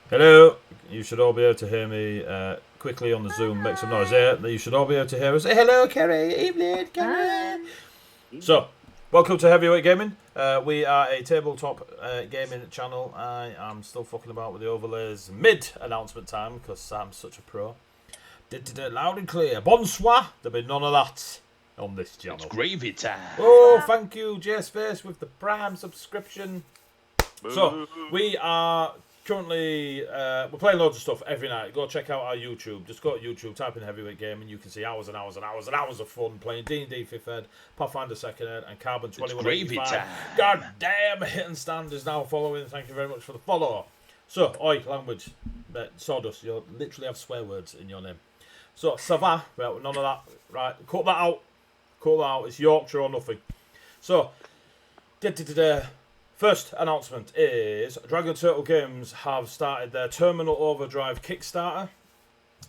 Hello. You should all be able to hear me quickly on the Zoom. Make some noise there. You should all be able to hear us. Say hello, Kerry. Evening, Kerry. So, welcome to Heavyweight Gaming. We are a tabletop gaming channel. I am still fucking about with the overlays mid-announcement time because I'm such a pro. Did it loud and clear. Bonsoir. There'll be none of that on this channel. It's gravy time. Oh, thank you, JSpace, with the Prime subscription. So, we are currently, we're playing loads of stuff every night. Go check out our YouTube. Just go to YouTube, type in Heavyweight Game, and you can see hours and hours and hours and hours of fun playing D&D5e, Pathfinder 2nd Ed, and Carbon 2185. God damn, Hit and Stand is now following. Thank you very much for the follow. So, oi, language. Sawdust, you literally have swear words in your name. So, Sava, right, none of that. Right, cut that out. Cut that out. It's Yorkshire or nothing. So, first announcement is Dragon Turtle Games have started their Terminal Overdrive Kickstarter.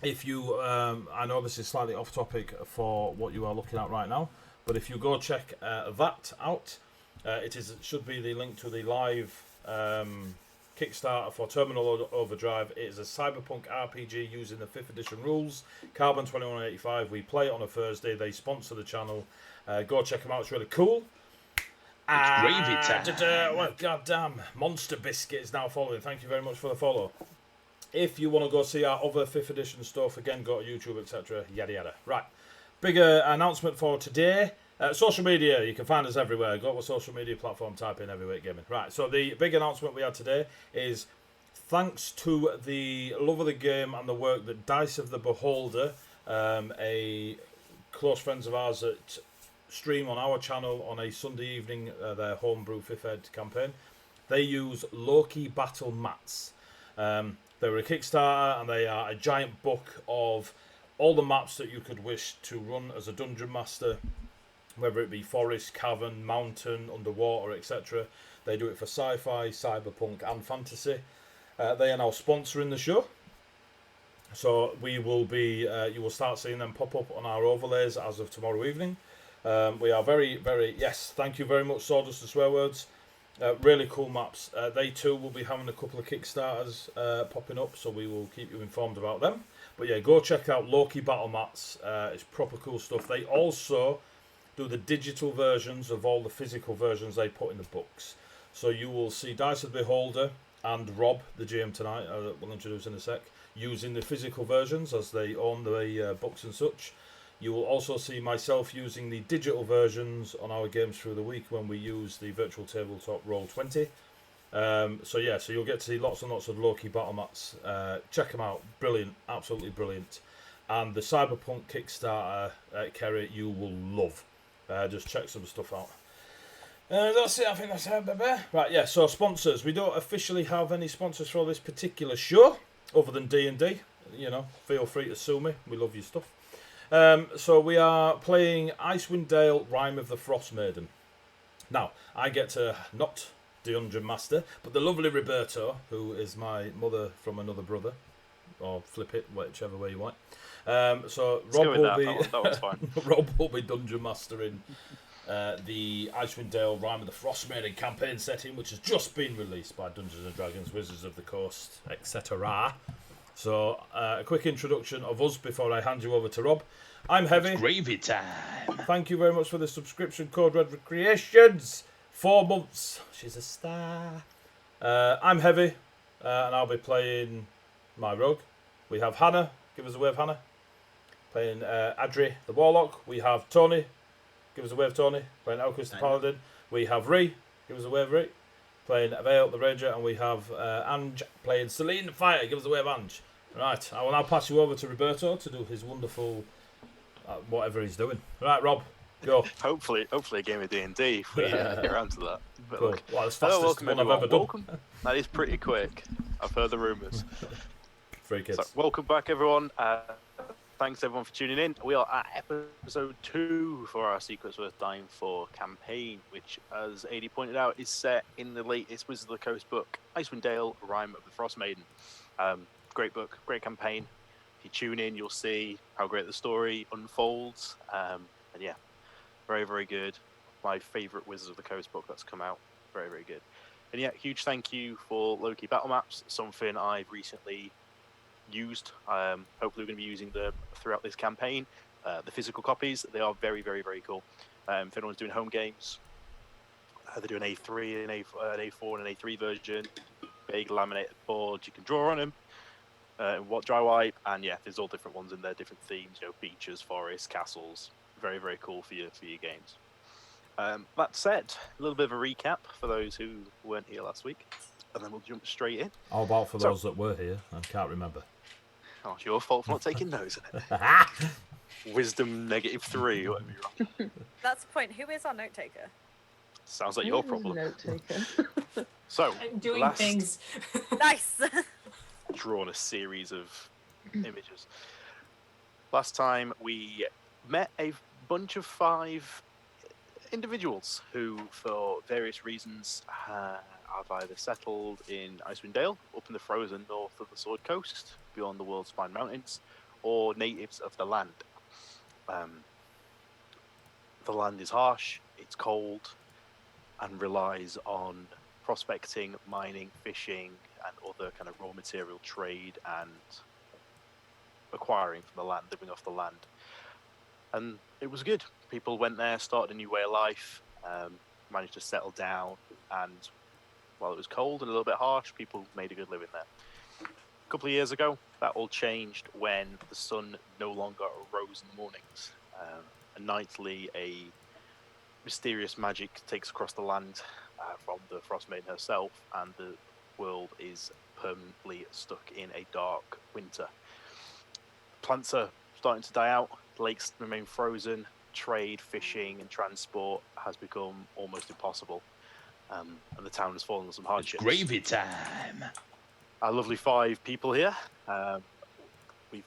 If you, I know this is slightly off topic for what you are looking at right now, but if you go check that out, it should be the link to the live Kickstarter for Terminal Overdrive. It is a cyberpunk RPG using the 5th edition rules. Carbon 2185. We play it on a Thursday. They sponsor the channel. Go check them out. It's really cool. It's gravy time. Well, goddamn, Monster Biscuit is now following. Thank you very much for the follow. If you want to go see our other 5th edition stuff, again, go to YouTube, etc. Yada yada. Right, bigger announcement for today. Social media, you can find us everywhere. Go to a social media platform, type in Heavyweight Gaming. Right, so the big announcement we had today is thanks to the love of the game and the work that Dice of the Beholder, a close friends of ours that stream on our channel on a Sunday evening, their homebrew 5th Ed campaign. They use Loke battle mats. They're a Kickstarter and they are a giant book of all the maps that you could wish to run as a dungeon master, whether it be forest, cavern, mountain, underwater, etc. They do it for sci-fi, cyberpunk and fantasy. They are now sponsoring the show. So we will be, you will start seeing them pop up on our overlays as of tomorrow evening. We are very, yes, thank you very much, Sawdust Swearwords. Really cool maps. They too will be having a couple of Kickstarters popping up, so we will keep you informed about them. But yeah, go check out Loki Battle Mats. It's proper cool stuff. They also do the digital versions of all the physical versions they put in the books. So you will see Dice of the Beholder and Rob, the GM tonight, we'll introduce in a sec, using the physical versions as they own the books and such. You will also see myself using the digital versions on our games through the week when we use the virtual tabletop Roll20. So you'll get to see lots and lots of Loki battle mats. Check them out, brilliant, absolutely brilliant. And the Cyberpunk Kickstarter, Kerry, you will love. Just check some stuff out. That's it, I think that's it, baby. Right, yeah, so sponsors. We don't officially have any sponsors for this particular show, other than D&D. You know, feel free to sue me, we love your stuff. So we are playing Icewind Dale, Rime of the Frost Maiden. Now, I get to not Dungeon Master, but the lovely Roberto, who is my mother from another brother, or flip it, whichever way you want. So Rob will be that one's fine. Rob will be Dungeon Master in the Icewind Dale, Rime of the Frost Maiden campaign setting, which has just been released by Dungeons and Dragons, Wizards of the Coast, etc. So, a quick introduction of us before I hand you over to Rob. I'm Heavy. It's gravy time. Thank you very much for the subscription code, Red Recreations. 4 months. She's a star. I'm Heavy, and I'll be playing my rogue. We have Hannah. Give us a wave, Hannah. Playing Adri, the Warlock. We have Tony. Give us a wave, Tony. Playing Elkis, the Paladin. We have Ree. Give us a wave, Ree. Playing Vale, the Ranger, and we have Ange playing Celine, the Fighter. Give us a wave, Ange. Right, I will now pass you over to Roberto to do his wonderful whatever he's doing. Right, Rob, go. Hopefully a game of D&D if we get around to that. But Cool. look, Well, it's fastest welcome one I've everyone. ever done. Welcome. That is pretty quick. I've heard the rumours. Free kids. So, welcome back, everyone. Thanks everyone for tuning in. We are at episode 2 for our Secrets Worth Dying For campaign, which, as AD pointed out, is set in the latest Wizards of the Coast book, Icewind Dale, Rime of the Frost Maiden. Great book, great campaign. If you tune in, you'll see how great the story unfolds. And yeah, very, very good. My favourite Wizards of the Coast book that's come out. Very, very good. And yeah, huge thank you for Loki battle maps. Something I've recently used. Hopefully, we're going to be using them throughout this campaign. The physical copies, they are very, very, very cool. If anyone's doing home games, they're doing A3 and an A4 and an A3 version. Big laminated boards, you can draw on them. What dry wipe, and yeah, there's all different ones in there, different themes. Beaches, forests, castles. Very, very cool for your games. That said, a little bit of a recap for those who weren't here last week, and then we'll jump straight in. How about for those that were here and can't remember? Oh, it's your fault for not taking notes, isn't it? Wisdom -3, whatever you're on. That's the point. Who is our note taker? Sounds like your problem. Note taker. So, I'm doing things. Nice. Drawn a series of images. Last time we met a bunch of 5 individuals who, for various reasons, have either settled in Icewind Dale, up in the frozen north of the Sword Coast, beyond the World's Spine Mountains, or natives of the land. The land is harsh, it's cold, and relies on prospecting, mining, fishing, and other kind of raw material trade and acquiring from the land, living off the land. And it was good. People went there, started a new way of life, managed to settle down, and while it was cold and a little bit harsh, people made a good living there. A couple of years ago, that all changed when the sun no longer arose in the mornings. And nightly, a mysterious magic takes across the land from the Frost Maiden herself, and the world is permanently stuck in a dark winter. Plants are starting to die out, lakes remain frozen, trade, fishing, and transport has become almost impossible. And the town has fallen on some hardships. Gravy time. Our lovely 5 people here, we've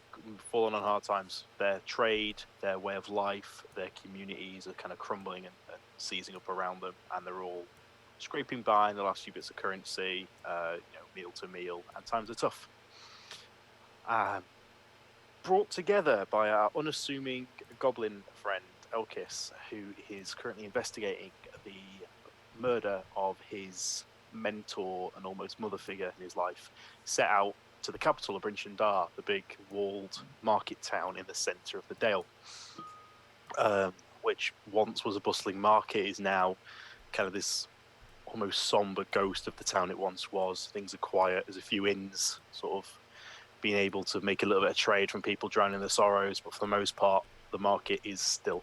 fallen on hard times. Their trade, their way of life, their communities are kind of crumbling and seizing up around them, and they're all scraping by in the last few bits of currency, meal to meal, and times are tough. Brought together by our unassuming goblin friend Elkis, who is currently investigating the murder of his mentor and almost mother figure in his life, set out to the capital of Bryn Shindar, the big walled market town in the centre of the Dale, which once was a bustling market, is now kind of this almost somber ghost of the town it once was. Things are quiet. There's a few inns, sort of being able to make a little bit of trade from people drowning in their sorrows, but for the most part, the market is still.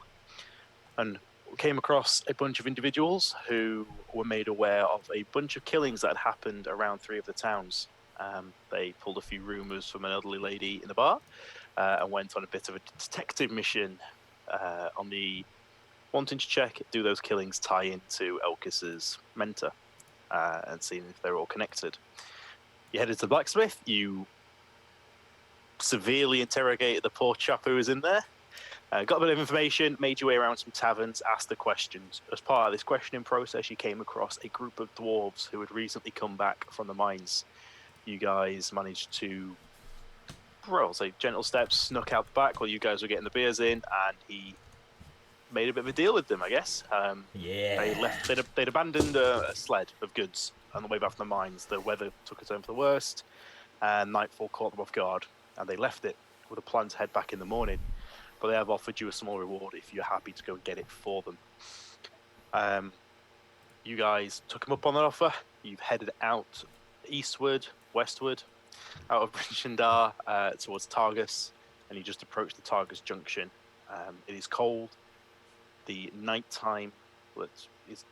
And we came across a bunch of individuals who were made aware of a bunch of killings that had happened around 3 of the towns. They pulled a few rumours from an elderly lady in the bar and went on a bit of a detective mission on the wanting to check, do those killings tie into Elkis's mentor and seeing if they're all connected. You headed to the blacksmith, you severely interrogated the poor chap who was in there, got a bit of information, made your way around some taverns, asked the questions. As part of this questioning process, you came across a group of dwarves who had recently come back from the mines. You guys managed to, say, gentle steps, snuck out the back while you guys were getting the beers in, and he made a bit of a deal with them, I guess. They'd abandoned a sled of goods on the way back from the mines. The weather took a turn for the worst, and nightfall caught them off guard, and they left it with a plan to head back in the morning. But they have offered you a small reward if you're happy to go and get it for them. You guys took them up on that offer. You've headed out eastward, westward, out of Bryn Shindar towards Targus, and you just approached the Targus junction. It is cold. The night time is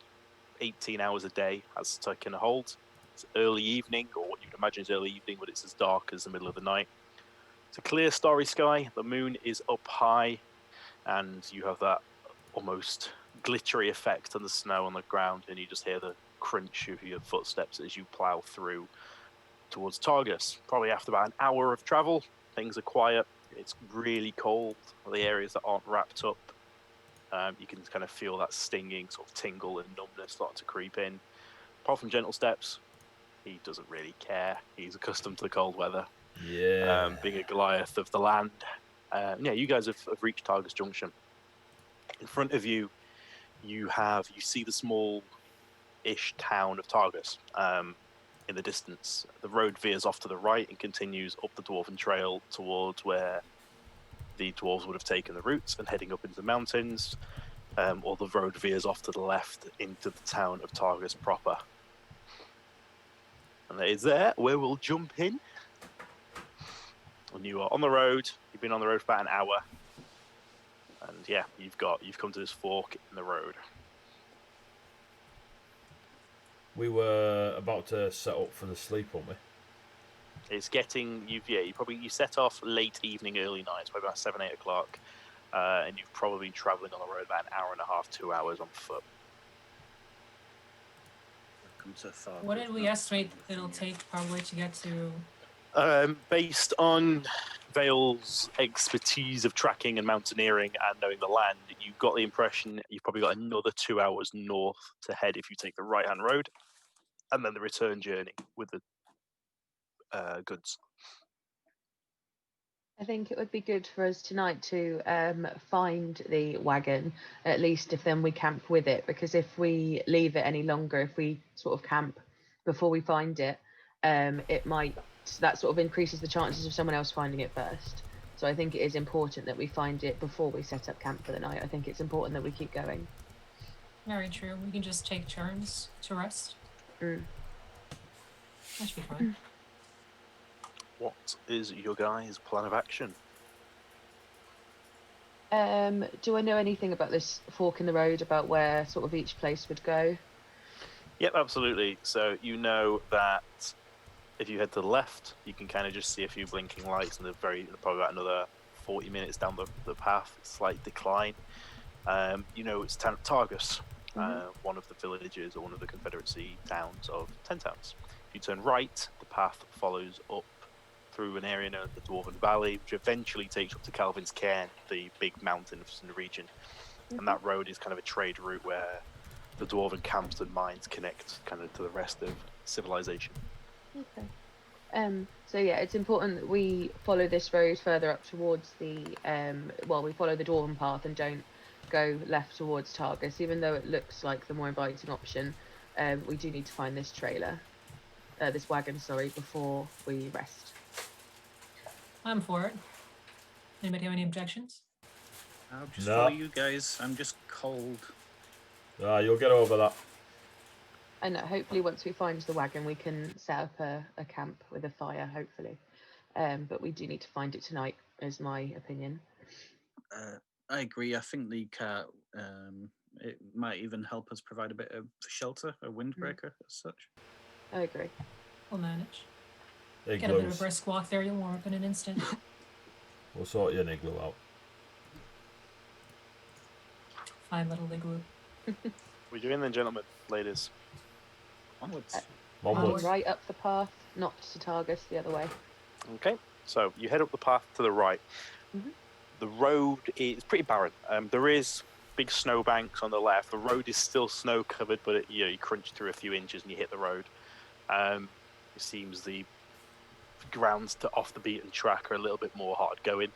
18 hours a day has taken a hold. It's early evening, or what you can imagine is early evening, but it's as dark as the middle of the night. It's a clear, starry sky. The moon is up high, and you have that almost glittery effect on the snow on the ground, and you just hear the crunch of your footsteps as you plough through towards Targus. Probably after about an hour of travel, things are quiet. It's really cold. The areas that aren't wrapped up, you can kind of feel that stinging sort of tingle and numbness starting to creep in. Apart from gentle steps, he doesn't really care. He's accustomed to the cold weather. Yeah. Being a Goliath of the land. You guys have reached Targus Junction. In front of you, you see the small ish town of Targus. In the distance, the road veers off to the right and continues up the Dwarven Trail towards where the dwarves would have taken the route and heading up into the mountains, or the road veers off to the left into the town of Targus proper. And it is there where we'll jump in. And you are on the road. You've been on the road for about an hour, and yeah, you've come to this fork in the road. We were about to set up for the sleep, weren't we? It's getting you set off late evening, early night. It's probably about 7-8 o'clock, and you've probably been traveling on the road about an hour and a half, 2 hours on foot. What did we estimate it'll take probably to get to? Based on Vale's expertise of tracking and mountaineering and knowing the land, you got the impression you've probably got another 2 hours north to head if you take the right-hand road, and then the return journey with the goods. I think it would be good for us tonight to find the wagon, at least if then we camp with it, because if we leave it any longer, if we sort of camp before we find it, that sort of increases the chances of someone else finding it first. So I think it is important that we find it before we set up camp for the night. I think it's important that we keep going. Very true. We can just take turns to rest. That should be fine. What is your guys' plan of action? Do I know anything about this fork in the road, about where sort of each place would go? Yep, absolutely. So you know that if you head to the left, you can kind of just see a few blinking lights, and probably about another 40 minutes down the path, slight decline. You know it's Targus, one of the villages or one of the Confederacy towns of 10 towns. If you turn right, the path follows up through an area known as the Dwarven Valley, which eventually takes you up to Calvin's Cairn, the big mountains in the region. And that road is kind of a trade route where the Dwarven camps and mines connect kind of to the rest of civilization. Okay. So yeah, it's important that we follow this road further up towards the we follow the Dwarven path and don't go left towards Targus, even though it looks like the more inviting option. We do need to find this this wagon, before we rest. I'm for it. Anybody have any objections? I'll just follow you guys. I'm just cold. You'll get over that. And hopefully once we find the wagon, we can set up a camp with a fire, hopefully. But we do need to find it tonight, is my opinion. I agree. I think the cart, it might even help us provide a bit of shelter, a windbreaker as such. I agree. We'll manage. Igloos. Get a bit of a brisk walk there, you'll warm up in an instant. We'll sort your igloo out. Fine little igloo. We're doing then, gentlemen, ladies. Onwards. Onwards. Right up the path, not to Targus, the other way. Okay, so you head up the path to the right. The road is pretty barren. There is big snowbanks on the left. The road is still snow covered, but you crunch through a few inches and you hit the road. It seems the grounds off the beaten track are a little bit more hard going.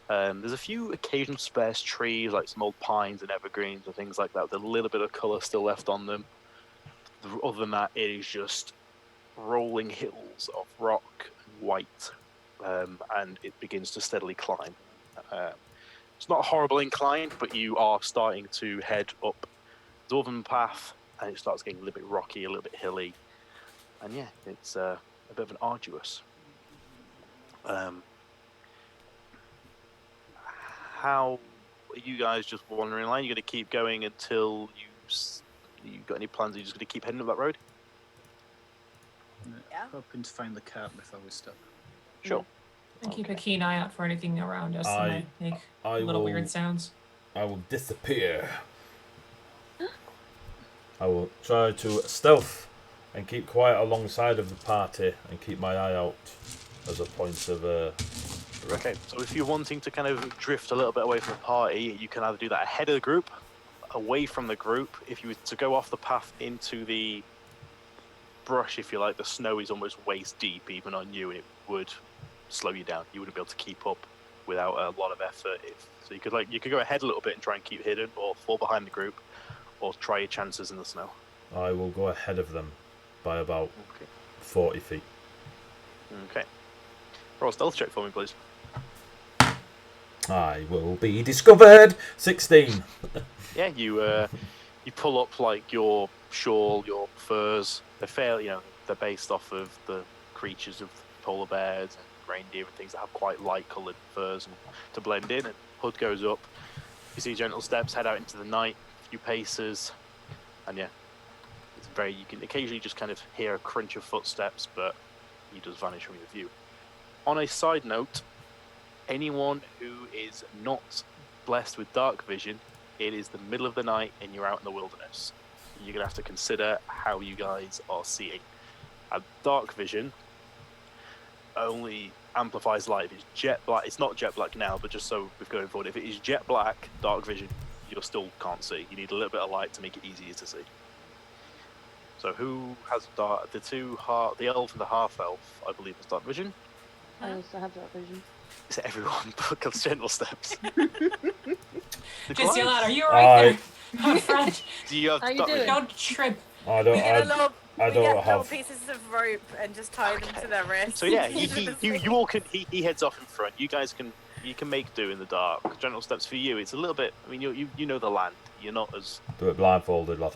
There's a few occasional sparse trees, like some old pines and evergreens and things like that, with a little bit of colour still left on them. Other than that, it is just rolling hills of rock and white, and it begins to steadily climb. It's not a horrible incline, but you are starting to head up the Dwarven path, and it starts getting a little bit rocky, a little bit hilly, and yeah, it's a bit of an arduous. How are you guys just wandering in line? You're going to keep going until you got any plans? Are you just going to keep heading up that road? Yeah. Hoping to find the cart before we stop. Sure. And keep a keen eye out for anything around us that might make little weird sounds. I will disappear. I will try to stealth and keep quiet alongside of the party and keep my eye out as a point of Okay, so if you're wanting to kind of drift a little bit away from the party, you can either do that ahead of the group, away from the group. If you were to go off the path into the brush, if you like, the snow is almost waist deep even on you, and it would slow you down. You wouldn't be able to keep up without a lot of effort. So you could go ahead a little bit and try and keep hidden, or fall behind the group, or try your chances in the snow. I will go ahead of them by about Okay. 40 feet. Okay. Roll a stealth check for me, please. I will be discovered. 16. Yeah, you pull up like your shawl, your furs. They're fairly, they're based off of the creatures of polar bears and reindeer and things that have quite light-coloured furs and to blend in. And hood goes up. You see gentle steps head out into the night, a few paces, and yeah, it's very. You can occasionally just kind of hear a crunch of footsteps, but he does vanish from your view. On a side note, anyone who is not blessed with dark vision, it is the middle of the night and you're out in the wilderness. You're going to have to consider how you guys are seeing. Dark vision only amplifies light. If it's jet black, it's not jet black now, but just so we're going forward, if it is jet black, dark vision, you still can't see. You need a little bit of light to make it easier to see. So who has dark? The elf and the half elf, I believe, has dark vision. I also have that vision. Is it everyone but gentle steps? Just yell out, are you alright there? I'm a friend. Do you have How you dark doing? vision? Don't trip. I We don't. get little have. little pieces of rope and just tie them to their wrists. So yeah, you all can. He heads off in front. You guys can make do in the dark. Gentle steps for you. It's a little bit. I mean, you know the land. You're not as Do it blindfolded, lad.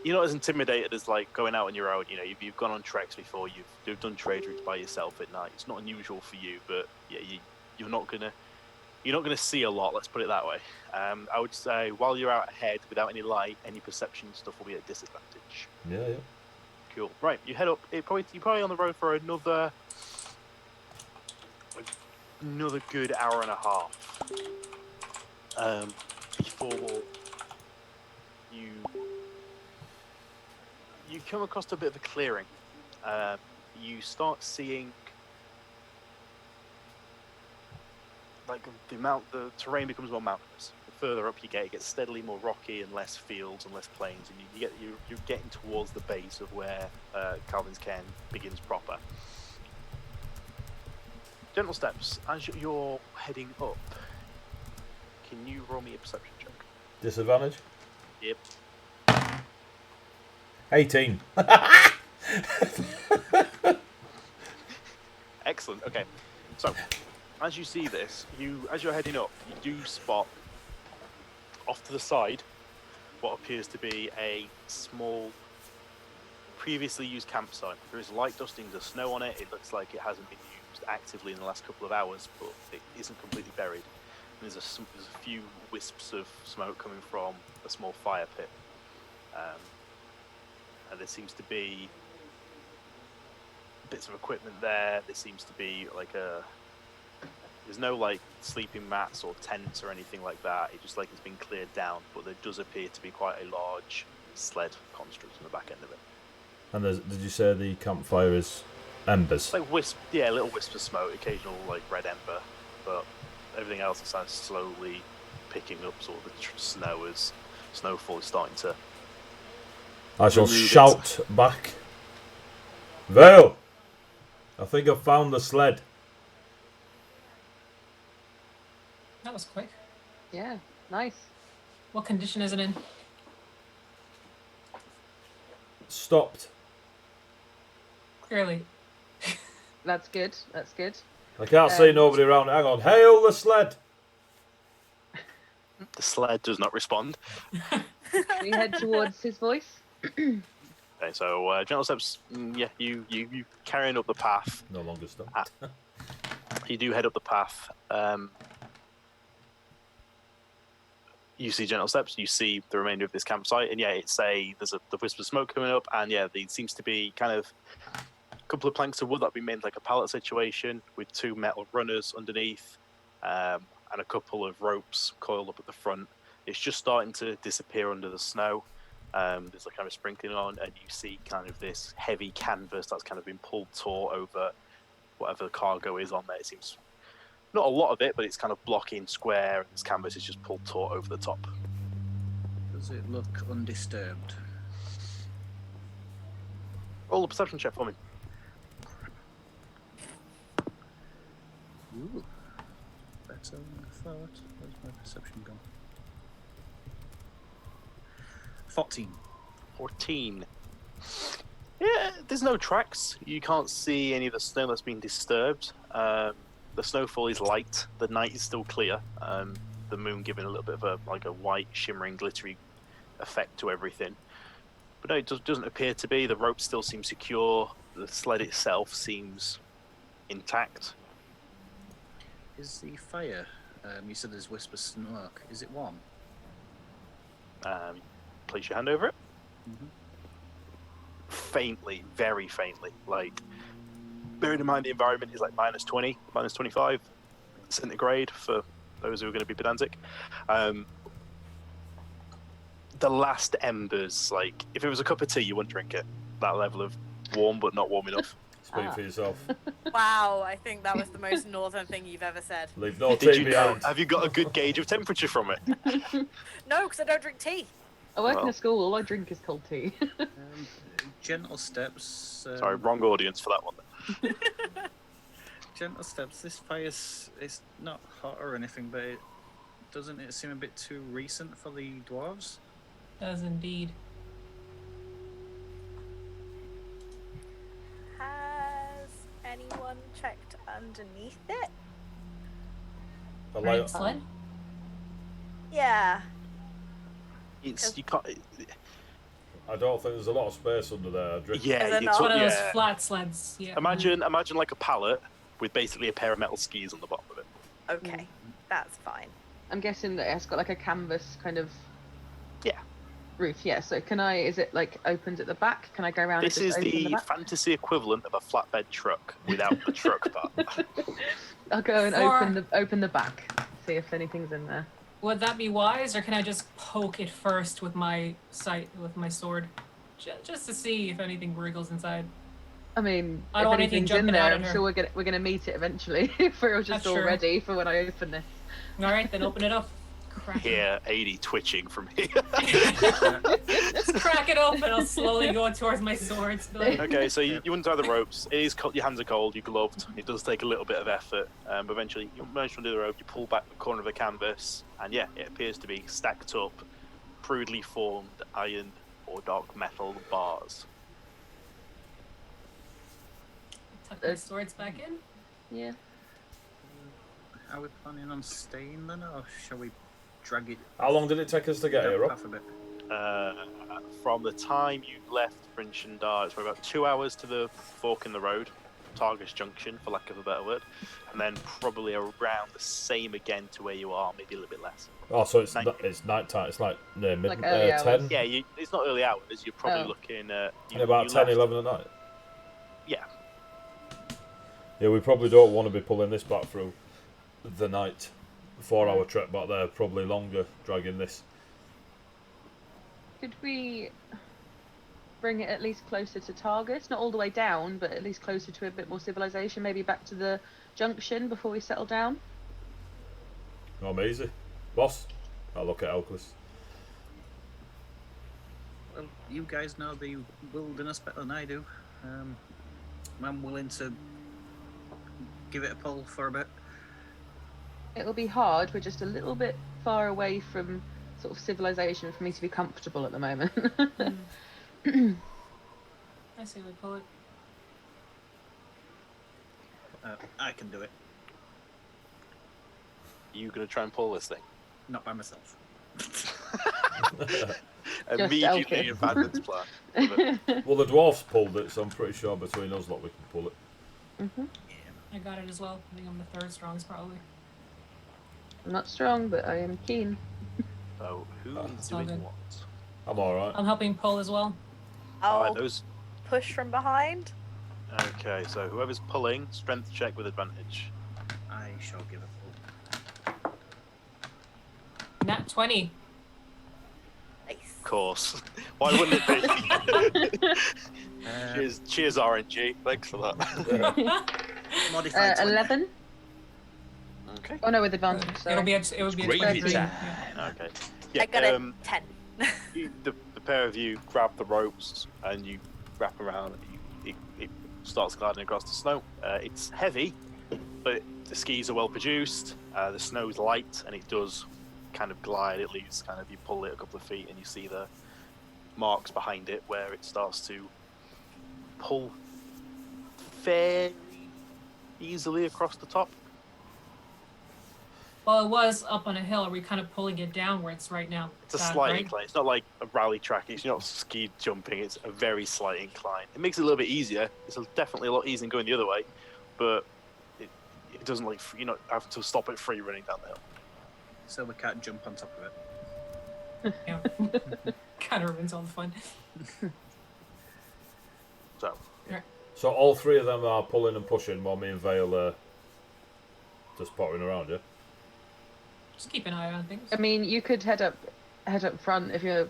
you're not as intimidated as like going out on your own. You've gone on treks before. You've done trade routes by yourself at night. It's not unusual for you, but yeah, you're not gonna see a lot. Let's put it that way. I would say while you're out ahead without any light, any perception stuff will be at disadvantage. Yeah. Cool. Right, you head up. You're probably on the road for another good hour and a half. Before you come across a bit of a clearing. You start seeing like the terrain becomes more mountainous. The further up you get, it gets steadily more rocky and less fields and less plains, and you're getting towards the base of where Calvin's Cairn begins proper. Gentle steps. As you're heading up, can you roll me a perception check? Disadvantage. Yep. 18. Excellent. Okay. So, as you see this, as you're heading up, you do spot off to the side what appears to be a small, previously used campsite. There is light dustings of snow on it. It looks like it hasn't been used actively in the last couple of hours, but it isn't completely buried. And there's a few wisps of smoke coming from a small fire pit. And there seems to be bits of equipment there. There seems to be like there's no like sleeping mats or tents or anything like that. It just like it's been cleared down, but there does appear to be quite a large sled construct on the back end of it. And did you say the campfire is embers? Like little wisps of smoke, occasional like red ember, but everything else is slowly picking up sort of the snow as snowfall is starting to. I shall remove shout back. Vale! I think I've found the sled. That was quick. Yeah, nice. What condition is it in? Stopped. Clearly. That's good. That's good. I can't see nobody around. Hang on. Hail the sled! The sled does not respond. We head towards his voice. Okay, so gentle steps. Yeah, you carrying up the path. No longer stopped. You do head up the path. You see gentle steps. You see the remainder of this campsite, and yeah, there's the wisp of smoke coming up, and yeah, there seems to be kind of a couple of planks of wood that have been made like a pallet situation with two metal runners underneath, and a couple of ropes coiled up at the front. It's just starting to disappear under the snow. There's a kind of sprinkling on, and you see kind of this heavy canvas that's kind of been pulled taut over whatever the cargo is on there. It seems not a lot of it, but it's kind of blocking square, and this canvas is just pulled taut over the top. Does it look undisturbed? Roll a perception check for me. Ooh, better than I thought. Where's my perception gone? 14. 14. Yeah, there's no tracks. You can't see any of the snow that's been disturbed. The snowfall is light. The night is still clear. The moon giving a little bit of a white, shimmering, glittery effect to everything. But no, it doesn't appear to be. The rope still seems secure. The sled itself seems intact. Is the fire? You said there's whisper smoke. Is it warm? Place your hand over it. Mm-hmm. Faintly, very faintly. Like, bearing in mind the environment is like minus 20, minus 25 centigrade for those who are going to be pedantic. The last embers, like, if it was a cup of tea, you wouldn't drink it. That level of warm, but not warm enough. Speak for yourself. Wow, I think that was the most northern thing you've ever said. Leave no Did tea you know? behind. Have you got a good gauge of temperature from it? No, because I don't drink tea. I work in Well. a school. All I drink is cold tea. Gentle steps. Sorry, wrong audience for that one. Gentle steps. This fire's it's not hot or anything, but doesn't it seem a bit too recent for the dwarves? Does indeed. Has anyone checked underneath it? I Right, like, sled? Yeah. You can't. I don't think there's a lot of space under there. Yeah, Is it it's not? One of those yeah. flat sleds. Yeah. Imagine like a pallet with basically a pair of metal skis on the bottom of it. Okay, that's fine. I'm guessing that it's got like a canvas kind of Yeah. roof. Yeah. So can I? Is it like opened at the back? Can I go around? This and is just open the back? fantasy equivalent of a flatbed truck without the truck part. I'll go and For- open the back. See if anything's in there. Would that be wise, or can I just poke it first with my sword, just to see if anything wriggles inside? I mean, I if don't want anything anything's in jumping there, out I'm at her. sure we're gonna meet it eventually. If we're just That's all true. ready for when I open this. All right, then open it up. Crack it. Here, 80 twitching from here. Just crack it open. I'll slowly go towards my swords. Okay, so you untie the ropes. It is cold, your hands are cold, you're gloved. It does take a little bit of effort, but eventually you manage to undo the rope, you pull back the corner of the canvas, and yeah, it appears to be stacked up, crudely formed iron or dark metal bars. Tuck my swords back in. Yeah. Are we planning on staying then, or shall we drag it? how long did it take us to get here, Rob? Half a bit. From the time you left Brinchendar, it's about 2 hours to the fork in the road, Targus Junction, for lack of a better word, and then probably around the same again to where you are, maybe a little bit less. Oh, so it's Night. it's night time. It's like near Like early 10. Yeah, it's not early hours. You're probably Oh. looking at About you 10, left- 11 at night. Yeah, Yeah, we probably don't want to be pulling this back through the night. 4-hour trek back there, probably longer, dragging this. Could we bring it at least closer to Targus? Not all the way down, but at least closer to a bit more civilization. Maybe back to the junction before we settle down. I'm easy. Boss, I'll look at Elquist. Well, you guys know the wilderness better than I do. I'm willing to give it a pull for a bit. It'll be hard. We're just a little bit far away from sort of civilization for me to be comfortable at the moment. I say we pull it. I can do it, you gonna try and pull this thing? not by myself. Immediately Elkis. abandons plan. Love it. Well, the dwarfs pulled it, so I'm pretty sure between us lot we can pull it. I got it as well. I think I'm the third strongest, probably. I'm not strong, but I am keen. So who is It's all doing good. what? I'm alright. I'm helping pull as well. Alright, I'll those. push from behind. Okay, so whoever's pulling, strength check with advantage. I shall give a pull. Nat 20. Nice. Of course. Why wouldn't it be? cheers, RNG. Thanks for that. Modified 20. 11? Okay. Oh no, with advantage. Sorry. It would be a Gravy 23. time. Yeah. Okay. I got a 10. The pair of you grab the ropes and you wrap around. It starts gliding across the snow. It's heavy, but the skis are well produced. The snow is light and it does kind of glide. It leaves kind of, you pull it a couple of feet and you see the marks behind it where it starts to pull fairly easily across the top. Well, it was up on a hill. Are we kind of pulling it downwards right now? It's a That, slight right? incline. It's not like a rally track. It's not ski jumping. It's a very slight incline. It makes it a little bit easier. It's definitely a lot easier than going the other way, but it doesn't like you're not having to stop it free running down the hill. So we can't jump on top of it. Yeah. Kind of ruins all the fun. So all three of them are pulling and pushing while me and Vale are just pottering around, yeah? Just keep an eye on things. I mean, you could head up front if you're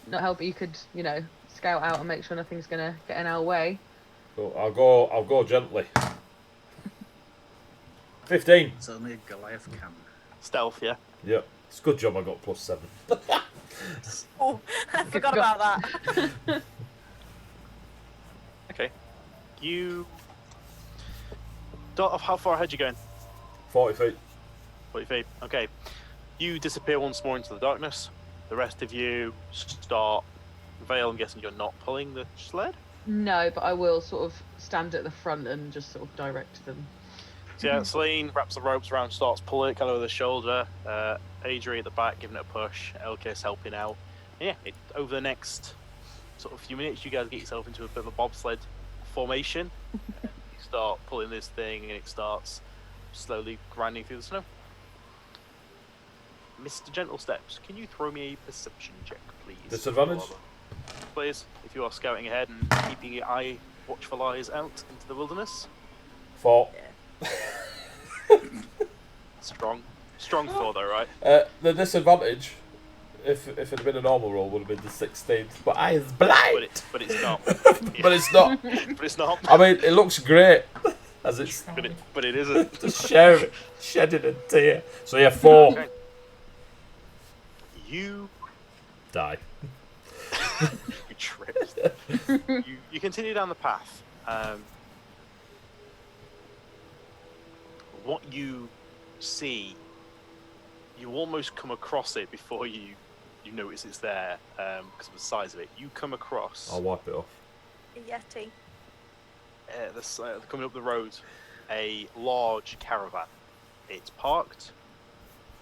not helping. You could, scout out and make sure nothing's gonna get in our way. So I'll go gently. 15. It's only a Goliath can. Stealth, yeah. Yep. It's a good job I got +7. Oh, I forgot about that. Okay. You. How far ahead you going? 40 feet. 40 feet. Okay. You disappear once more into the darkness. The rest of you start. Vale, I'm guessing you're not pulling the sled? No, but I will sort of stand at the front and just sort of direct them. So yeah, Celine wraps the ropes around, starts pulling it kind of over the shoulder. Adri at the back giving it a push. Elkis helping out. And yeah, over the next sort of few minutes, you guys get yourself into a bit of a bobsled formation. You start pulling this thing, and it starts slowly grinding through the snow. Mr. Gentle Steps, can you throw me a perception check, please? Disadvantage? Please, if you are scouting ahead and keeping your watchful eyes out into the wilderness. 4. Strong 4 though, right? The disadvantage, if it had been a normal roll, would have been the 16th. But I is blind. But it's not. But it's not. But it's not. I mean, it looks great as it's But it isn't. just shedding a tear. So yeah, 4. Okay. You Die. you tripped. You continue down the path. What you see, you almost come across it before you notice it's there because of the size of it. You come across I'll wipe it off. Yeti. coming up the road a large caravan. It's parked.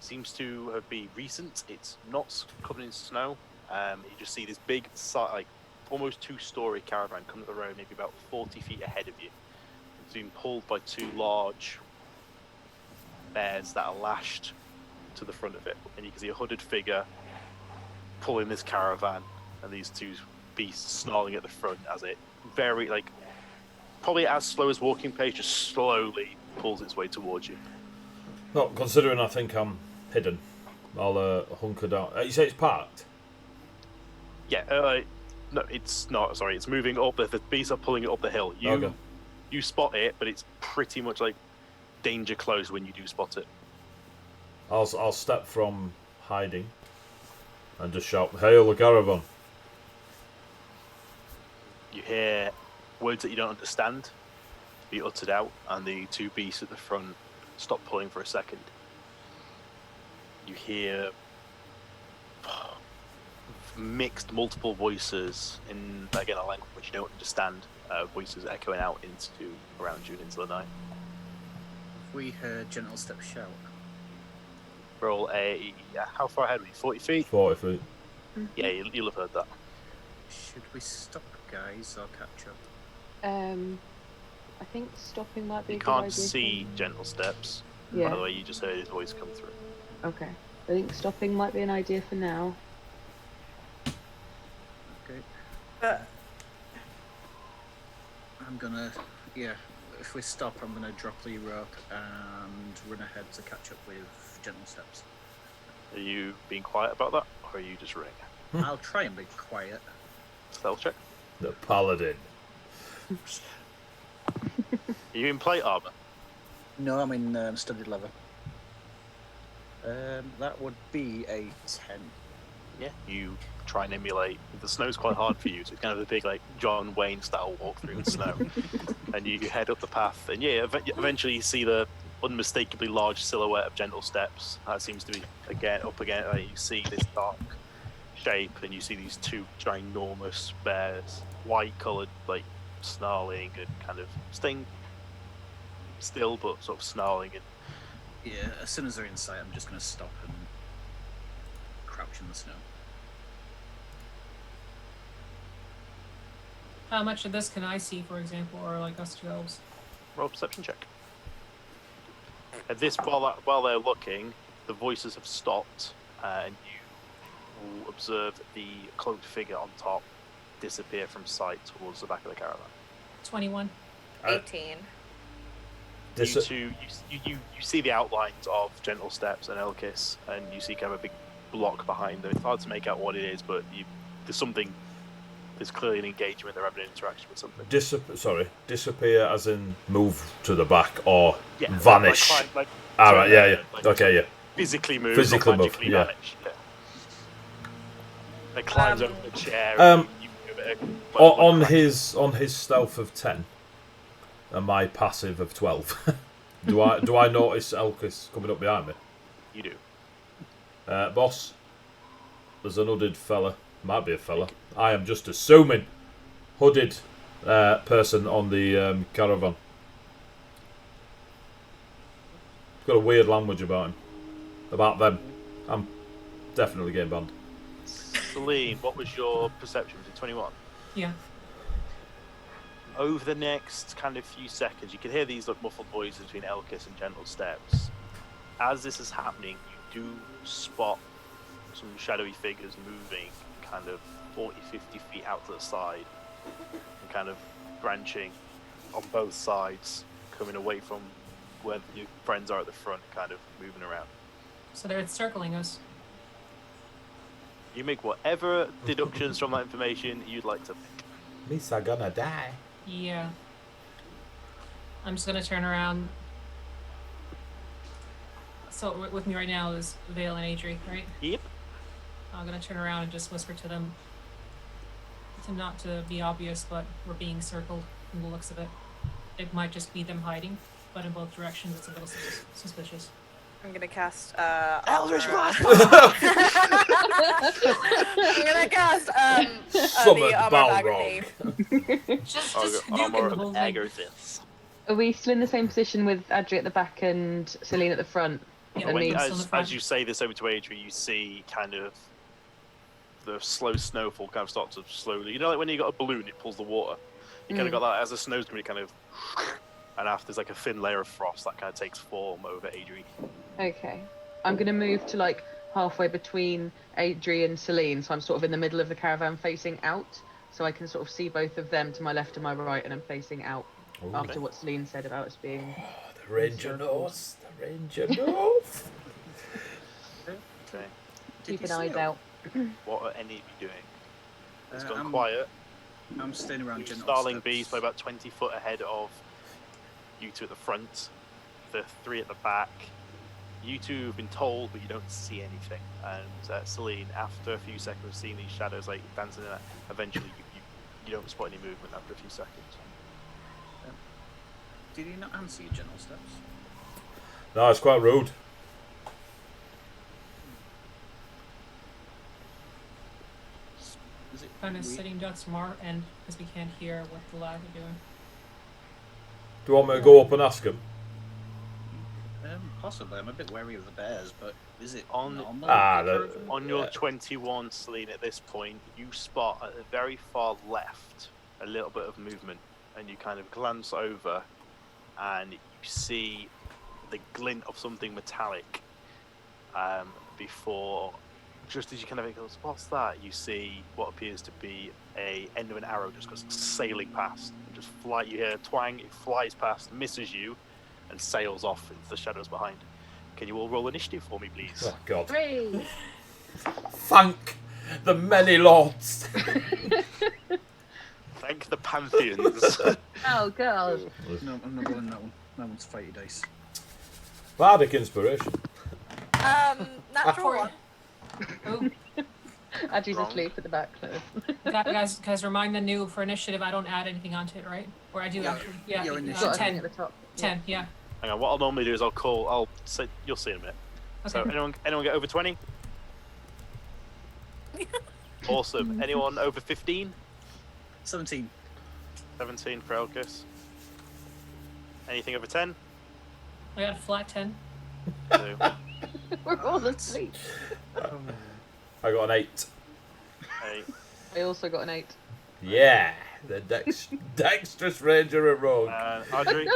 Seems to be recent. It's not covered in snow. You just see this big, like almost 2-story caravan coming up the road, maybe about 40 feet ahead of you. It's being pulled by 2 large bears that are lashed to the front of it, and you can see a hooded figure pulling this caravan, and these 2 beasts snarling at the front as it probably as slow as walking pace, just slowly pulls its way towards you. Not considering I think I'm hidden, I'll hunker down. You say it's parked? Yeah, no, it's not. Sorry, it's moving up. The beasts are pulling it up the hill. You spot it, but it's pretty much like danger close when you do spot it. I'll step from hiding and just shout, "Hail the caravan!" You hear words that you don't understand be uttered out, and the 2 beasts at the front stop pulling for a second. You hear mixed multiple voices in, again, a language you don't understand, voices echoing out around you into the night. We heard Gentle Step shout. Roll how far ahead were you? 40 feet? 40 feet. Yeah, you'll have heard that. Should we stop, guys, or catch up? I think stopping might be You a good idea. can't see Gentle Steps. Yeah. By the way, you just heard his voice come through. Okay. I think stopping might be an idea for now. Okay. I'm gonna, if we stop, I'm gonna drop the rope and run ahead to catch up with Gentle Steps. Are you being quiet about that, or are you just running? I'll try and be quiet. Stealth check. The paladin. Are you in plate armor? No, I'm in studded leather. That would be a 10. Yeah. You try and emulate. The snow's quite hard for you, so it's kind of a big, like, John Wayne style walk through the snow. And you head up the path, and eventually you see the unmistakably large silhouette of Gentle Steps. That seems to be up again. You see this dark shape, and you see these two ginormous bears, white-coloured, like snarling and kind of staying still, but sort of snarling. And Yeah, as soon as they're in sight, I'm just going to stop and crouch in the snow. How much of this can I see, for example, or like us two elves? roll a perception check. At this, while they're looking, the voices have stopped, and you will observe the cloaked figure on top disappear from sight towards the back of the caravan. 21. 18. You see the outlines of Gentle Steps and Elkis, and you see kind of a big block behind them. It's hard to make out what it is, but there's something. There's clearly an engagement. They're having an interaction with something. Disappear as in move to the back or Yeah, vanish. All right, yeah. Okay, yeah. Physically move, Physically not move, magically yeah. vanish. Yeah. They climbs over the chair. Um, and you give it a, On his stealth of 10 and my passive of 12, do I notice Elkis coming up behind me? You do. Boss, there's an hooded fella. Might be a fella. I am just assuming. Hooded person on the caravan. Got a weird language about him. About them. I'm definitely getting banned. Celine, what was your perception? Was it 21? Yeah. Over the next kind of few seconds, you can hear these muffled voices between Elkis and Gentle Steps. As this is happening, you do spot some shadowy figures moving kind of 40, 50 feet out to the side and kind of branching on both sides, coming away from where your friends are at the front, kind of moving around. So they're circling us. You make whatever deductions from that information you'd like to make. Misa gonna die. Yeah. I'm just gonna turn around. So with me right now is Vale and Adri, right? Yep. I'm gonna turn around and just whisper to them. Not to be obvious, but we're being circled from the looks of it. It might just be them hiding, but in both directions it's a little suspicious. I'm gonna cast Eldritch Blast! I'm gonna cast Summon the armor of Balrog. agony. Just Armor nuking the of whole thing. Agardith. Are we still in the same position with Adri at the back and Celine at the front? Yeah, And when me- you- on the front. As you say this over to Adri, you see kind of the slow snowfall kind of starts to slowly. You know, like when you got a balloon, it pulls the water. You kind of got that as the snow's coming, kind of, and after there's like a thin layer of frost that kind of takes form over Adri. Okay. I'm going to move to like halfway between Adri and Celine, so I'm sort of in the middle of the caravan facing out, so I can sort of see both of them to my left and my right, and I'm facing out after what Celine said about us being... The Ranger knows. The Ranger knows. Okay. Keeping eyes out. What are any of you doing? It's gone I'm quiet. I'm staying around Gentle Starling Steps. Bees by about 20 foot ahead of you two at the front, the three at the back. You two have been told, but you don't see anything. And Celine, after a few seconds of seeing these shadows like dancing in it, eventually you don't spot any movement after a few seconds. Did he not answer you, Gentle Steps? No, it's quite rude. Is it Kind of weird? sitting ducks from our end because we can't hear what the lad are doing. Do you want me to go up and ask him? Possibly. I'm a bit wary of the bears, but is it On- normal? On your 21, Celine, at this point, you spot at the very far left a little bit of movement, and you kind of glance over, and you see the glint of something metallic. Before, just as you kind of go, what's that? You see what appears to be a end of an arrow just goes sailing past, and just fly. You hear a twang. It flies past, misses you, and sails off into the shadows behind. Can you all roll initiative for me, please? Oh, God. Hooray! Thank the many lords. Thank the pantheons. Oh, God. No, I'm not rolling that one. That one's fighty dice. Bardic inspiration. Natural one. Oh, Adri's Wrong. asleep at the back. So. guys, remind the new for initiative. I don't add anything onto it, right? Or I do Yeah, actually. Yeah, your Got initiative. everything 10. at the top. 10. Yeah. Hang on, what I'll normally do is I'll say, you'll see in a minute. So Okay. anyone get over 20? Awesome. Anyone over 15? 17. 17 for Elkis. Anything over 10? I got a flat 10. 2. We're all asleep. I got an 8. 8. I also got an 8. Yeah, the dexterous ranger and rogue. And Audrey?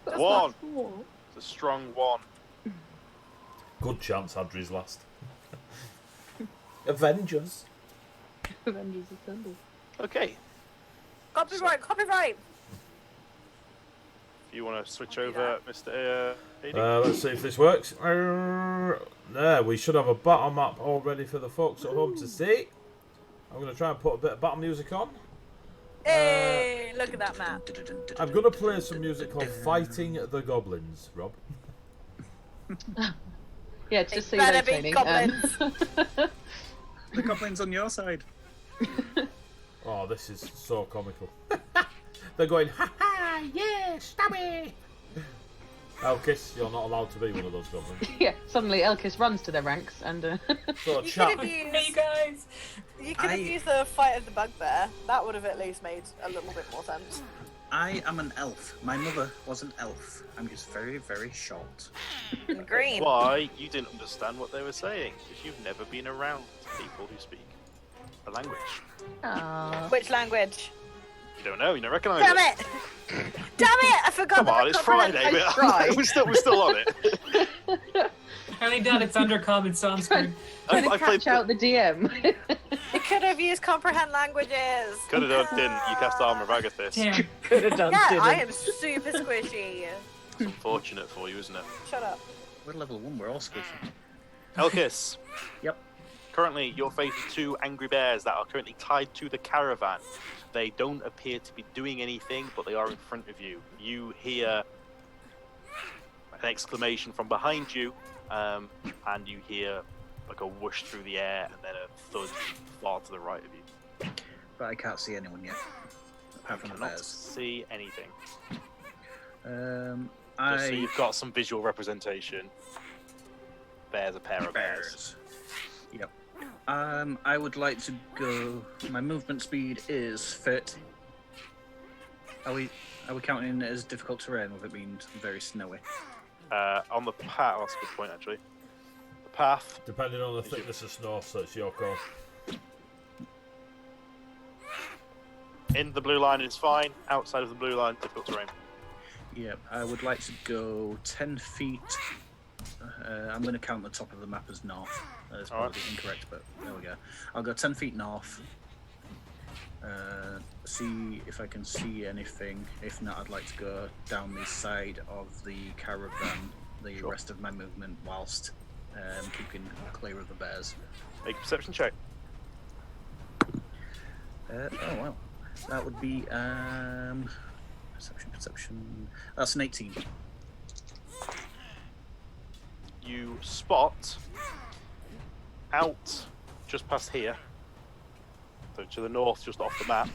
That's 1. not 4. It's a strong 1. Good chance Adri's last. Avengers. Avengers Assemble. Okay. Copyright. If you want to switch over, Mr. AD. Let's see if this works. There, we should have a battle map all ready for the folks at home to see. I'm going to try and put a bit of battle music on. Hey, look at that map. I'm going to play some music called Fighting the Goblins, Rob. Yeah, just so They you know, better be Tony. goblins. The goblin's on your side. Oh, this is so comical. They're going, ha ha, yeah, stabby. Elkis, you're not allowed to be one of those goblins. yeah, suddenly Elkis runs to their ranks and... So, You chat. could have Hey used, guys! you could have I- used the fight of the bugbear. That would have at least made a little bit more sense. I am an elf. My mother was an elf. I'm just very, very short. And green. Why? You didn't understand what they were saying because you've never been around people who speak a language. Aww. Which language? You don't know. You don't recognise Damn it. it! Damn it! I forgot. Come that I on, it's comprehend- Friday, I but tried. we're still on it. I think that it's undercommon, so I'm screwed. Trying to I played catch out the DM. You could have used comprehend languages. Could have done, didn't. You cast Armor of Agathis. Damn. Could have done, Yeah, didn't. I am super squishy. It's unfortunate for you, isn't it? Shut up. We're level 1, we're all squishy. Elkis. Yep. Currently, you're facing 2 angry bears that are currently tied to the caravan. They don't appear to be doing anything, but they are in front of you. You hear an exclamation from behind you, and you hear like a whoosh through the air, and then a thud far to the right of you. But I can't see anyone yet. Apart from the Cannot bears. see anything. I... Just so you've got some visual representation. Bears, a pair of bears. Yep. I would like to go. My movement speed is 30. Are we counting it as difficult terrain with it being very snowy? On the path, that's a good point actually. The path, Depending on the thickness of snow, so it's your call. in the blue line is fine. Outside of the blue line, difficult terrain. Yep. I would like to go 10 feet. I'm going to count the top of the map as north. That's Alright. probably incorrect, but there we go. I'll go 10 feet north. See if I can see anything. If not, I'd like to go down the side of the caravan the Sure. rest of my movement whilst keeping clear of the bears. Make a perception check. Oh wow, that would be perception. That's an 18. You spot out just past here, so to the north, just off the map.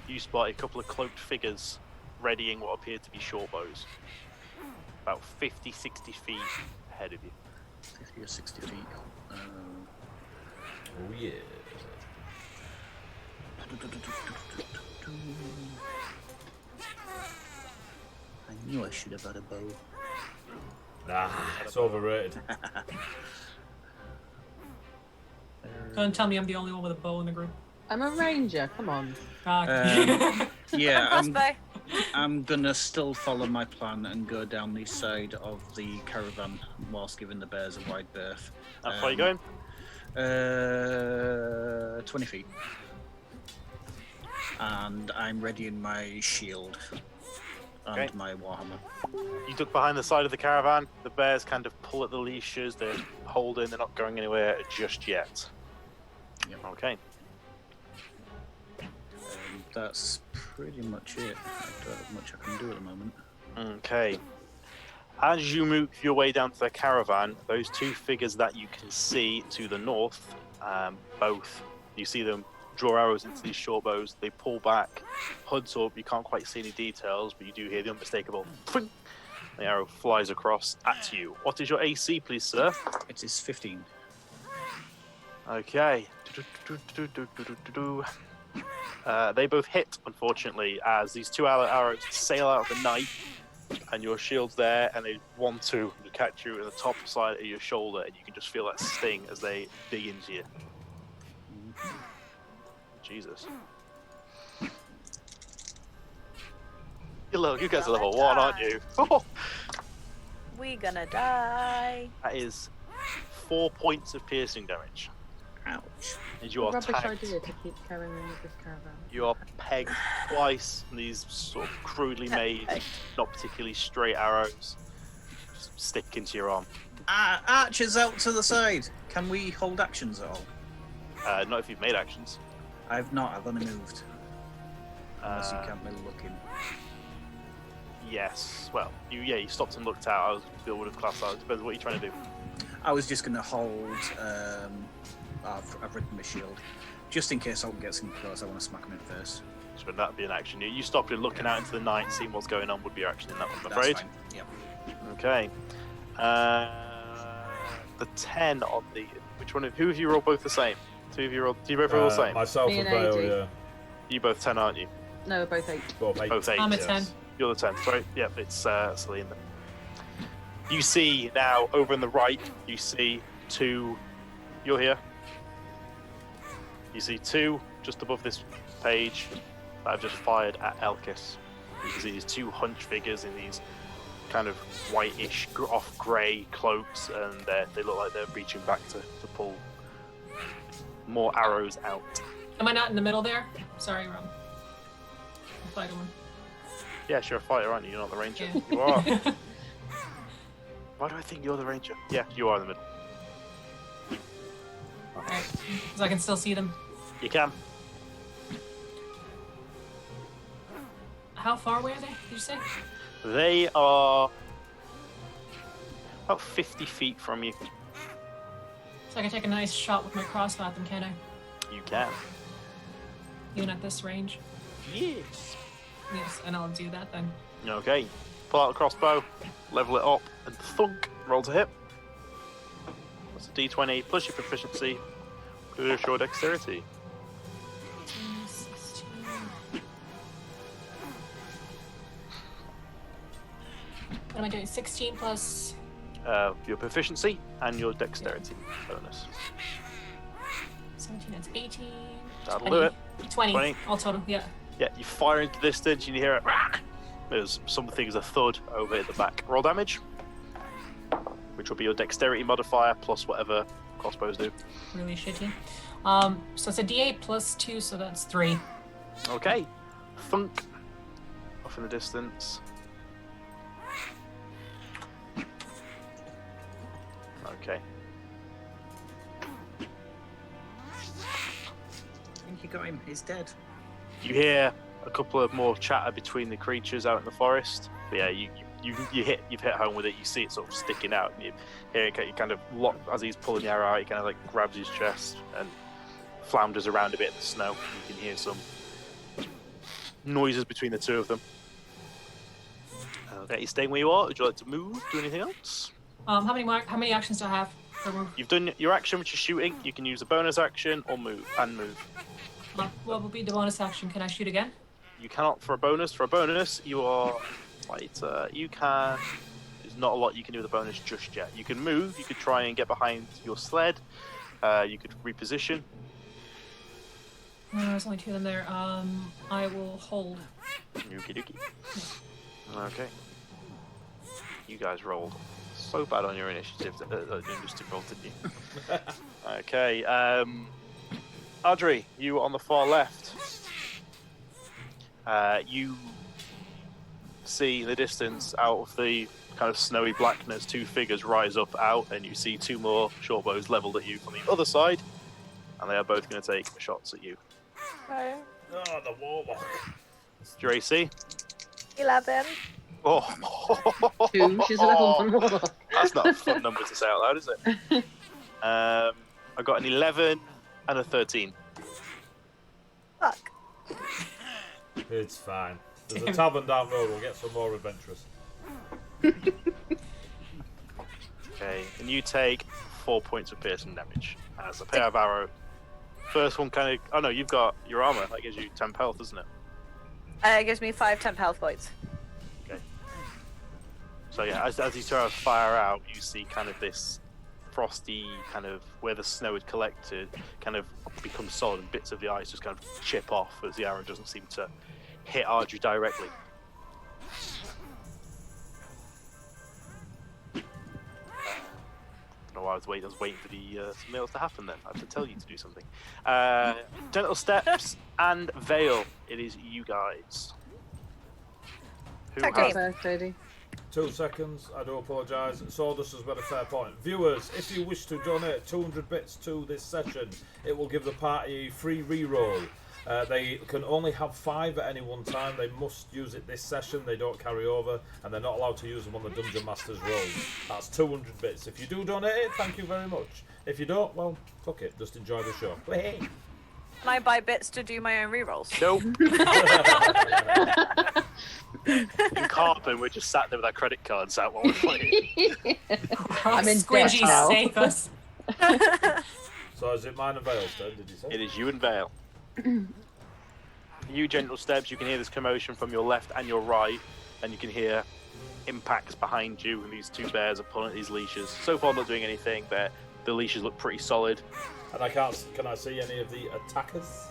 You spot a couple of cloaked figures readying what appear to be short bows, about 50, 60 feet ahead of you. 50 or 60 feet. Oh yeah. I knew I should have had a bow. Nah, it's overrated. Don't tell me I'm the only one with a bow in the group. I'm a ranger, come on. Yeah, Crossbow. I'm gonna still follow my plan and go down the side of the caravan whilst giving the bears a wide berth. How far are you going? 20 feet. And I'm readying my shield and Okay. my warhammer. You duck behind the side of the caravan. The bears kind of pull at the leashes. They're holding. They're not going anywhere just yet. Yep. Okay. That's pretty much it. I don't have much I can do at the moment. Okay. As you move your way down to the caravan, those 2 figures that you can see to the north, both, you see them draw arrows into these short bows. They pull back, hoods up. You can't quite see any details, but you do hear the unmistakable "Twing." The arrow flies across at you. What is your AC, please, sir? It is 15. Okay. They both hit, unfortunately, as these two arrows sail out of the night, and your shield's there, and they 1-2 and catch you in the top side of your shoulder, and you can just feel that sting as they dig into you. Jesus. Look, you guys are level 1, aren't you? We gonna die. That is 4 points of piercing damage. Ouch. As you are Rubbish tagged. idea to keep carrying on with this caravan. You are pegged twice, and these sort of crudely made, not particularly straight arrows just stick into your arm. Archers out to the side. Can we hold actions at all? Not if you've made actions. I've not. I've only moved. Unless you Uh, count me looking. Yes. Well, you stopped and looked out. I would have classed that. It depends what you're trying to do. I was just going to hold. I've ridden my shield. Just in case Alton gets in close, I want to smack him in first. So that'd be an action. You stopped and looking out into the night, seeing what's going on would be your action in that one, I'm That's afraid. fine. Yep. Okay. The 10 on the... Which one? Who of you rolled both the same? Two of you rolled... Do you both roll the same? Myself Me and and Vale, AD. yeah. You both 10, aren't you? No, we're both 8. Both 8. Both 8. I'm a yes. 10. You're the 10th, right? Yep, it's Celine then. You see now, over on the right, you see 2... You're here. You see 2 just above this page that have just fired at Elkis. You can see these 2 hunch figures in these kind of whitish, off grey cloaks, and they look like they're reaching back to pull more arrows out. Am I not in the middle there? Sorry, wrong. I'm fighting one. Yes, you're a fighter, aren't you? You're not the ranger. Yeah. You are. Why do I think you're the ranger? Yeah, you are in the middle. Alright, so I can still see them. You can. How far away are they, did you say? They are about 50 feet from you. So I can take a nice shot with my crossbow at them, can I? You can. Even at this range? Yes. Yes, and I'll do that then. Okay. Pull out the crossbow, level it up, and thunk. Roll to hit. That's a d20 plus your proficiency plus your dexterity. 16. What am I doing? 16 plus... Your proficiency and your dexterity bonus. 17, that's 18. That'll do it. 20. 20. All total, yeah. Yeah, you fire into the distance and you hear it. There's something's a thud over at the back. Roll damage, which will be your dexterity modifier plus whatever crossbows do. Really shitty. So it's a d8 plus 2, so that's 3. Okay. Thunk. Off in the distance. Okay. I think you got him. He's dead. You hear a couple of more chatter between the creatures out in the forest. But yeah, you've hit home with it. You see it sort of sticking out, and you hear it. You kind of lock as he's pulling the arrow out. He kind of like grabs his chest and flounders around a bit in the snow. You can hear some noises between the two of them. Okay, you staying where you are? Would you like to move? Do anything else? How many actions do I have per move? You've done your action, which is shooting. You can use a bonus action or move. What will be the bonus action? Can I shoot again? You cannot for a bonus. For a bonus, you are lighter. You can. There's not a lot you can do with a bonus just yet. You can move. You could try and get behind your sled. You could reposition. There's only 2 of them there. I will hold. Okie dokie. Okay. You guys rolled so bad on your initiative roll, didn't you? Okay. Audrey, you on the far left. You see in the distance, out of the kind of snowy blackness, 2 figures rise up out, and you see 2 more short bows leveled at you from the other side, and they are both going to take shots at you. Okay. Oh, the warlock. Do you AC? 11. Oh, 2, she's level 1 more. That's not a fun number to say out loud, is it? I got an 11 and a 13. Fuck. It's fine. There's a tavern down the road. We'll get some more adventurous. Okay, and you take 4 points of piercing damage As a pair of arrow. First one kind of. Oh no, you've got your armor. That gives you 10 health, doesn't it? It gives me 5 temp health points. Okay. So yeah, as you sort of fire out, you see kind of this frosty kind of where the snow had collected kind of become solid, and bits of the ice just kind of chip off as the arrow doesn't seem to hit Ardry directly. I was waiting for the something else to happen. Then I have to tell you to do something. Gentle steps and veil. It is you guys. Who Okay. has First, lady. 2 seconds, I do apologise. Sawdust has made a fair point. Viewers, if you wish to donate 200 bits to this session, it will give the party a free reroll. They can only have 5 at any one time. They must use it this session. They don't carry over, and they're not allowed to use them on the Dungeon Master's rolls. That's 200 bits. If you do donate it, thank you very much. If you don't, well, fuck it. Just enjoy the show. Hey. Can I buy bits to do my own rerolls? Nope. In Carbon, we're just sat there with our credit cards out while we're playing. I'm in Squidgy, debt now. save us. So is it mine and Vale's turn, did you say? It is you and Vale. You gentle steps, you can hear this commotion from your left and your right, and you can hear impacts behind you, and these 2 bears are pulling at these leashes. So far not doing anything, but the leashes look pretty solid. And can I see any of the attackers?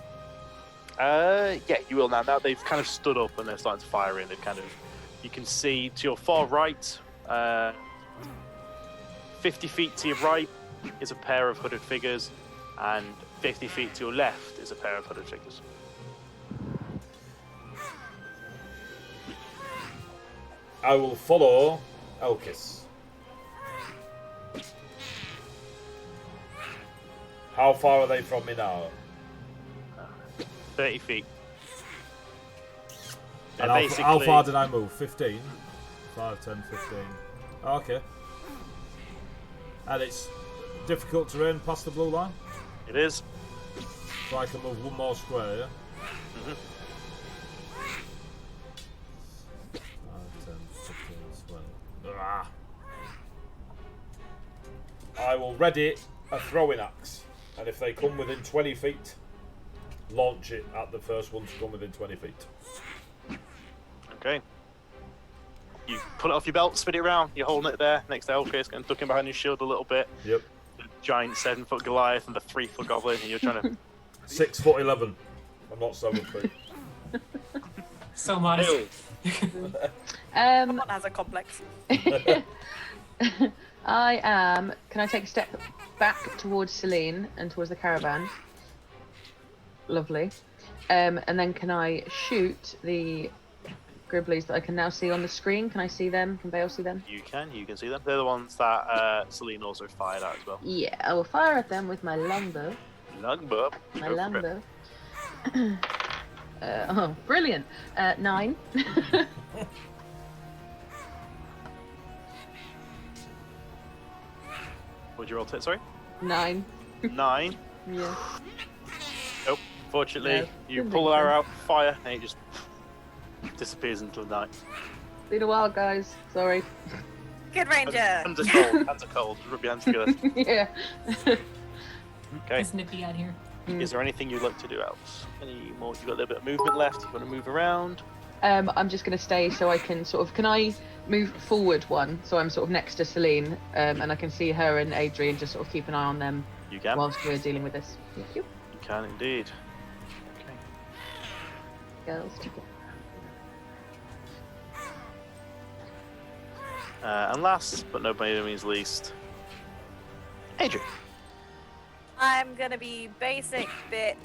Yeah, you will now. Now they've kind of stood up and they're starting to fire in. They've kind of, you can see to your far right, 50 feet to your right is a pair of hooded figures, and 50 feet to your left is a pair of hooded figures. I will follow Elkis. How far are they from me now? 30 feet. And They're how far did I move? 15? 5, 10, 15. Okay. And it's difficult terrain past the blue line? It is. So I can move 1 more square, yeah? Mhm. 5, 10, 15, 20. Ah. I will ready a throwing axe. And if they come within 20 feet, launch it at the first one to come within 20 feet. Okay. You pull it off your belt, spin it around, you're holding it there next to Elkis, kind of ducking behind your shield a little bit. Yep. The giant 7-foot Goliath and the 3-foot Goblin, and you're trying to... 6'11". I'm not 7 feet. So modest. Someone has a complex. I am. Can I take a step back towards Celine and towards the caravan? Lovely. And then can I shoot the Gribblies that I can now see on the screen? Can I see them? Can Bale see them? You can see them. They're the ones that Celine also fired at as well. Yeah, I will fire at them with my longbow. Longbow. My Go for it. longbow. Oh, brilliant. 9. What'd you roll to? Sorry? 9. 9. Yeah. Nope. Fortunately, No, you didn't pull think her so. out, fire, and it just disappears into the night. Been a while, guys. Sorry. Good Ranger. Hands are cold. Hands are cold. Rub your hands together. Yeah. Okay. It's nippy out here. Is there anything you'd like to do else? Any more? You got a little bit of movement left. You want to move around? I'm just going to stay so I can sort of. Can I move forward one so I'm sort of next to Celine and I can see her and Adrian, just sort of keep an eye on them You can. whilst we're dealing with this. Thank you. You can indeed. Okay. Girls. And last, but no by any means least, Adrian. I'm gonna be basic bitch,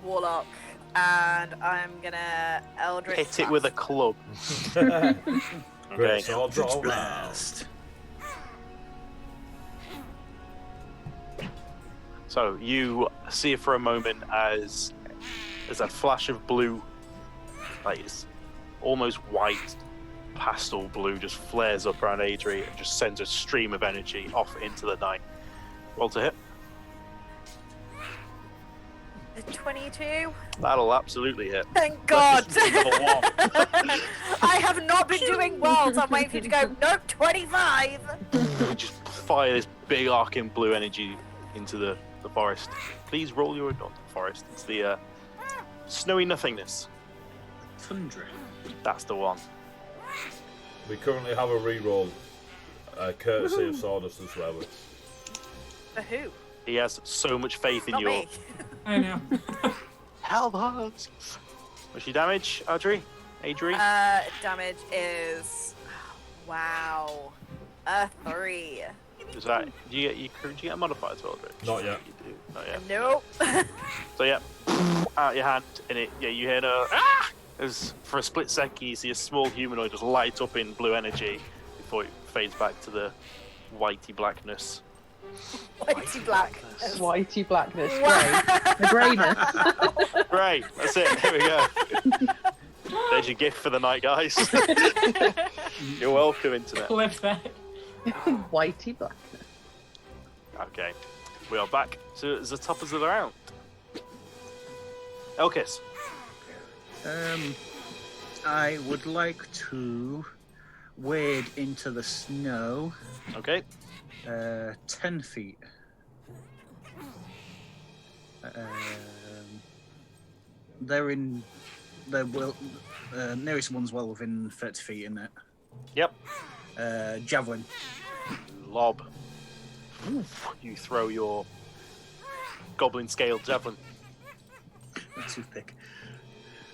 warlock, and I'm gonna eldritch. Hit it with a club. Great Okay. swords all round. Blast. So you see it for a moment as there's a flash of blue, like it's almost white, pastel blue, just flares up around Adri and just sends a stream of energy off into the night. Roll to hit. A 22. That'll absolutely hit. Thank God. Level 1. I have not been doing well, so I'm waiting for you to go. Nope, 25. You just fire this big arcing blue energy into the forest. Please roll your not the forest. It's the snowy nothingness. Tundra. That's the one. We currently have a reroll, courtesy of Sawdust Swearwords. For who? He has so much faith in Not your me. I know. help us. What's your damage, Adri? Damage is wow, a 3. Is that do you get a modifier at all, Adri? Not yet. You do. Not yet. Nope. So yeah, out your hand, and you hear a as for a split second you see a small humanoid just light up in blue energy before it fades back to the whitey blackness. Whitey black. Whitey blackness, Wow. grey. The greyness. Great, that's it. There we go. There's your gift for the night, guys. You're welcome, internet. Clip that. Whitey blackness. Okay, we are back to the top of the round. Elkis. I would like to wade into the snow. Okay. 10 feet. Nearest one's well within 30 feet, isn't it? Yep. Javelin. Lob. You throw your goblin scaled javelin. A toothpick.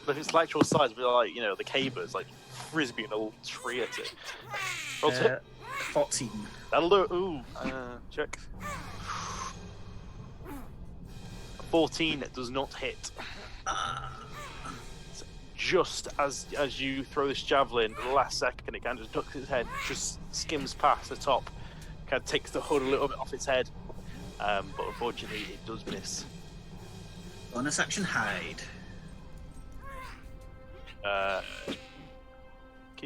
But if it's the actual size, it'd be like, the cabers, like frisbee and a little tree at it. Roll tip. 14. That'll do it. Ooh, check. 14 does not hit. Just as you throw this javelin, the last second, it kind of just ducks its head, just skims past the top, kind of takes the hood a little bit off its head, but unfortunately it does miss. Bonus action hide. Can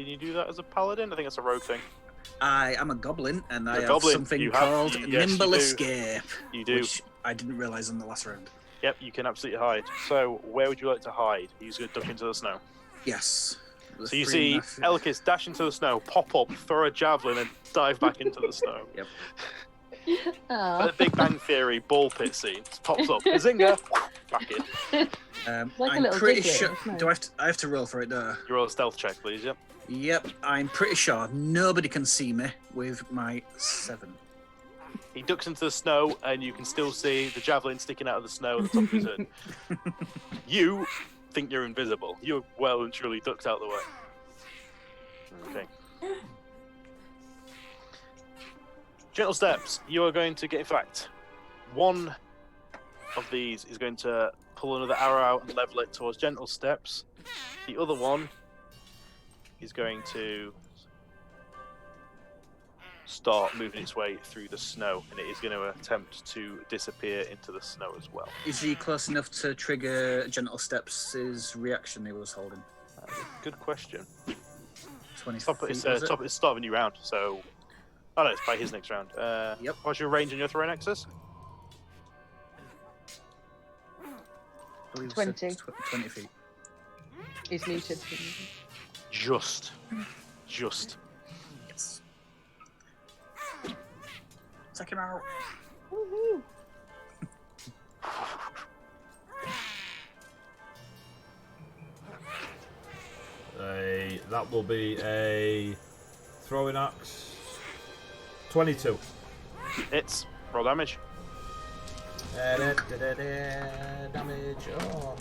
you do that as a paladin? I think that's a rogue thing. I am a goblin, and I have goblin. something You have- called yes, Nimble you do. Escape. You do. Which I didn't realise in the last round. Yep, you can absolutely hide. So, where would you like to hide? He's going to duck into the snow. Yes. The So you 3.5 see feet. Elkis dash into the snow, pop up, throw a javelin, and dive back into the snow. Yep. Oh. The Big Bang Theory ball pit scene pops up. Bazinga! Back in. Like a I'm little pretty Diglett, sure. isn't it? Do I have to roll for it? There. You roll a stealth check, please. Yep. Yep. I'm pretty sure nobody can see me with my 7. He ducks into the snow, and you can still see the javelin sticking out of the snow at the top of his head. You think you're invisible. You're well and truly ducked out of the way. Okay. Gentle steps. You are going to get, in fact, one of these is going to pull another arrow out and level it towards gentle steps. The other one is going to start moving its way through the snow, and it is going to attempt to disappear into the snow as well. Is he close enough to trigger Gentle Steps' reaction he was holding? Good question. 20 It's feet, was the start of a new round, so... Oh no, it's by his next round. Yep. What's your range on your throw nexus? I believe it said 20. 20 feet. He's muted. Just. Yes. Take him out. Woohoo. That will be a throwing axe. 22. It's roll damage. Damage. Oh,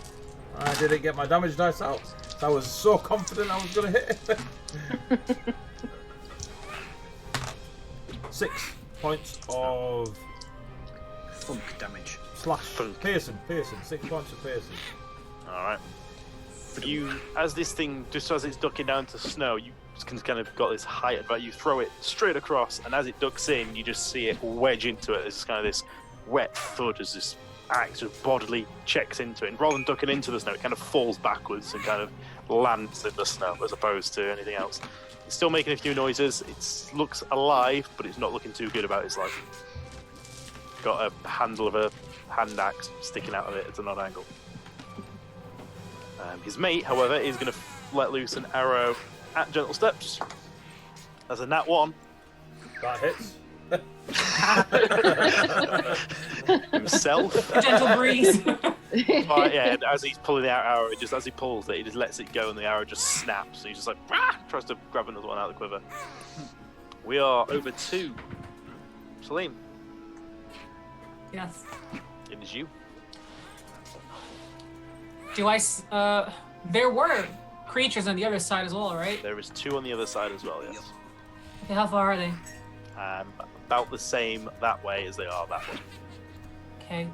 I didn't get my damage dice out. I was so confident I was going to hit it. 6 points of Funk damage. slash. Funk. Piercing. 6 points of piercing. Alright. You, as this thing, just as it's ducking down to snow, you can kind of got this height about you throw it straight across, and as it ducks in, you just see it wedge into it. There's kind of this wet thud as this axe sort of bodily checks into it. And rather than ducking into the snow, it kind of falls backwards and kind of lands in the snow as opposed to anything else. It's still making a few noises. It looks alive, but it's not looking too good about its life. Got a handle of a hand axe sticking out of it at an odd angle. His mate, however, is going to let loose an arrow at Gentle Steps. That's a nat 1. That hits. himself. A gentle breeze. But yeah, and as he's pulling the arrow, as he pulls it, he just lets it go, and the arrow just snaps. So he's just like, tries to grab another one out of the quiver. We are over to Salim. Yes. It is you. There were creatures on the other side as well, right? There is 2 on the other side as well. Yes. Okay, how far are they? About the same that way as they are that way. Okay.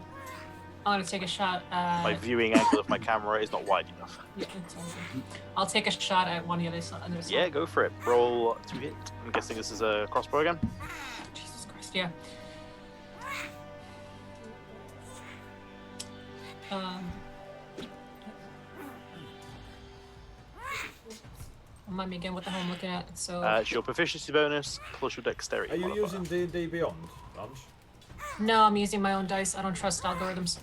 I'm gonna take a shot at... My viewing angle of my camera is not wide enough. Yeah, it's all good. I'll take a shot at one of the other side. Yeah, go for it. Roll to hit. I'm guessing this is a crossbow again. Jesus Christ, yeah. Remind me again what the hell I'm looking at. So. It's your proficiency bonus plus your dexterity. Are you modifier. using D&D Beyond, Ange? No, I'm using my own dice. I don't trust algorithms.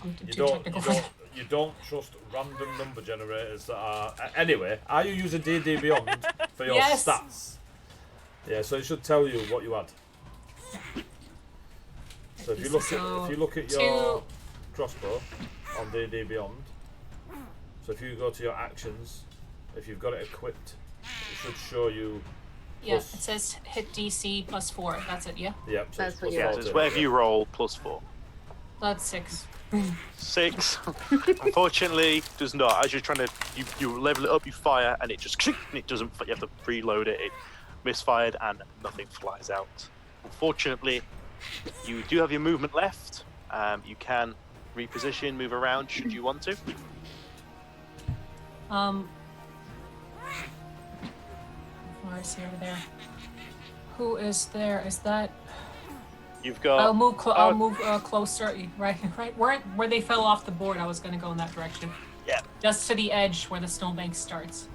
I'm too technical for that. You don't trust random number generators that are... Anyway, are you using D&D Beyond for your Yes. stats? Yeah, so it should tell you what you had. So if you look at your crossbow on D&D Beyond, so if you go to your actions, if you've got it equipped, it should show you. Yeah, it says hit DC +4. That's it. Yeah. Yep. So That's what Yeah, so it's whatever you roll +4. That's 6. 6. Unfortunately, does not. As you're trying to, you level it up, you fire, and it just and it doesn't. You have to reload it. It misfired, and nothing flies out. Unfortunately, you do have your movement left. You can reposition, move around should you want to. Where is he over there? Who is there? Is that? You've got. I'll move. I'll move closer. Right. Where they fell off the board. I was gonna go in that direction. Yeah. Just to the edge where the snowbank starts.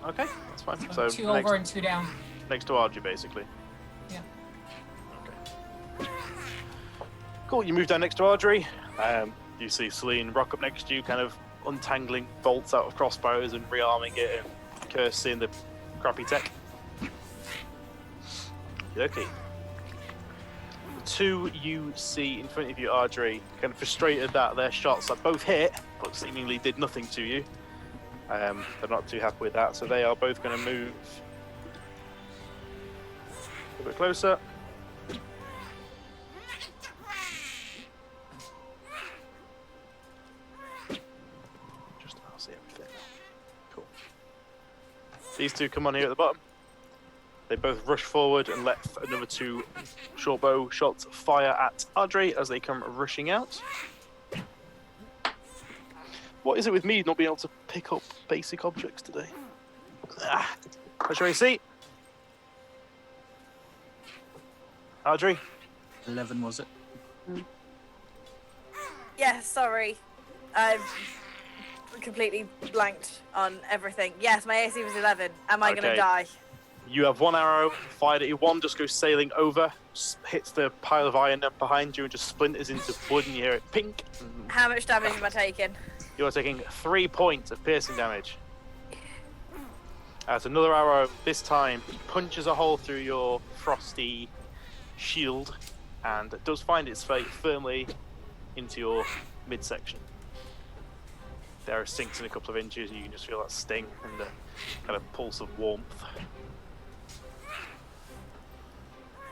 Okay, that's fine. So 2 over and 2 down. Next to Argy, basically. Yeah. Okay. Cool. You move down next to Audrey. You see Celine rock up next to you, kind of untangling bolts out of crossbows and rearming it, and cursing the crappy tech. Okay. The 2 you see in front of you, Audrey, kind of frustrated that their shots are both hit, but seemingly did nothing to you. They're not too happy with that, so they are both going to move a bit closer. Just about see everything. Cool. These 2 come on here at the bottom. They both rush forward and let another 2 short bow shots fire at Audrey as they come rushing out. What is it with me not being able to pick up basic objects today? What's your AC? Audrey? 11 was it? Yeah, sorry. I've completely blanked on everything. Yes, my AC was 11. Am I gonna Okay. die? You have 1 arrow fired at you. 1 just goes sailing over, hits the pile of iron behind you, and just splinters into wood, and you hear it pink. How much damage am I taking? You are taking 3 points of piercing damage. As another arrow, this time, punches a hole through your frosty shield, and it does find its fate firmly into your midsection. There it sinks in a couple of inches, and you can just feel that sting and the kind of pulse of warmth.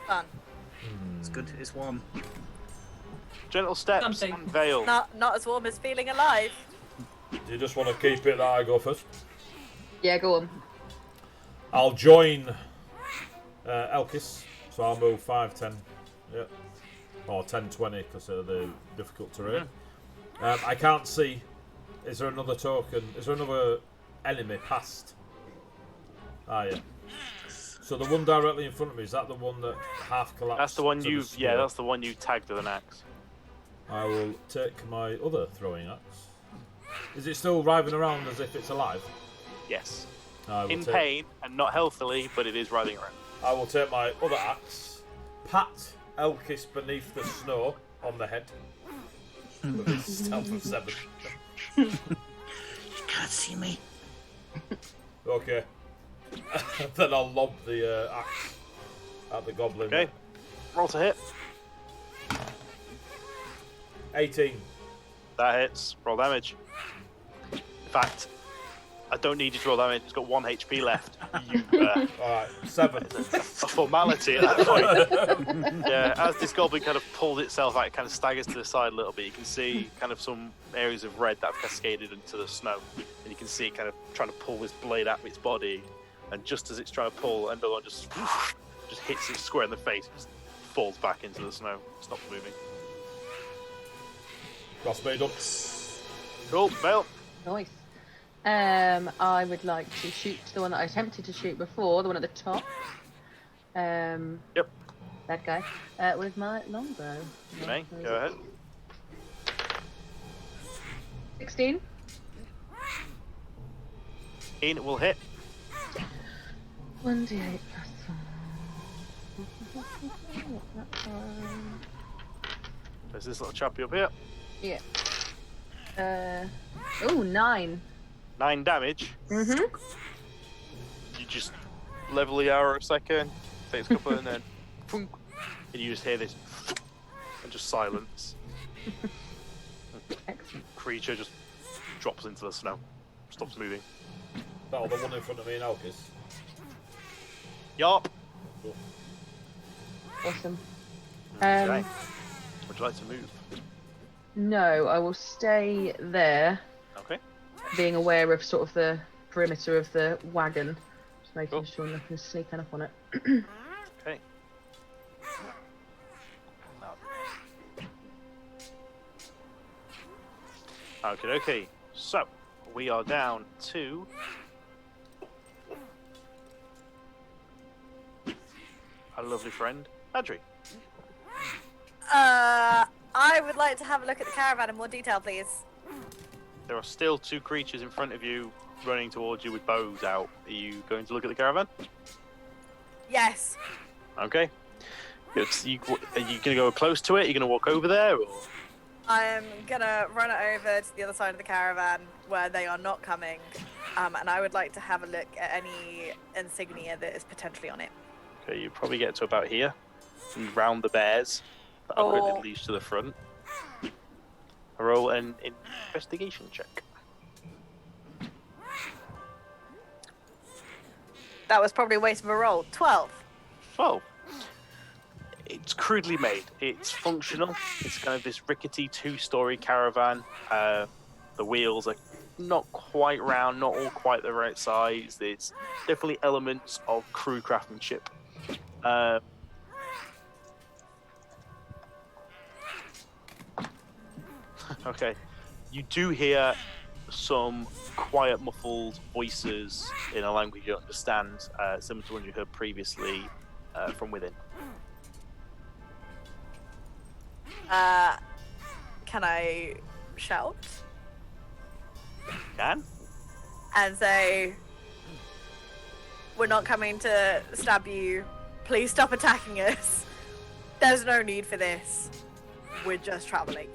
Fun. It's good. It's warm. Gentle steps Something. and veil. Not as warm as feeling alive. Do you just want to keep it that I go first? Yeah, go on. I'll join Elkis, so I'll move 5, 10, yeah, or 10, 20 because of the difficult terrain. I can't see. Is there another token? Is there another enemy past? Ah, yeah. So the one directly in front of me, is that the one that half collapsed? That's the one to you. the Yeah, snow? that's the one you tagged with an axe. I will take my other throwing axe. Is it still writhing around as if it's alive? Yes. I will In take- pain and not healthily, but it is writhing around. I will take my other axe, pat Elkis beneath the snow on the head. With his stealth of 7. You can't see me. Okay. Then I'll lob the axe at the goblin. Okay. roll to hit. 18. That hits. Roll damage. In fact, I don't need you to roll damage. It's got 1 HP left. Alright, 7. A formality at that point. Yeah, as this goblin kind of pulls itself out, it kind of staggers to the side a little bit. You can see kind of some areas of red that have cascaded into the snow. And you can see it kind of trying to pull this blade out of its body. And just as it's trying to pull, Endor just hits it square in the face. Just falls back into the snow. Stops moving. That's me done. Cool, Vale. Nice. I would like to shoot the one that I attempted to shoot before, the one at the top. Yep. That guy. With my longbow. You may. Go ahead. 16. Ian will hit. 1d8 plus 1. There's this little chappy up here. Yeah. Oh, 9. 9 damage. Mm-hmm. You just level the arrow a second, takes a couple, and then and you just hear this and just silence. Excellent. Creature just drops into the snow, stops moving. That'll the one in front of me and Elkis. Yarp. Awesome. Okay. Would you like to move? No, I will stay there, Okay. being aware of sort of the perimeter of the wagon. Just making Cool. sure nothing's sneaking up on it. Okay. Okay. So we are down to our lovely friend Adri. I would like to have a look at the caravan in more detail, please. There are still 2 creatures in front of you running towards you with bows out. Are you going to look at the caravan? Yes. Okay. Are you going to go close to it? Are you going to walk over there? Or? I'm gonna run it over to the other side of the caravan where they are not coming, and I would like to have a look at any insignia that is potentially on it. Okay, you probably get to about here, and round the bears that are currently leashed to the front. Roll an investigation check. That was probably a waste of a roll. 12. 12. It's crudely made. It's functional. It's kind of this rickety 2-story caravan. The wheels are not quite round, not all quite the right size. There's definitely elements of crew craftsmanship. Okay. You do hear some quiet, muffled voices in a language you don't understand, similar to one you heard previously from within. Can I shout Can? and say, "We're not coming to stab you. Please stop attacking us. There's no need for this. We're just traveling."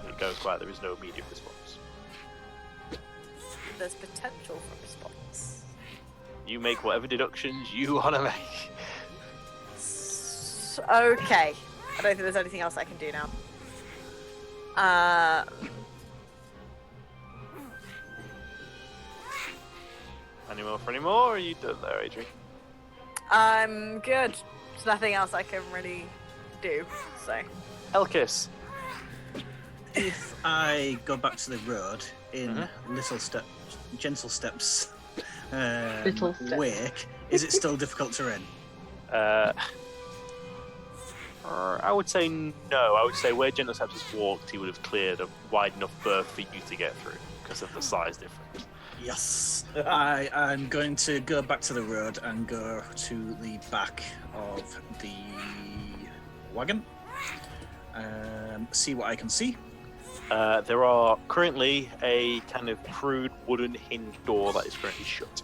It goes quiet. There is no immediate response. There's potential for response. You make whatever deductions you want to make. Okay. I don't think there's anything else I can do now. Any more for any more, or are you done there, Adrian? I'm good. There's nothing else I can really do, so. Elkis. If I go back to the road in little steps, gentle steps, Little steps. wake, is it still difficult terrain? I would say no. I would say where Gentle Steps has walked, he would have cleared a wide enough berth for you to get through because of the size difference. Yes. I'm going to go back to the road and go to the back of the wagon. See what I can see. There are currently a kind of crude wooden hinge door that is currently shut.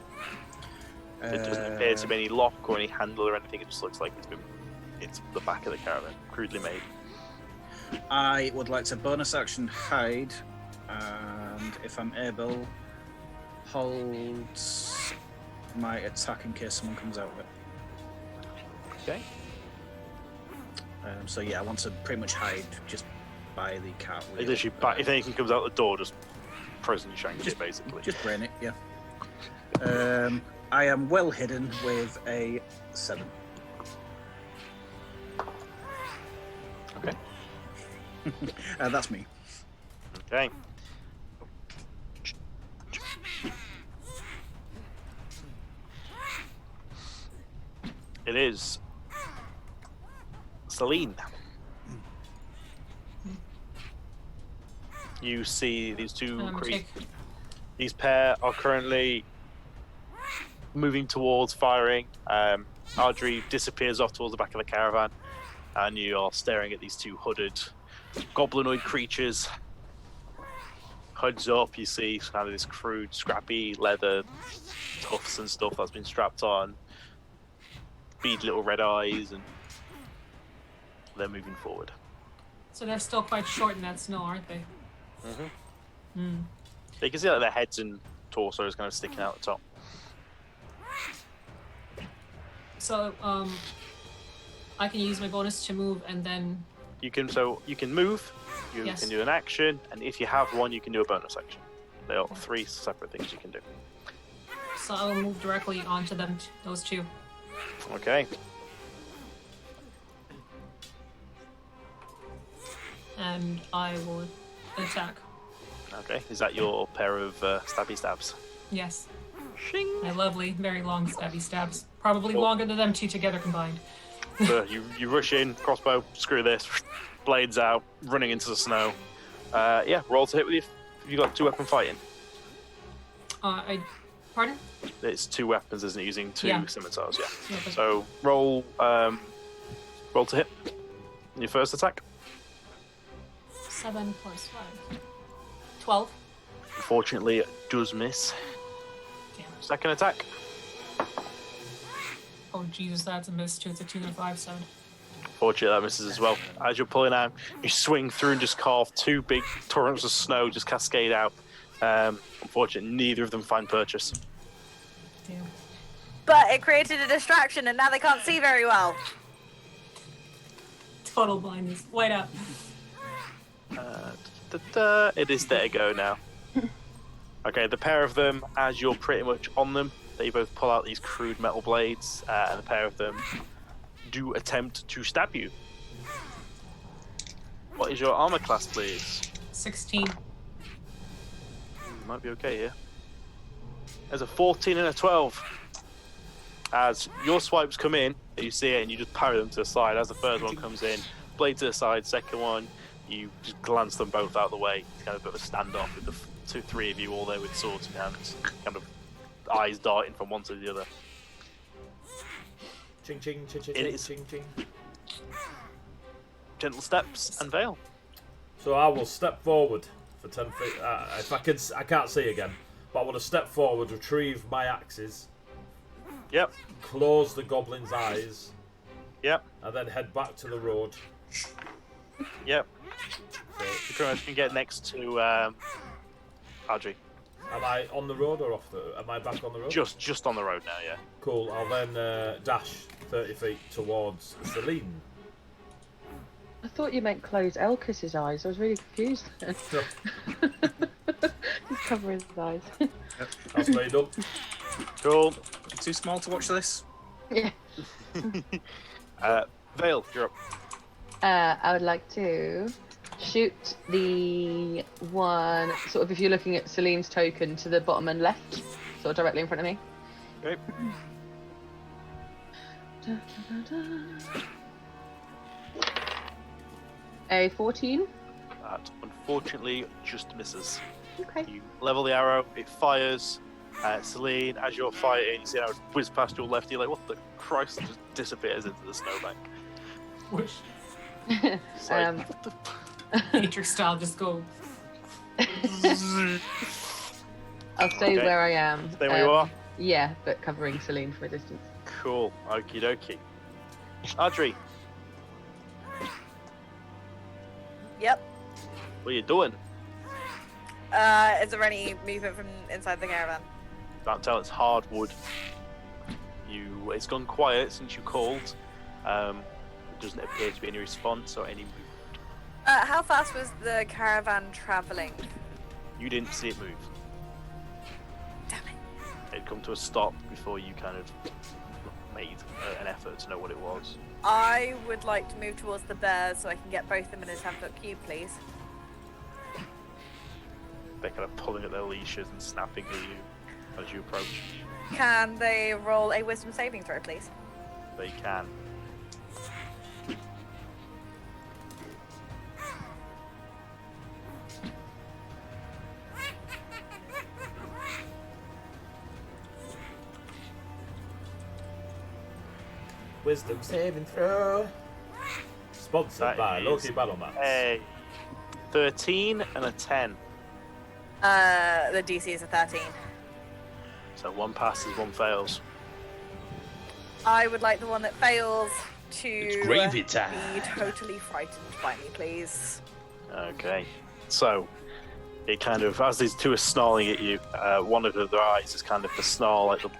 There doesn't appear to be any lock or any handle or anything. It just looks like it's the back of the caravan, crudely made. I would like to bonus action hide, and if I'm able, hold my attack in case someone comes out of it. Okay. So yeah, I want to pretty much hide just by the cartwheel. If anything comes out the door, just frozen your shanks, basically. Just brain it, yeah. I am well hidden with a 7. Okay. That's me. Okay. It is Celine. You see these two these pair are currently moving towards firing. Audrey disappears off towards the back of the caravan, and you are staring at these two hooded goblinoid creatures. Hoods up, you see kind of this crude, scrappy leather tufts and stuff that's been strapped on. Bead little red eyes, and they're moving forward. So they're still quite short in that snow, aren't they? Mm-hmm. You can see like their heads and torsos kind of sticking out the top. So, I can use my bonus to move, and then You can move. You Yes. can do an action, and if you have one, you can do a bonus action. There are 3 separate things you can do. so I will move directly onto them, those two. Okay. And I will attack. Okay. Is that your pair of stabby stabs? Yes. Shing. My lovely, very long stabby stabs. Probably Cool. longer than them two together combined. So you rush in, crossbow, screw this, blades out, running into the snow. Yeah, roll to hit with you. You got 2 weapon fighting. Pardon? It's 2 weapons, isn't it? Using 2 Yeah. scimitars, yeah. Yeah, but So roll to hit. Your first attack. 7 plus 5. 12. Unfortunately, it does miss. Damn it. Second attack. Oh Jesus, that's a miss too. It's a 2 and a 5, 7. Fortunately, that misses as well. As you're pulling out, you swing through and just carve 2 big torrents of snow just cascade out. Unfortunately, neither of them find purchase. Damn. But it created a distraction, and now they can't see very well. Total blindness. White out. It is their go now. Okay, the pair of them, as you're pretty much on them, they both pull out these crude metal blades, and the pair of them do attempt to stab you. What is your armor class, please? 16. Might be okay here. There's a 14 and a 12. As your swipes come in, you see it and you just parry them to the side. As the first one comes in, blade to the side. Second one, you just glance them both out of the way. It's kind of a bit of a standoff with the 3 of you all there with swords in hands, kind of eyes darting from one to the other. Ching ching ching ching It is. ching ching. Gentle steps and veil. So I will step forward for 10 feet. If I can't see again, but I want to step forward, retrieve my axes, Yep. close the goblin's eyes, Yep. and then head back to the road. Yep. So, You pretty much can get next to Audrey. am I on the road or off the? Am I back on the road? Just on the road now, yeah. Cool. I'll then dash 30 feet towards Celine. I thought you meant close Elkis's eyes. I was really confused. Just cover his eyes. That's made up. Cool. Too small to watch this? Yeah. Vale, you're up. I would like to shoot the one, sort of if you're looking at Celine's token, to the bottom and left, sort of directly in front of me. Okay. A 14. That unfortunately just misses. Okay. You level the arrow, it fires. Celine, as you're fighting, you see how it whiz past your left, you're like, what the Christ, and just disappears into the snowbank. Which It's like, what the Matrix style just go. I'll stay Okay. where I am. Stay where you are? Yeah, but covering Celine for a distance. Cool. Okie dokie. Audrey, Yep. what are you doing? Is there any movement from inside the caravan? Can't tell, it's hardwood. It's gone quiet since you called. doesn't appear to be any response or any movement. How fast was the caravan travelling? You didn't see it move. Damn it. It'd come to a stop before you kind of made an effort to know what it was. I would like to move towards the bears so I can get both of them in a 10-foot cube, please. They're kind of pulling at their leashes and snapping at you as you approach. Can they roll a wisdom saving throw, please? They can. Wisdom saving throw. Sponsored That by is Loke Battleman. A 13 and a 10. The DC is a 13. So one passes, one fails. I would like the one that fails to It's gravy time. be totally frightened by me, please. Okay. So, it kind of, as these two are snarling at you, one of their eyes is kind of the snarl, like the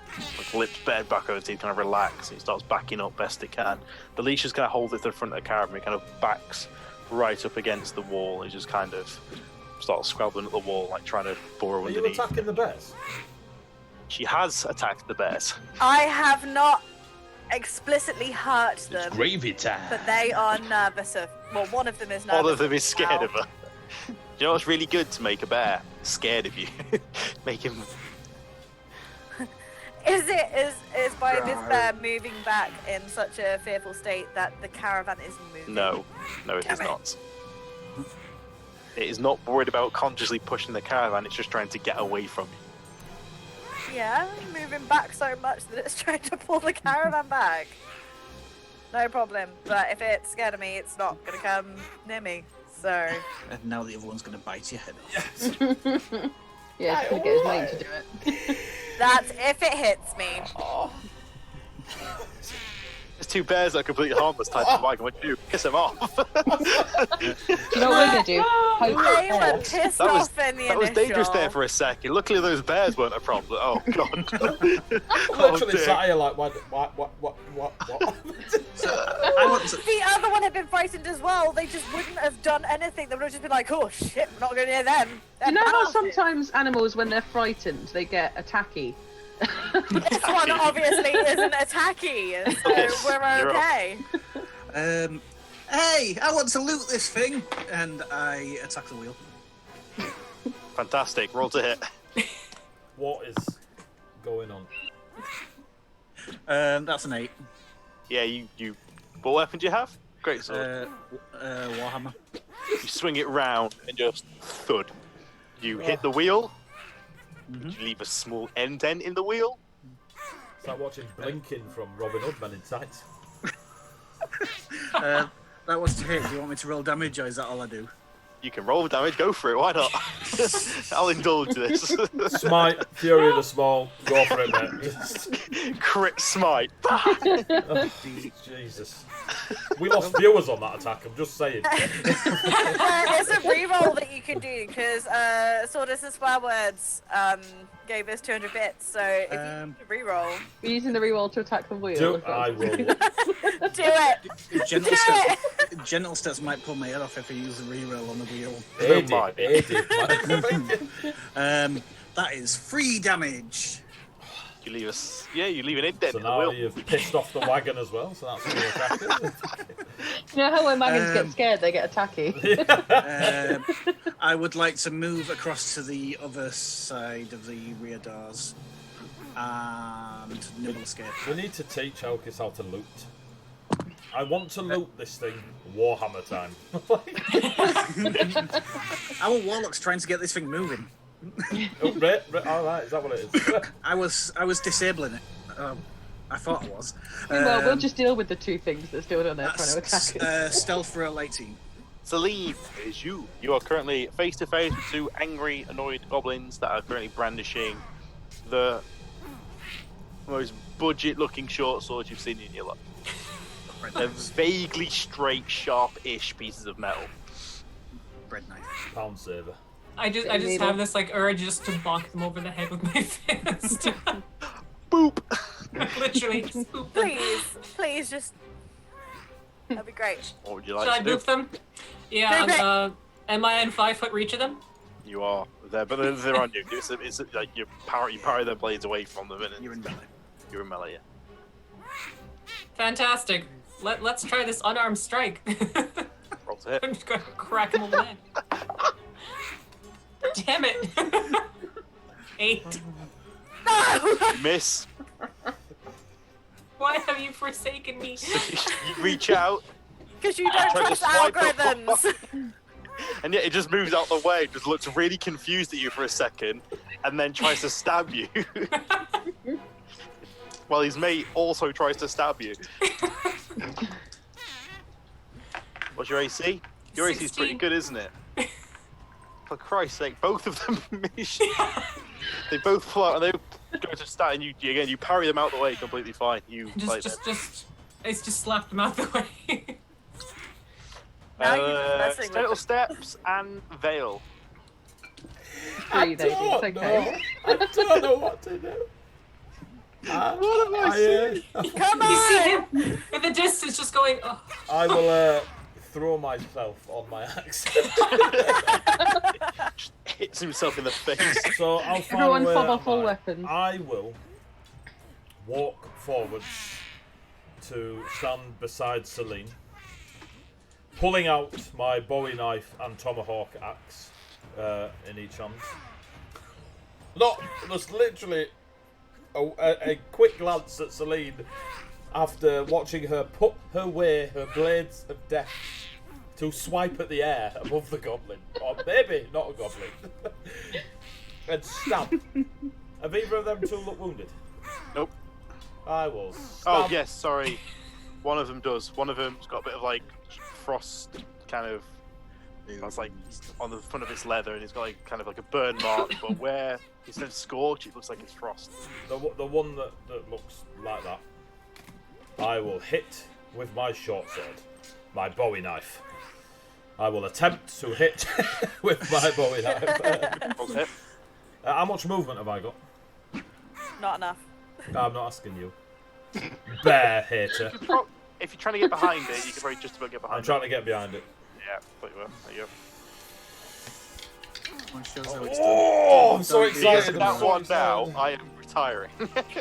lips bared back over the teeth, kind of relax, and it starts backing up best it can. The leash is kind of hold it to the front of the caravan, it kind of backs right up against the wall, and just kind of starts scrabbling at the wall, like trying to burrow Are you underneath. attacking the bears? She has attacked the bears. I have not explicitly hurt It's them, gravy time. but they are nervous of. Well, one of them is nervous. One of them is scared now. of her. Do you know what's really good to make a bear scared of you? Make him. Is by this bear moving back in such a fearful state that the caravan is moving? No, it Damn is it. not. It is not worried about consciously pushing the caravan, it's just trying to get away from you. Yeah, moving back so much that it's trying to pull the caravan back. No problem. But if it's scared of me, it's not gonna come near me. So And now the other one's going to bite your head off. Yeah, he's gonna get his mate to do it. that's if it hits me. There's two bears that are completely harmless type of wagon. What do you do? Piss them off. Do you know what we're gonna do? Hope They it were fails. pissed That was- off in the That was initial. dangerous there for a second. Luckily those bears weren't a problem. Oh god. Literally dear. sat here like, what? I want to, The other one had been frightened as well. They just wouldn't have done anything. They would have just been like, "Oh shit, we're not going near them." You know how They're sometimes animals, when they're frightened, they get attacky? this one obviously isn't attacky, so Yes, we're you're up. okay. hey, I want to loot this thing, and I attack the wheel. Fantastic. Roll to hit. What is going on? That's an 8. Yeah, you. What weapon do you have? Great sword. Warhammer. You swing it round and just thud. You hit the wheel. Mhm. You leave a small indent in the wheel. It's like watching Blinking from Robin Hood Men in Tights. That was to hit. Do you want me to roll damage, or is that all I do? You can roll damage. Go for it. Why not? I'll indulge this. Smite, Fury of the Small, go for it, mate. Just- Crit smite. oh, Jesus. We lost viewers on that attack, I'm just saying. It's a reroll that you can do because Sawdust Swearwords gave us 200 bits. So if you reroll, We're using the reroll to attack the wheel. Do as well. I will. do it. Gentle Do steps, it. gentle steps might pull my head off if I use the reroll on the wheel. Aided, mind. aided. That is 3 damage. You leave us. Yeah, you leave an indent So in the now wheel. you've pissed off the wagon as well, so that's really attractive. You know how when wagons get scared, they get attacky? I would like to move across to the other side of the rear doors and nimble escape. We need to teach Elkis how to loot. I want to loot this thing Warhammer time. Our warlock's trying to get this thing moving. Oh, right, alright, is that what it is? I was disabling it. I thought I was. Well, we'll just deal with the two things that's still on there trying to That's attack us. stealth for a 18. Celine, it is you. You are currently face to face with two angry, annoyed goblins that are currently brandishing the most budget-looking short swords you've seen in your life. They're vaguely straight, sharp-ish pieces of metal. Bread knife. Pound saver. I just have this like urge just to bonk them over the head with my fist. Boop! Literally, just boop them. Please, just That'd be great. What would you like Should I to do? move them? Yeah, Move it. am I in 5 foot reach of them? You are there, but they're on you. It's like you parry their blades away from them, and You're in melee. You're in melee, yeah. Fantastic. Let's try this unarmed strike. Roll to hit. I'm just gonna crack him over the head. Damn it. 8. No! Miss. Why have you forsaken me? You reach out, Because you don't Try to trust swipe up. algorithms. and yet it just moves out the way, just looks really confused at you for a second, and then tries to stab you. While his mate also tries to stab you. What's your AC? Your AC is pretty 16. good, isn't it? For Christ's sake, both of them miss. They both pull out and they go to stat, and you parry them out the way completely fine. You like It's just slapped him out the way. Now you're just messing with Skeletal them. steps and veil. Breathe, Aiden, it's okay. I don't know what to do. What have I said? Come You see on! him in the distance just going, oh. I will throw myself on my axe. Just hits himself in the face. So I'll find Everyone where fob off all am I? weapons. I will walk forwards to stand beside Celine, pulling out my Bowie knife and tomahawk axe in each hand. Not just literally a quick glance at Celine after watching her put her blades of death to swipe at the air above the goblin, or maybe not a goblin, and stab. Have either of them two look wounded? Nope. I will Oh stab. yes, sorry. One of them does. One of them's got a bit of like frost kind of. It's like on the front of its leather, and it's got like kind of like a burn mark. But where instead of scorch, it looks like it's frost. The one that looks like that, I will hit with my short sword, my Bowie knife. I will attempt to hit with my Bowie knife. Roll to hit. How much movement have I got? Not enough. No, I'm not asking you. Bear hater. If you're trying to get behind it, you can probably just about get behind I'm trying to get behind it. it. Yeah, but you will. There you go. One shows how it's Oh, I'm so Don't be- excited. Because I'm that so one now, excited. I am retiring.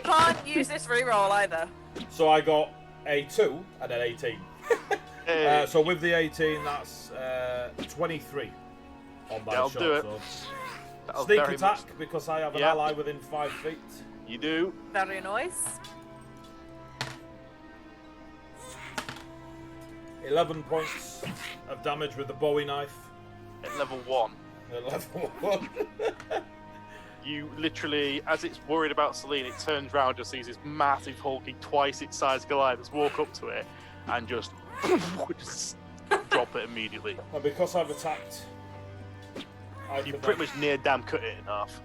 Can't use this reroll either. So I got a 2 and an 18. Hey, So with the 18, that's 23 on my That'll short do it. sword. that'll Sneak very attack much- because I have an Yeah. ally within 5 feet. You do. Very nice. 11 points of damage with the Bowie knife. At level 1. At level 1. You literally, as it's worried about Celine, it turns round and sees this massive, hulking, twice its size Goliath just walk up to it and just drop it immediately. And because I've attacked, You pretty much near damn cut it in half.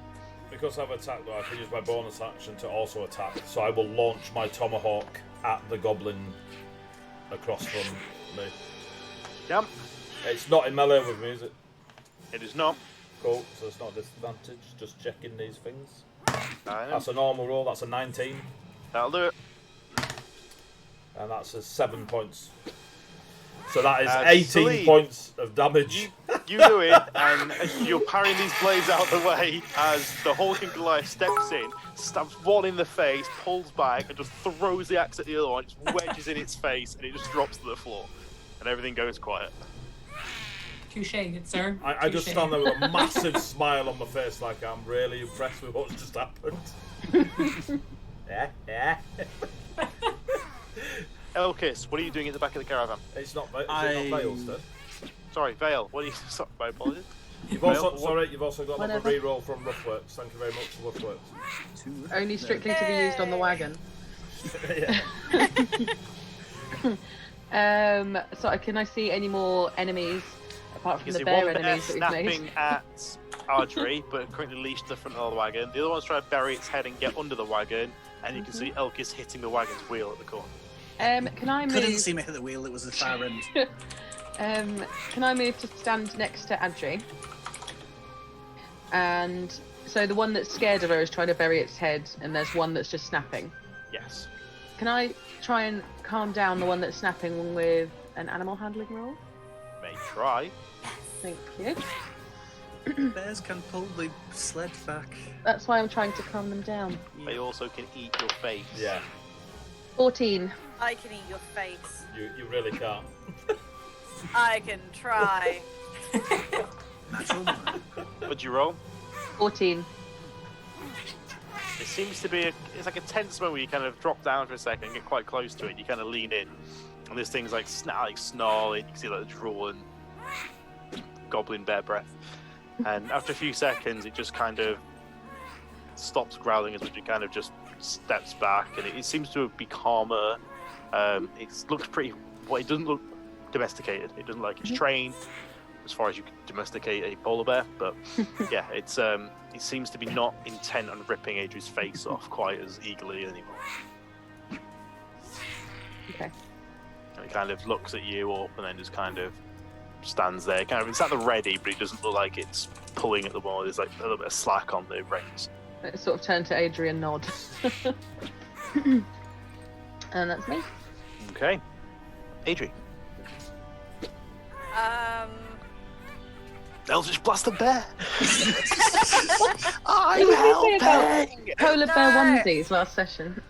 because I've attacked, though, I can use my bonus action to also attack. So I will launch my tomahawk at the goblin across from me. Yep, It's not in melee with me, is it? it is not. Cool. So it's not a disadvantage. Just checking these things. I know. That's a normal roll. That's a 19, That'll do it. and that's a 7 points. So that is And 18 Celine, points of damage. You do it, and as you're parrying these blades out of the way as the hulking Goliath steps in, stabs one in the face, pulls back, and just throws the axe at the other one, just wedges in its face, and it just drops to the floor. And everything goes quiet. Touche, good sir. I just Touche. stand there with a massive smile on my face, like I'm really impressed with what's just happened. Yeah. Elkis, what are you doing at the back of the caravan? It's not. Is it I- not Vale, sir? Sorry, Vale. What are you? Sorry, my apologies. You've also, Vale, sorry, you've also got another Whatever. reroll from Ruffworx. Thank you very much for Ruffworx. two. Only strictly to be used on the wagon. Yeah. So can I see any more enemies apart You from can the see bear one bear enemies that we've snapping made? at archery, but currently leashed to the front of the wagon. The other one's trying to bury its head and get under the wagon, and you can see Elkis hitting the wagon's wheel at the corner. Can I Couldn't move? see me hit the wheel. It was the far end. Can I move to stand next to Adri? And so the one that's scared of her is trying to bury its head, and there's one that's just snapping. Yes. Can I try and calm down the one that's snapping with an animal handling roll? May try. Thank you. Bears can pull the sled back. That's why I'm trying to calm them down. They also can eat your face. Yeah, 14. I can eat your face. you really can't. I can try. Natural one. What'd you roll? 14. It seems to be it's like a tense moment where you kind of drop down for a second and get quite close to it. You kind of lean in, and this thing's like snarling. You can see like the drool and goblin bear breath. And after a few seconds, it just kind of stops growling as much. It kind of just steps back, and it seems to be calmer. It looks pretty. Well, it doesn't look domesticated. It doesn't like it's trained as far as you can domesticate a polar bear, but yeah, it seems to be not intent on ripping Adri's face off quite as eagerly anymore. Okay. And it kind of looks at you up and then just kind of stands there. Kind of it's at the ready, but it doesn't look like it's pulling at the wall. There's like a little bit of slack on the reins. I sort of turn to Adrian, nod. And that's me. Okay. Adri. Eldritch Blast the bear! I'm What did we say about helping! polar bear No. onesies last session?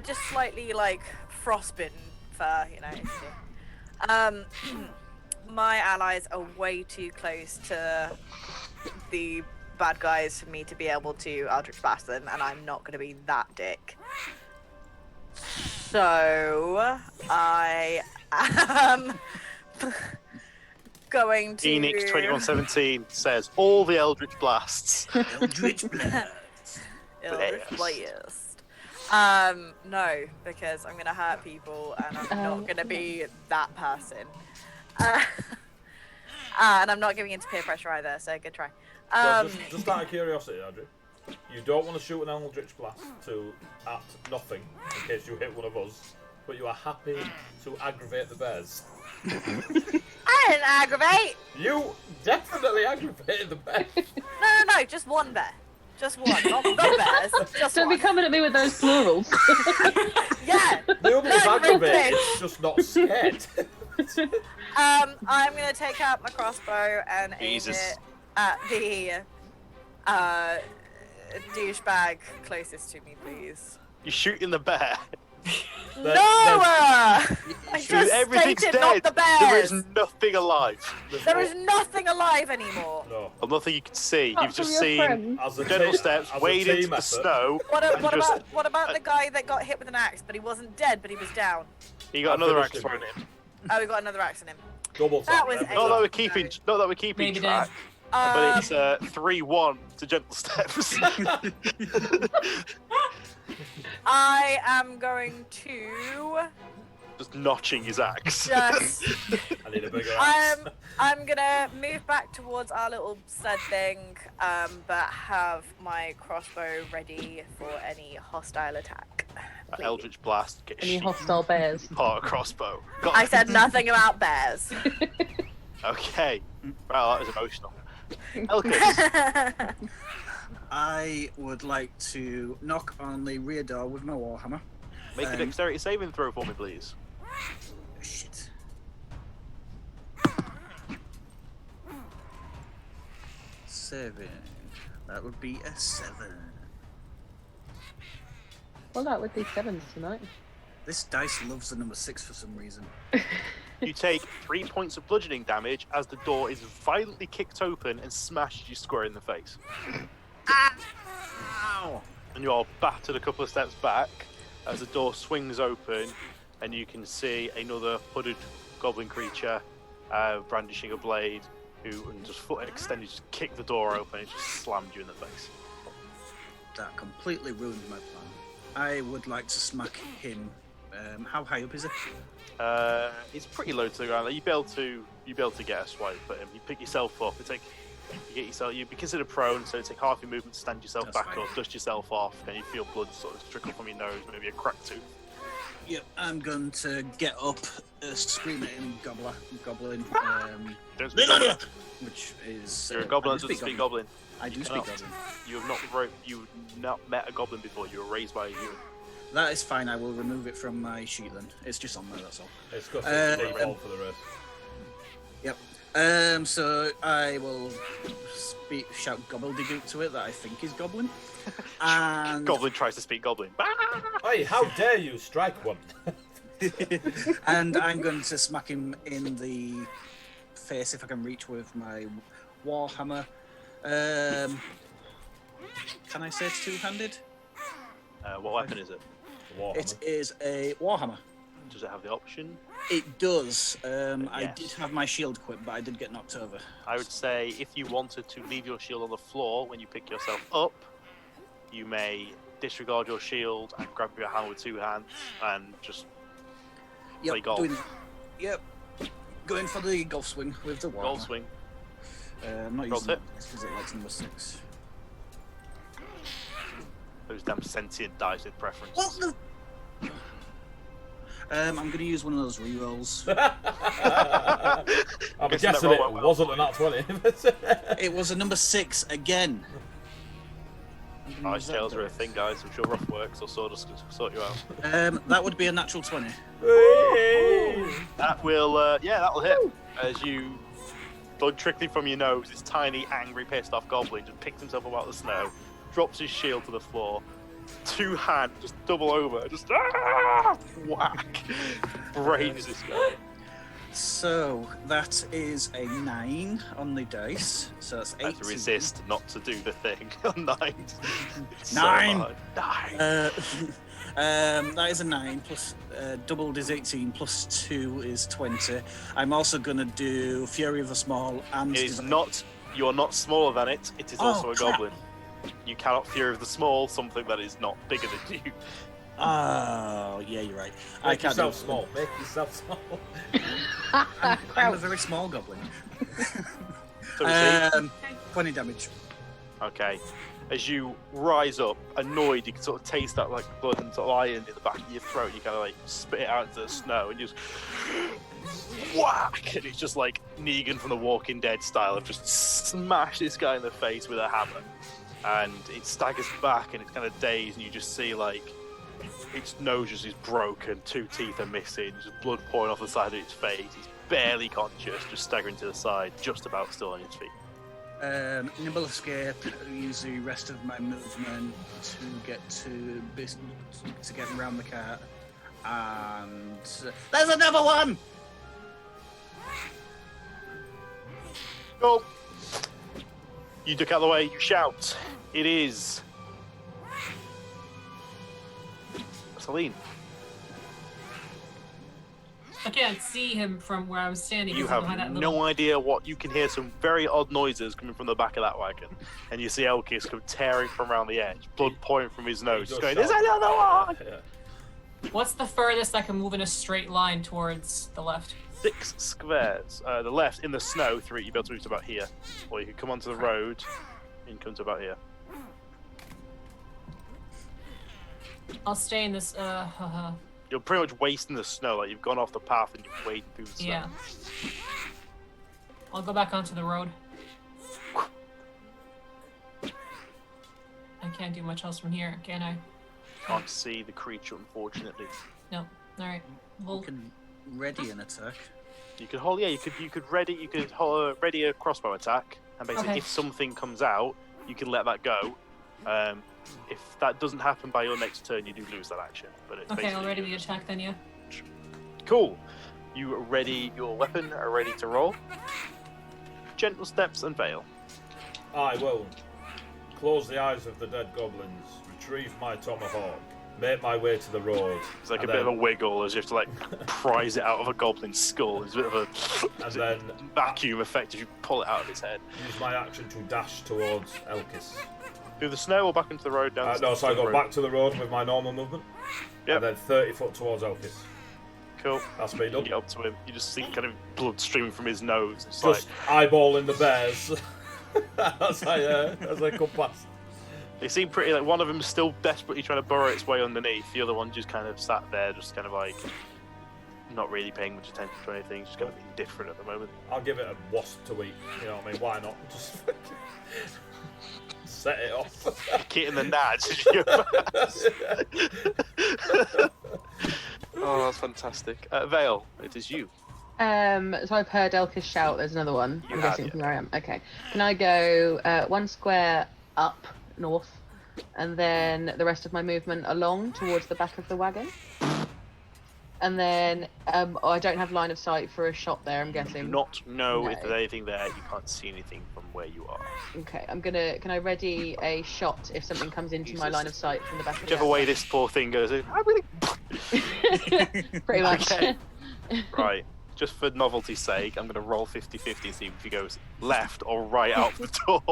Just slightly like frostbitten fur, you know. My allies are way too close to the bad guys for me to be able to Eldritch Blast them, and I'm not going to be that dick. So I am going to. Enix 2117 says all the Eldritch Blasts. Eldritch Blast. Eldritch Blast. No, because I'm gonna hurt people, and I'm not gonna be that person. And I'm not giving into peer pressure either, so good try. So just out of curiosity, Andrew, you don't want to shoot an Eldritch Blast at nothing in case you hit one of us, but you are happy to aggravate the bears. I didn't aggravate. You definitely aggravated the bears. No, just one bear. Just one, not the bears. Just Don't one. be coming at me with those plurals. Yeah. Nobody's No, aggravated, no. it's just not scared. I'm gonna take out my crossbow and aim Jesus. it at the douchebag closest to me, please. You're shooting the bear. No! I just Everything's stated dead. not the There is bears. nothing alive. There is nothing alive anymore. No. Well, nothing you can see. Apart You've just from your seen friend. As a gentle team- steps as a wade into team the effort. snow. What about the guy that got hit with an axe, but he wasn't dead, but he was down? He got I another finished axe him. thrown at him. Oh, we got another axe in him. Double That tap, was every a- Not that time. we're keeping. Not that we're keeping Maybe track. But it's 3-1 to gentle steps. I am going to Just notching his axe. just. I need a bigger axe. I'm gonna move back towards our little sled thing, but have my crossbow ready for any hostile attack. That please. Eldritch Blast gets Any shot hostile bears? part of crossbow. Got I it. said nothing about bears. Okay. Well, that was emotional. Elkins. I would like to knock on the rear door with my warhammer. Make a dexterity saving throw for me, please. Shit. Seven. That would be a 7. Well, that would be 7s tonight. This dice loves the number 6 for some reason. You take 3 points of bludgeoning damage as the door is violently kicked open and smashes you square in the face. Ow! And you are battered a couple of steps back as the door swings open and you can see another hooded goblin creature brandishing a blade who, and just foot extended, just kicked the door open and just slammed you in the face. That completely ruined my plan. I would like to smack him. How high up is it? It's pretty low to the ground. Like, you'd be able to get a swipe at him. You pick yourself up. You'd be considered prone, so it take half your movement to stand yourself That's back fine. up, dust yourself off, and you feel blood sort of trickle from your nose, maybe a cracked tooth. Yep, I'm going to get up, scream at him, goblin, Don't speak goblin. which is... You're a I goblin do that doesn't speak goblin. I do You speak cannot. goblin. You've not met a goblin before. You were raised by a human. That is fine. I will remove it from my sheet then. It's just on there. That's all. It's got a default for the rest. Yep. So I will shout gobbledygook to it that I think is Goblin. And Goblin tries to speak Goblin. Hey, how dare you strike one? and I'm going to smack him in the face if I can reach with my warhammer. Can I say it's two-handed? What weapon is it? Warhammer. It is a warhammer. Does it have the option? It does. I Yes. did have my shield equipped, but I did get knocked over. I would say if you wanted to leave your shield on the floor when you pick yourself up, you may disregard your shield and grab your hammer with 2 hands and just play golf. Yep. Going for the golf swing with the warhammer. Golf swing. I'm not Roll using it. because it likes number 6. Those damn sentient dice with preference. What the? I'm going to use one of those rerolls. I'm Guessing guessing that it roll went well. wasn't a nat 20. It was a number 6 again. Ice tails are a thing, guys. I'm sure Ruffworx or Sawdust can sort you out. That would be a natural 20. That will, yeah, that'll hit. As you, blood trickling from your nose, this tiny, angry, pissed off goblin just picks himself up out of the snow, drops his shield to the floor, 2 hands just double over, just whack, brains this guy. So that is a 9 on the dice. So that's 8. I have to resist not to do the thing on 9. It's so 9. hard. 9. That is a 9 plus doubled is 18 plus 2 is 20. I'm also gonna do Fury of the Small and It is not. You are not smaller than it. It is also a crap. goblin. You cannot Fury of the Small something that is not bigger than you. Oh, yeah, you're right. I Make can't do yourself small. Make yourself small. I'm a very small goblin. So we see. 20 damage. Okay. As you rise up, annoyed, you can sort of taste that like blood and sort of iron in the back of your throat. You kind of like spit it out into the snow and just whack, and it's just like Negan from The Walking Dead style of just smash this guy in the face with a hammer, and it staggers back and it's kind of dazed, and you just see like its nose just is broken, 2 teeth are missing, just blood pouring off the side of its face. He's barely conscious, just staggering to the side, just about still on his feet. Nimble escape. Use the rest of my movement to get around the cat, and there's another one. Go. You duck out of the way. You shout. It is Celine. I can't see him from where I was standing. You 'cause I'm have behind that no little... idea what. You can hear some very odd noises coming from the back of that wagon, and you see Elkis come tearing from around the edge, blood pouring from his nose, just going, "There's another one!" Yeah. What's the furthest I can move in a straight line towards the left? 6 squares. The left in the snow, 3. You'll be able to move to about here, or you can come onto the road and come to about here. I'll stay in this. You're pretty much wasting the snow. Like you've gone off the path and you're wading through the snow. Yeah. I'll go back onto the road. I can't do much else from here, can I? Can't see the creature, unfortunately. No. All right. You Well, can ready an attack. You could hold. Yeah, you could ready ready a crossbow attack, and basically, Okay. if something comes out, you can let that go. If that doesn't happen by your next turn, you do lose that action. But it's okay, basically I'll ready the attack then. Yeah. Cool. You are ready. Your weapon are ready to roll. Gentle steps and veil. I will close the eyes of the dead goblins, retrieve my tomahawk, make my way to the road. It's like and a bit of then- a wiggle as you have to like prise it out of a goblin's skull. It's a bit of a And then vacuum effect as you pull it out of its head. use my action to dash towards Elkis. Through the snow or back into the road? Down No, so I the go road? back to the road with my normal movement, Yep. and then 30 foot towards Elkis. Cool. That's me You done. get up to him. You just see kind of blood streaming from his nose. It's Just eyeballing the bears as I come past. they seem pretty. Like one of them's still desperately trying to burrow its way underneath. The other one just kind of sat there, just kind of like not really paying much attention to anything. Just kind of indifferent at the moment. I'll give it a wasp to eat. You know what I mean? Why not? Just set it off. Kit in the nads. Oh, that's fantastic. Vale, it is you. So I've heard Elkish shout. There's another one. You I'm have, guessing yeah. from where I am. Okay. Can I go 1 square up north, and then the rest of my movement along towards the back of the wagon? And then I don't have line of sight for a shot there. I'm Do guessing. not know if No. there's anything there. You can't see anything from where you are. Okay. Can I ready a shot if something comes into my Jesus. line of sight from the back of the Whichever way this poor thing goes, I'm really... wagon? Pretty much. Okay. Right. Just for novelty's sake, I'm going to roll 50-50 and see if he goes left or right out the door.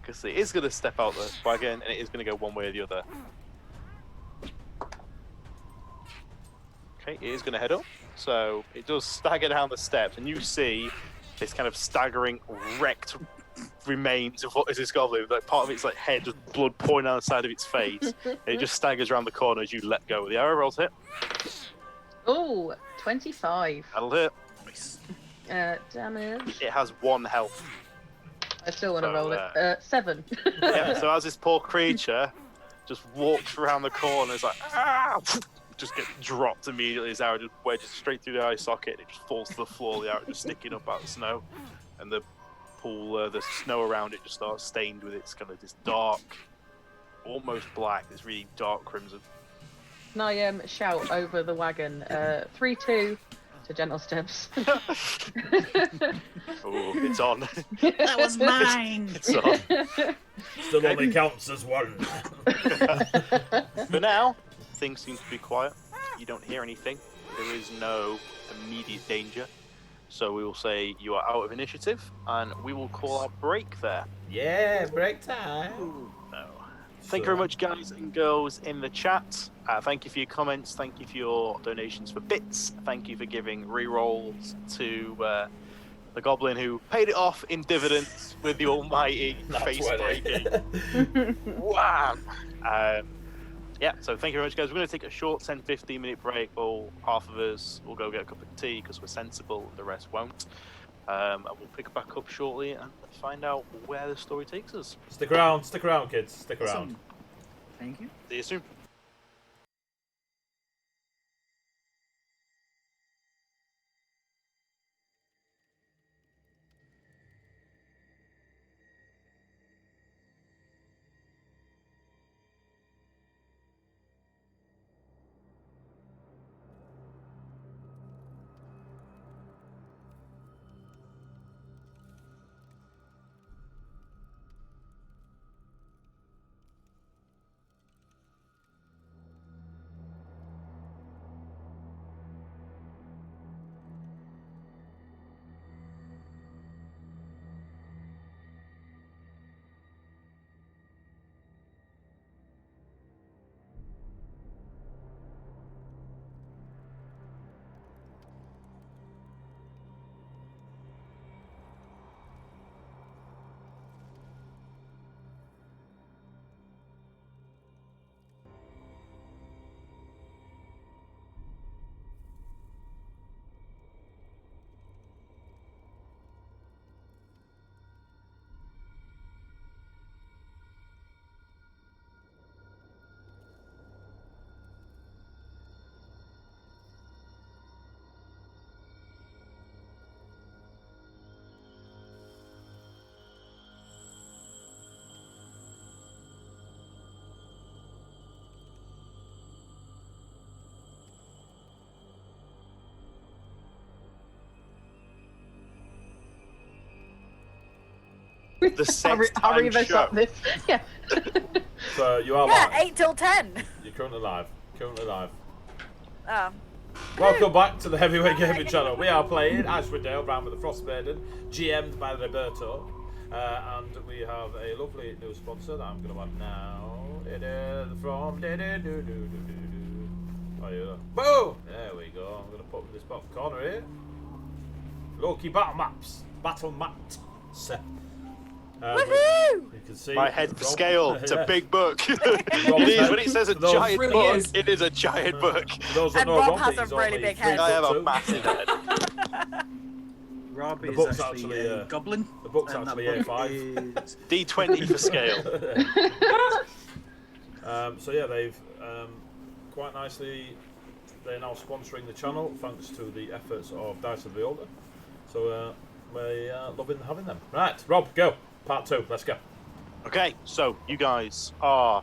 Because it is going to step out the wagon and it is going to go one way or the other. Okay, it is going to head up. So it does stagger down the steps, and you see this kind of staggering, wrecked remains of what is this goblin. Like part of its like head, with blood pouring down the side of its face. And it just staggers around the corner as you let go of the arrow. Rolls hit. Oh, 25. That'll hit. Damage. It has 1 health. I still want to So, roll it. 7. Yeah, so as this poor creature just walks around the corner, it's like, ah! Just gets dropped immediately. His arrow just wedges straight through the eye socket. And it just falls to the floor. The arrow just sticking up out of the snow, and the pool, the snow around it just starts stained with its kind of this dark, almost black, this really dark crimson. Can I shout over the wagon? 3-2 to gentle steps. Oh, it's on. That was mine. It's on. Still only counts as one. For now, things seem to be quiet. You don't hear anything. There is no immediate danger. So we will say you are out of initiative, and we will call our break there. Yeah, break time. No. Thank you very much, guys and girls in the chat. Thank you for your comments. Thank you for your donations for bits. Thank you for giving rerolls to the goblin who paid it off in dividends with the almighty face breaking. Wham! Yeah, so thank you very much, guys. We're going to take a short 10-15 minute break. Well, half of us will go get a cup of tea because we're sensible, the rest won't. And we'll pick it back up shortly and find out where the story takes us. Stick around, kids. Stick around. Awesome. Thank you. See you soon. The hurry this up this. Yeah. So you are Yeah, live. 8 till 10. You're currently live. Oh. Welcome back to the Heavyweight Gaming Channel. We are playing Icewind, Rime with the Frost Maiden, GM'd by Roberto. And we have a lovely new sponsor that I'm going to add now. From boom! There we go. I'm going to put this bottom corner here. Loki Battle Maps. Battle Maps. Woohoo! You can see My head for Rob- scale. It's yeah. a big book. Rob's It is, head. when it says a For those- giant Really book, is. it is a giant book. For those that And know Rob has he's a really only big 3 head. I have a foot 2. massive head. Rob The is book's actually actually, a goblin. the book's and that actually book A5. is- D20 for scale. So yeah, they've quite nicely. They're now sponsoring the channel thanks to the efforts of Dice of the Older. So we're loving having them. Right, Rob, go. Part 2, let's go. Okay, so you guys are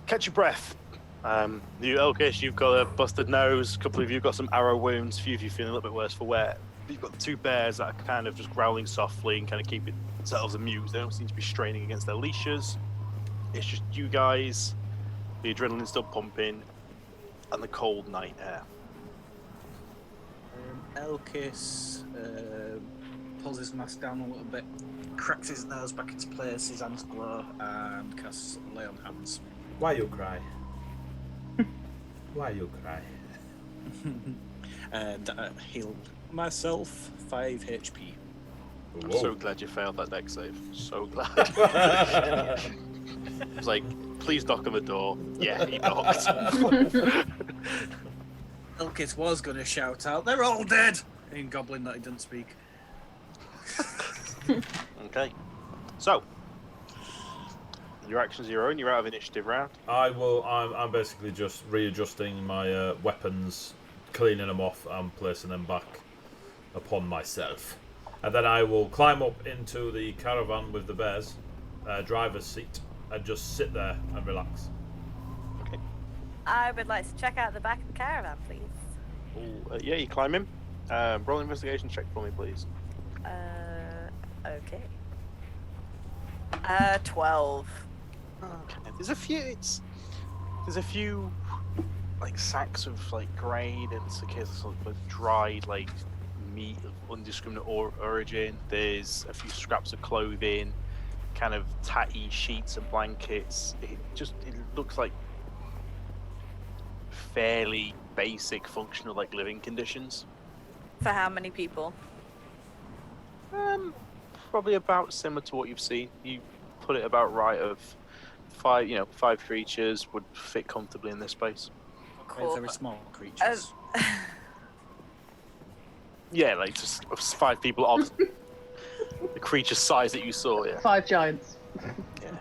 catch your breath. You Elkish, you've got a busted nose. A couple of you got some arrow wounds. A few of you feeling a little bit worse for wear. You've got the 2 bears that are kind of just growling softly and kind of keeping themselves amused. They don't seem to be straining against their leashes. It's just you guys, the adrenaline's still pumping, and the cold night air. Elkis pulls his mask down a little bit, cracks his nose back into place, his hands glow, and casts Lay on Hands. Why you cry? Why you cry? And heal myself 5 HP. I'm Whoa. so glad you failed that deck save. So glad. It's like, please knock on the door. Yeah, he knocked. Elkis was going to shout out, "They're all dead!" in Goblin that he didn't speak. Okay. So, your actions are your own. You're out of initiative round. I'm basically just readjusting my weapons, cleaning them off, and placing them back upon myself. And then I will climb up into the caravan with the bears, driver's seat, and just sit there and relax. Okay. I would like to check out the back of the caravan, please. Yeah, you climb in. Roll an investigation check for me, please. Okay. 12. Okay. There's a few like sacks of like grain and sort of dried like meat of indiscriminate origin. There's a few scraps of clothing, kind of tatty sheets and blankets. It looks like fairly basic functional like living conditions. For how many people? Probably about similar to what you've seen. You put it about right of 5 creatures would fit comfortably in this space. Cool. Very small creatures. Yeah, like just 5 people of the creature size that you saw. Yeah. 5 giants. Yeah.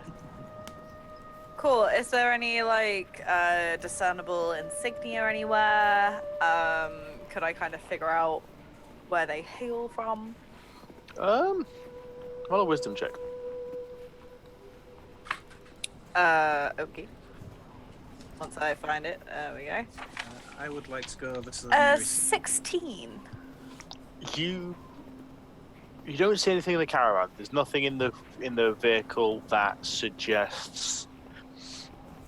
Cool. Is there any like discernible insignia anywhere? Could I kind of figure out where they hail from? Roll a wisdom check. Okay. Once I find it, there we go. I would like to go over to the nearest... 16. You don't see anything in the caravan. There's nothing in the vehicle that suggests.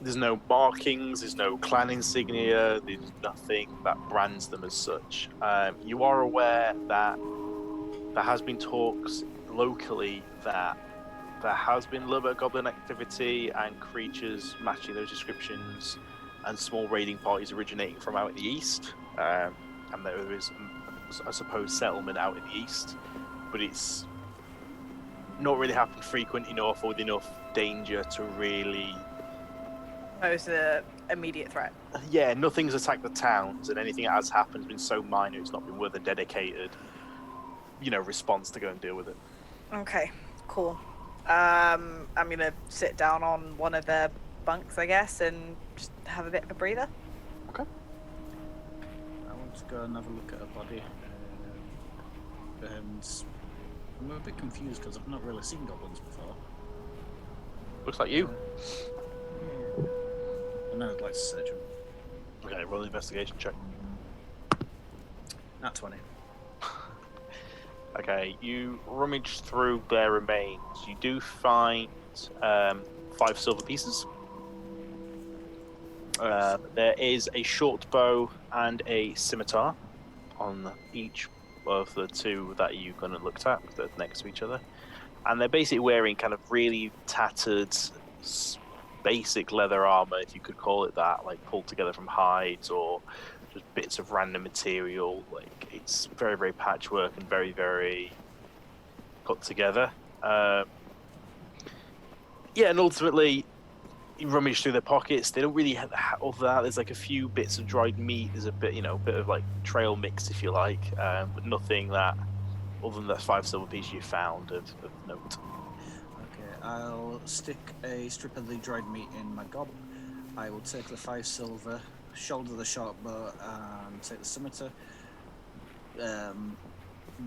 There's no markings. There's no clan insignia. There's nothing that brands them as such. You are aware that there has been talks locally that there has been a little bit of goblin activity and creatures matching those descriptions, and small raiding parties originating from out in the east. And there is, I suppose, settlement out in the east, but it's not really happened frequent enough or with enough danger to really. Pose an immediate threat. Yeah, nothing's attacked the towns, and anything that has happened has been so minor it's not been worth a dedicated, response to go and deal with it. Okay, cool. I'm gonna sit down on one of the bunks, I guess, and just have a bit of a breather. Okay. I want to go and have a look at her body. And I'm a bit confused because I've not really seen goblins before. Looks like you. And I'd like to search them. Okay, roll an investigation check. Nat 20. Okay, you rummage through their remains. You do find 5 silver pieces. There is a short bow and a scimitar on each of the 2 that you kind of looked at, that are next to each other. And they're basically wearing kind of really tattered, basic leather armor, if you could call it that, like pulled together from hides or just bits of random material. Like, it's very, very patchwork and very, very put together. Yeah, and ultimately, you rummage through their pockets. They don't really have other than that. There's like a few bits of dried meat. There's a bit, bit of like trail mix, if you like, but nothing that, other than that 5 silver piece you found of note. Okay, I'll stick a strip of the dried meat in my gob. I will take the 5 silver, shoulder the short bow, and take the scimitar.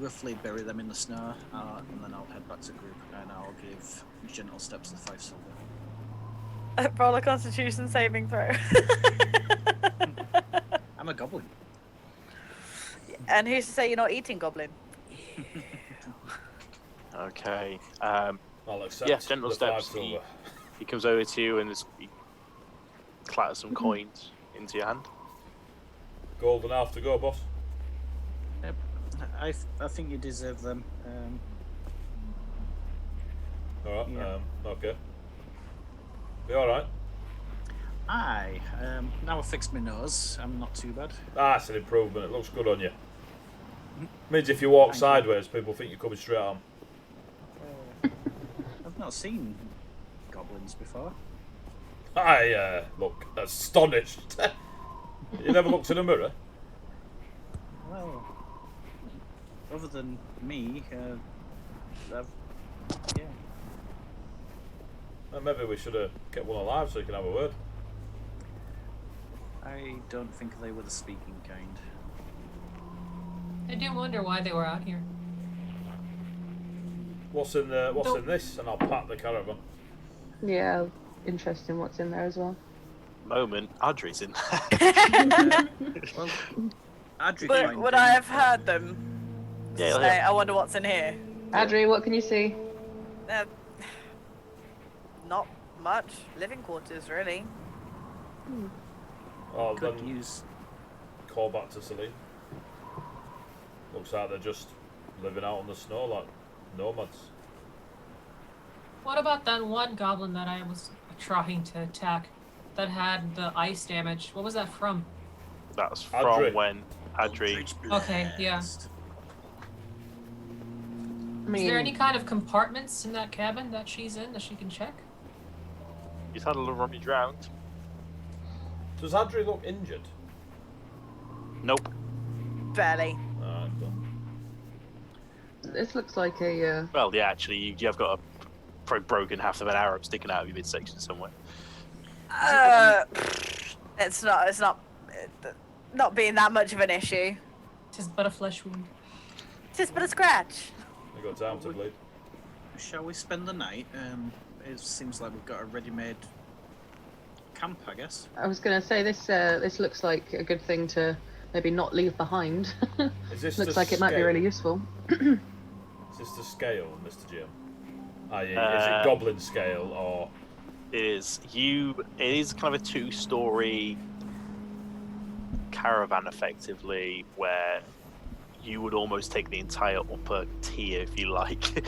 Roughly bury them in the snow, and then I'll head back to group, and I'll give gentle steps the 5 silver. Roll a Constitution saving throw. I'm a goblin. And who's to say you're not eating goblin? Okay. I'll accept Yeah, gentle the steps. 5 silver. He comes over to you and he clatters some coins into your hand. Gold and half to go, boss. I think you deserve them. Alright, Yeah. okay. Be alright. Aye. Now I've fixed my nose. I'm not too bad. That's an improvement. It looks good on you. Means if you walk Thank you. sideways, people think you're coming straight on. I've not seen goblins before. I look astonished. You never looked in a mirror? Well, other than me, I've, yeah. Well, maybe we should have kept one alive so you can have a word. I don't think they were the speaking kind. I do wonder why they were out here. What's in this? And I'll pat the caravan. Yeah, interesting what's in there as well. Moment, Audrey's in there. Well, Adri But find would them. I have heard them Yeah, say, I wonder what's in here? Adri, what can you see? Not much. Living quarters, really. Oh, Could then use. call back to Celine. Looks like they're just living out on the snow like nomads. What about that one goblin that I was trying to attack that had the ice damage? What was that from? That's from Audrey. when Audrey. Okay, yeah. I mean, Is there any kind of compartments in that cabin that she's in that she can check? He's had a little rummage round. Does Adri look injured? Nope. Barely. Alright, done. this looks like a. Well, yeah, actually, you have got a probably broken half of an arrow sticking out of your midsection somewhere. It's not being that much of an issue. Tis but a flesh wound. Just but a scratch. I got time to bleed. Shall we spend the night? It seems like we've got a ready-made camp, I guess. I was going to say this looks like a good thing to maybe not leave behind. Is this Looks the like it might be scale? really useful. Is this the scale, Mr. Jim? Is it goblin scale or? It is. It is kind of a 2-story caravan, effectively, where you would almost take the entire upper tier, if you like.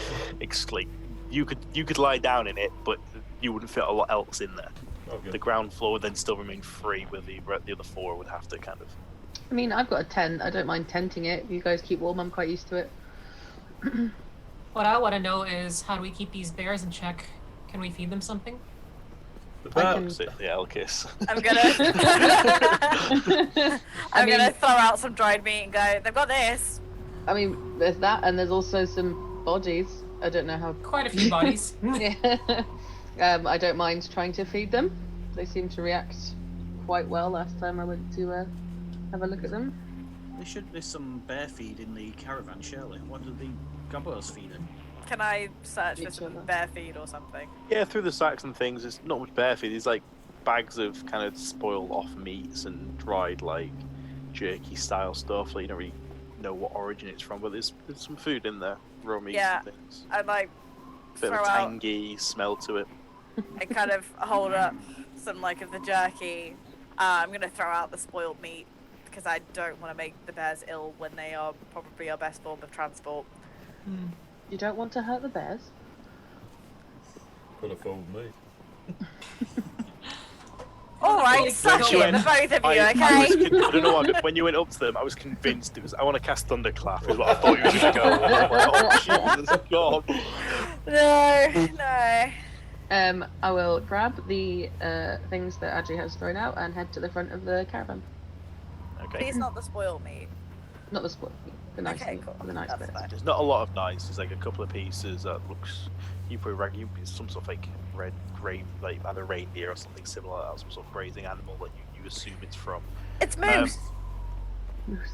You could lie down in it, but you wouldn't fit a lot else in there. Okay. The ground floor would then still remain free, where the other 4 would have to kind of. I mean, I've got a tent. I don't mind tenting it. If you guys keep warm, I'm quite used to it. What I want to know is how do we keep these bears in check? Can we feed them something? The I bear. can- The Elkis. I'm mean- gonna throw out some dried meat and go, they've got this. I mean, there's that, and there's also some bodies. I don't know how. Quite a few bodies. Yeah. I don't mind trying to feed them. They seem to react quite well last time I went to have a look at them. There should be some bear feed in the caravan, surely. What do the gobbos feed it? Can I search for Each some other. bear feed or something? Yeah, through the sacks and things, there's not much bear feed. There's like bags of kind of spoiled off meats and dried like jerky style stuff. Like you don't really know what origin it's from, but there's some food in there, raw meats Yeah. and things. I'd like Bit throw of a out tangy smell to it. and kind of hold up some like of the jerky. I'm gonna throw out the spoiled meat because I don't want to make the bears ill when they are probably our best form of transport. Hmm. You don't want to hurt the bears. Could have fooled me. All right, Like, suck don't it, win. the both of you, I okay? don't know why, but when you went up to them, I was convinced it was. I want to cast Thunderclap, is what I thought you were going to go. I was like, oh, Jesus God. No. I will grab the things that Adri has thrown out and head to the front of the caravan. Okay. Please not the spoiled meat. Not the spoil, the nice, Okay, cool. the nice That's bits. fine. There's not a lot of nice. There's like a couple of pieces that looks. You probably some sort of like red grain, like either reindeer or something similar, or some sort of grazing animal that you assume it's from. It's moose. Moose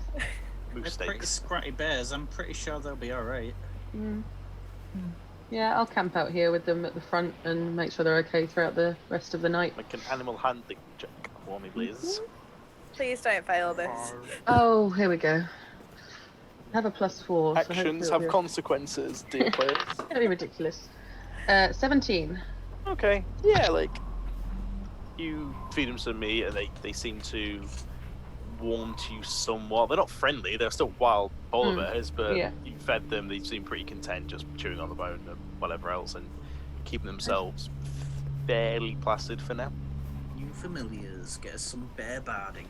They're pretty steaks. scratty bears. I'm pretty sure they'll be all right. Mm. Yeah, I'll camp out here with them at the front and make sure they're okay throughout the rest of the night. Make an animal handling check for me, please. Please don't fail this. Oh, here we go. I have a +4. So Actions have consequences, dear players. It's gonna be ridiculous. 17. Okay, yeah, like you feed them some meat and they seem to warm to you somewhat. They're not friendly, they're still wild polar bears, but yeah. you fed them, they seem pretty content just chewing on the bone and whatever else and keeping themselves fairly placid for now. New familiars, get us some bear barding.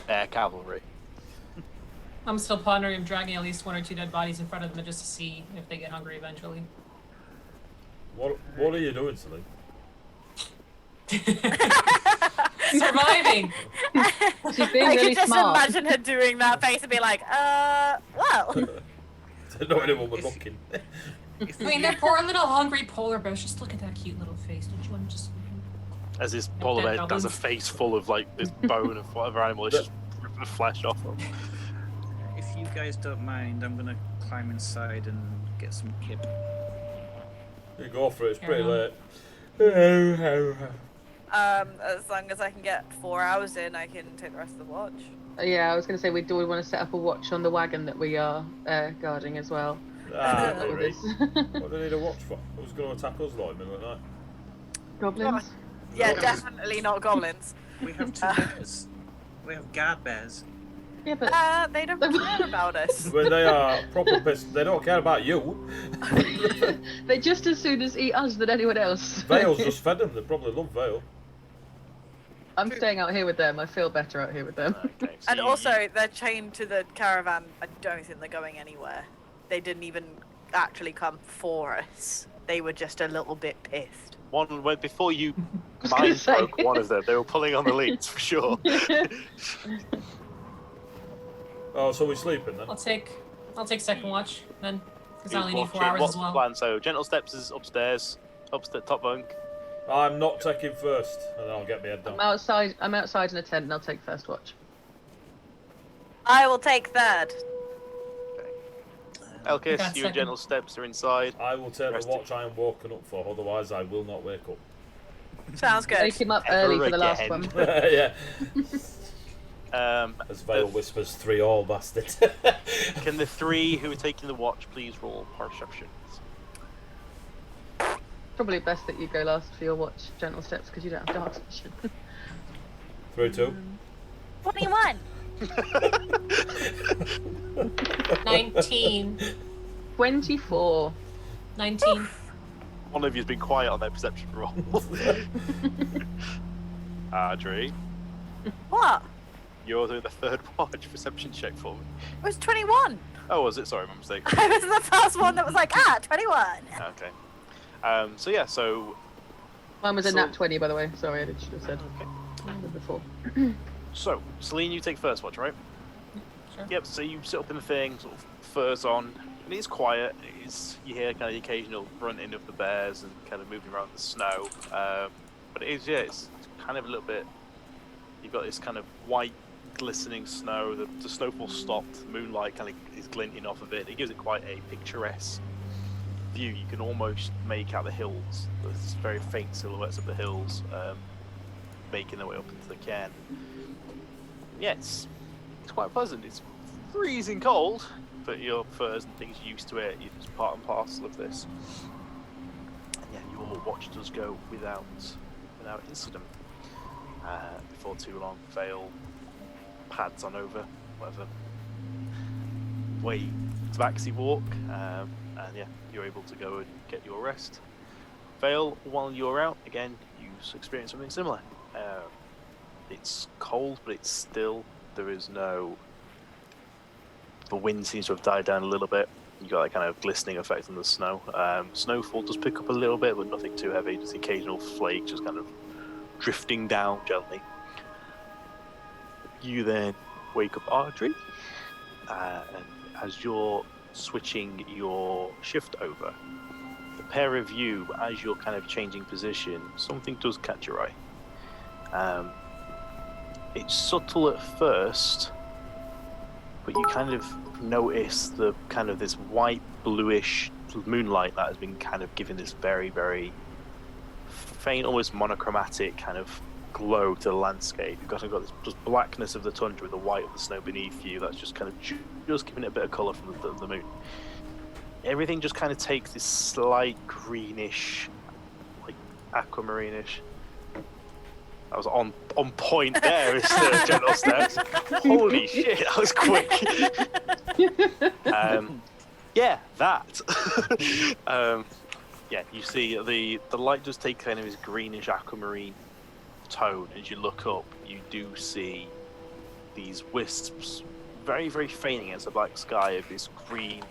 Air cavalry. I'm still pondering of dragging at least 1 or 2 dead bodies in front of them just to see if they get hungry eventually. What are you doing, Celine? Surviving! She's being I really can just smart. imagine her doing that face and be like, well. Not anyone was looking. I mean, they're poor little hungry polar bears. Just look at that cute little face. Don't you want to just... As this polar bear dead has a goblins. face full of like this bone of whatever animal, it's just ripping the flesh off them. If you guys don't mind, I'm gonna climb inside and get some kip. You go for it, it's pretty Yeah. late. As long as I can get 4 hours in, I can take the rest of the watch. Yeah, I was going to say we do want to set up a watch on the wagon that we are guarding as well. Ah, With Marie. us. What do they need a watch for? Who's going to attack us like middle at night? Goblins. Yeah, Okay. definitely not goblins. We have 2 bears. We have guard bears. Yeah, but They don't care about us. When they are proper pissed, they don't care about you. they just as soon as eat us than anyone else. Vale's just fed them, they probably love Vale. I'm staying out here with them. I feel better out here with them. Okay, so And you- also, they're chained to the caravan. I don't think they're going anywhere. They didn't even actually come for us. They were just a little bit pissed. before you was gonna mind say. broke one of them, they were pulling on the leads for sure. Oh, so we're sleeping then? I'll take second watch then, because I only need What's 4 hours what's as the well. plan? So gentle steps is upstairs, top bunk. I'm not taking first, and then I'll get my head down. I'm outside in a tent and I'll take first watch. I will take third. Elkis, That's you and second. gentle steps are inside. I will take Rest the watch I am woken up for, otherwise I will not wake up. Sounds good. Wake him up early for the last again. one. Yeah. Um, As Vale whispers, 3 all, bastard. can the 3 who are taking the watch please roll perceptions? Probably best that you go last for your watch, gentle steps, because you don't have dark vision. 3, 2. 21. 19. 24. 19. One of you's been quiet on their perception roll. Audrey, What? you're doing the 3rd watch perception check for me. It was 21. Oh, was it? Sorry, my mistake. I was the first one that was like, 21. Okay. So yeah, so Mine was a So- nat 20, by the way. Sorry, I should have said okay. before. So Celine, you take first watch, right? Sure. Yep. So you sit up in the thing, sort of furs on, and it's quiet. You hear kind of the occasional grunting of the bears and kind of moving around the snow. But it's kind of a little bit. You've got this kind of white, glistening snow. The snowfall stopped. The moonlight kind of is glinting off of it. It gives it quite a picturesque view. You can almost make out the hills. There's very faint silhouettes of the hills making their way up into the cairn. Yeah, it's quite pleasant. It's freezing cold, but your furs and things are used to it. You're just part and parcel of this. And yeah, your watch does go without incident. Before too long, Vale pads on over whatever way tabaxi walk, and yeah, you're able to go and get your rest. Vale, while you're out, again, you experience something similar. It's cold, but it's still, there is no, the wind seems to have died down a little bit. You got that kind of glistening effect on the snow. Snowfall does pick up a little bit, but nothing too heavy, just the occasional flake just kind of drifting down gently. You then wake up Audrey, and as you're switching your shift over, the pair of you, as you're kind of changing position, something does catch your eye. It's subtle at first, but you kind of notice the kind of this white bluish moonlight that has been kind of giving this very, very faint, almost monochromatic kind of glow to the landscape. You've got this just blackness of the tundra with the white of the snow beneath you. That's just kind of just giving it a bit of colour from the moon. Everything just kind of takes this slight greenish, like aquamarine-ish. I was on point there, Mr. General Steps. Holy shit, that was quick. Yeah, that. Yeah, you see the light does take kind of this greenish aquamarine tone. As you look up, you do see these wisps, very, very faint against the black sky, of this green,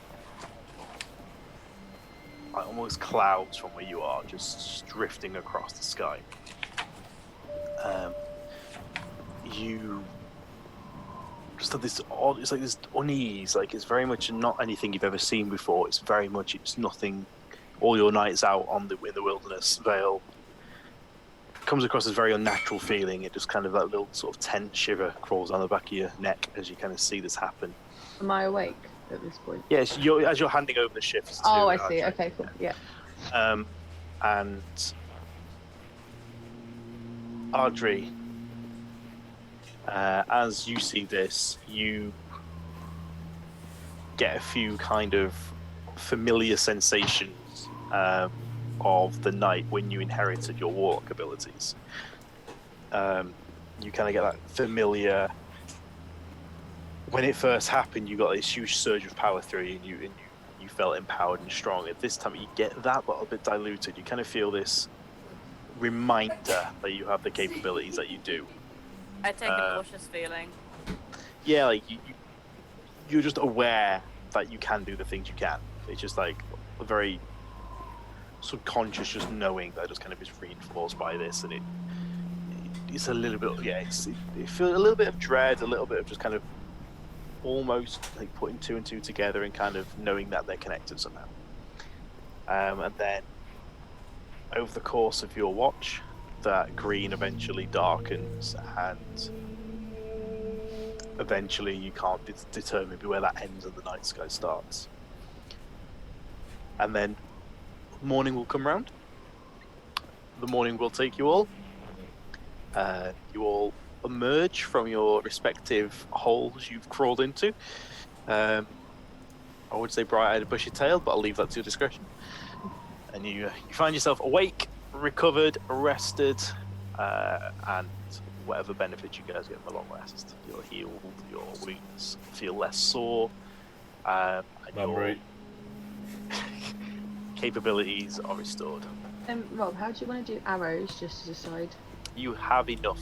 like almost clouds from where you are, just drifting across the sky. You just have this odd, it's like this unease, like it's very much not anything you've ever seen before. It's very much, it's nothing. All your nights out in the wilderness vale comes across as very unnatural feeling. It just kind of, that little sort of tense shiver crawls down the back of your neck as you kind of see this happen. Am I awake at this point? Yes, as you're handing over the shifts. Oh, I see. Okay, cool. Yeah. And Audrey, as you see this, you get a few kind of familiar sensations of the night when you inherited your warlock abilities. You kind of get that familiar. When it first happened, you got this huge surge of power through you, and you felt empowered and strong. At this time, you get that, but a bit diluted. You kind of feel this reminder that you have the capabilities that you do. I take a cautious feeling. Yeah, like you're just aware that you can do the things you can. It's just like a very subconscious, just knowing that just kind of is reinforced by this, and it's a little bit, yeah, it feels a little bit of dread, a little bit of just kind of almost like putting two and two together and kind of knowing that they're connected somehow. And then over the course of your watch, that green eventually darkens, and eventually you can't determine where that ends and the night sky starts. And then morning will come round. The morning will take you all. You all emerge from your respective holes you've crawled into. I would say bright-eyed, bushy-tailed, but I'll leave that to your discretion. And you find yourself awake, recovered, rested, and whatever benefit you guys get from a long rest. You're healed, your wounds feel less sore, and your capabilities are restored. Rob, how do you want to do arrows, just as a side? You have enough.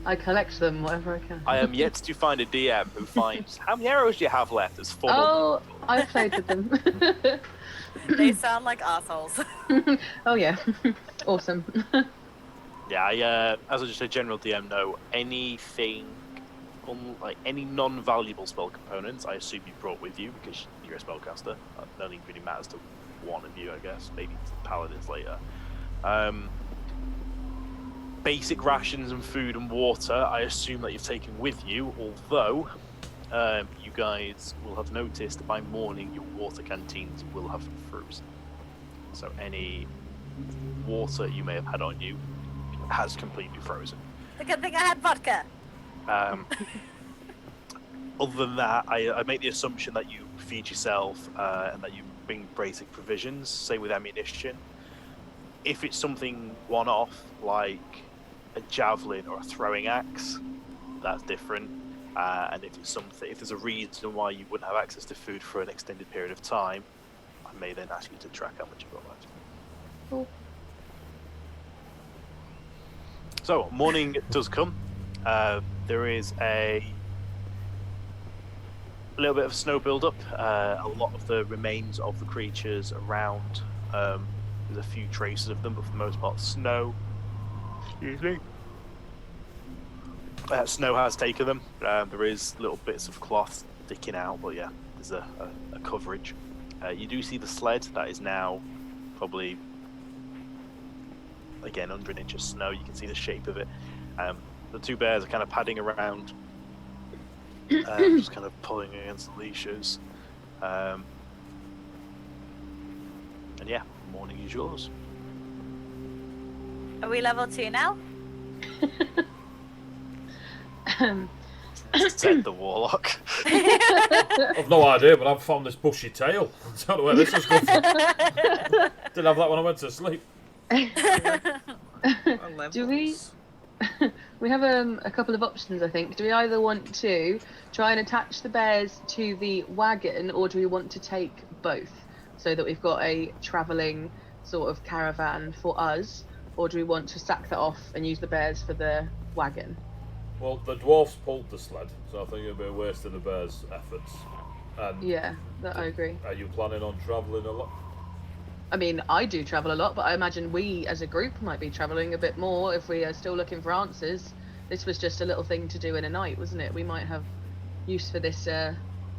I collect them whatever I can. I am yet to find a DM who finds how many arrows do you have left as full. Oh, I played with them. They sound like assholes. Oh yeah, awesome. Yeah, as just a general DM know, anything, like any non-valuable spell components, I assume you brought with you because you're a spellcaster. That only really matters to one of you, I guess. Maybe paladins later. Basic rations and food and water, I assume that you've taken with you, although you guys will have noticed by morning your water canteens will have frozen. So any water you may have had on you has completely frozen. The good thing I had vodka. Other than that, I make the assumption that you feed yourself and that you bring basic provisions, say with ammunition. If it's something one-off, like a javelin or a throwing axe, that's different. And if it's something, if there's a reason why you wouldn't have access to food for an extended period of time, I may then ask you to track how much you've got left. Cool. So morning does come. There is a little bit of snow build-up. A lot of the remains of the creatures around. There's a few traces of them, but for the most part, snow. Excuse me. Snow has taken them. There is little bits of cloth sticking out, but yeah, there's a coverage. You do see the sled that is now probably, again, under an inch of snow. You can see the shape of it. The two bears are kind of padding around, just kind of pulling against the leashes. And yeah, morning is yours. Are we level 2 now? Said the warlock. I've no idea, but I've found this bushy tail. I don't know where this has come from. Didn't have that when I went to sleep. Do we? We have a couple of options, I think. Do we either want to try and attach the bears to the wagon, or do we want to take both, so that we've got a travelling sort of caravan for us, or do we want to sack that off and use the bears for the wagon? Well, the dwarfs pulled the sled, so I think it'd be a waste of the bears' efforts. And Yeah, that I agree. are you planning on travelling a lot? I mean, I do travel a lot, but I imagine we as a group might be travelling a bit more if we are still looking for answers. This was just a little thing to do in a night, wasn't it? We might have use for this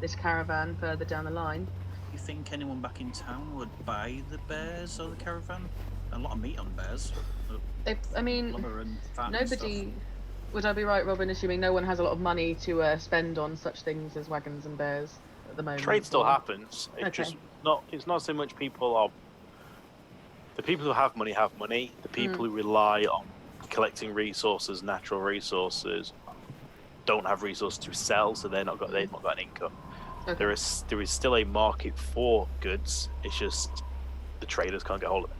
this caravan further down the line. You think anyone back in town would buy the bears or the caravan? A lot of meat on bears. I mean, Blubber and fat and nobody. Would I be right, Robin, assuming no one has a lot of money to spend on such things as wagons and bears at the moment? Trade still happens. It's Okay. just not. It's not so much people are. The people who have money have money. The people who rely on collecting resources, natural resources, don't have resources to sell, so they've not got an income. Okay. There is still a market for goods. It's just the traders can't get hold of it.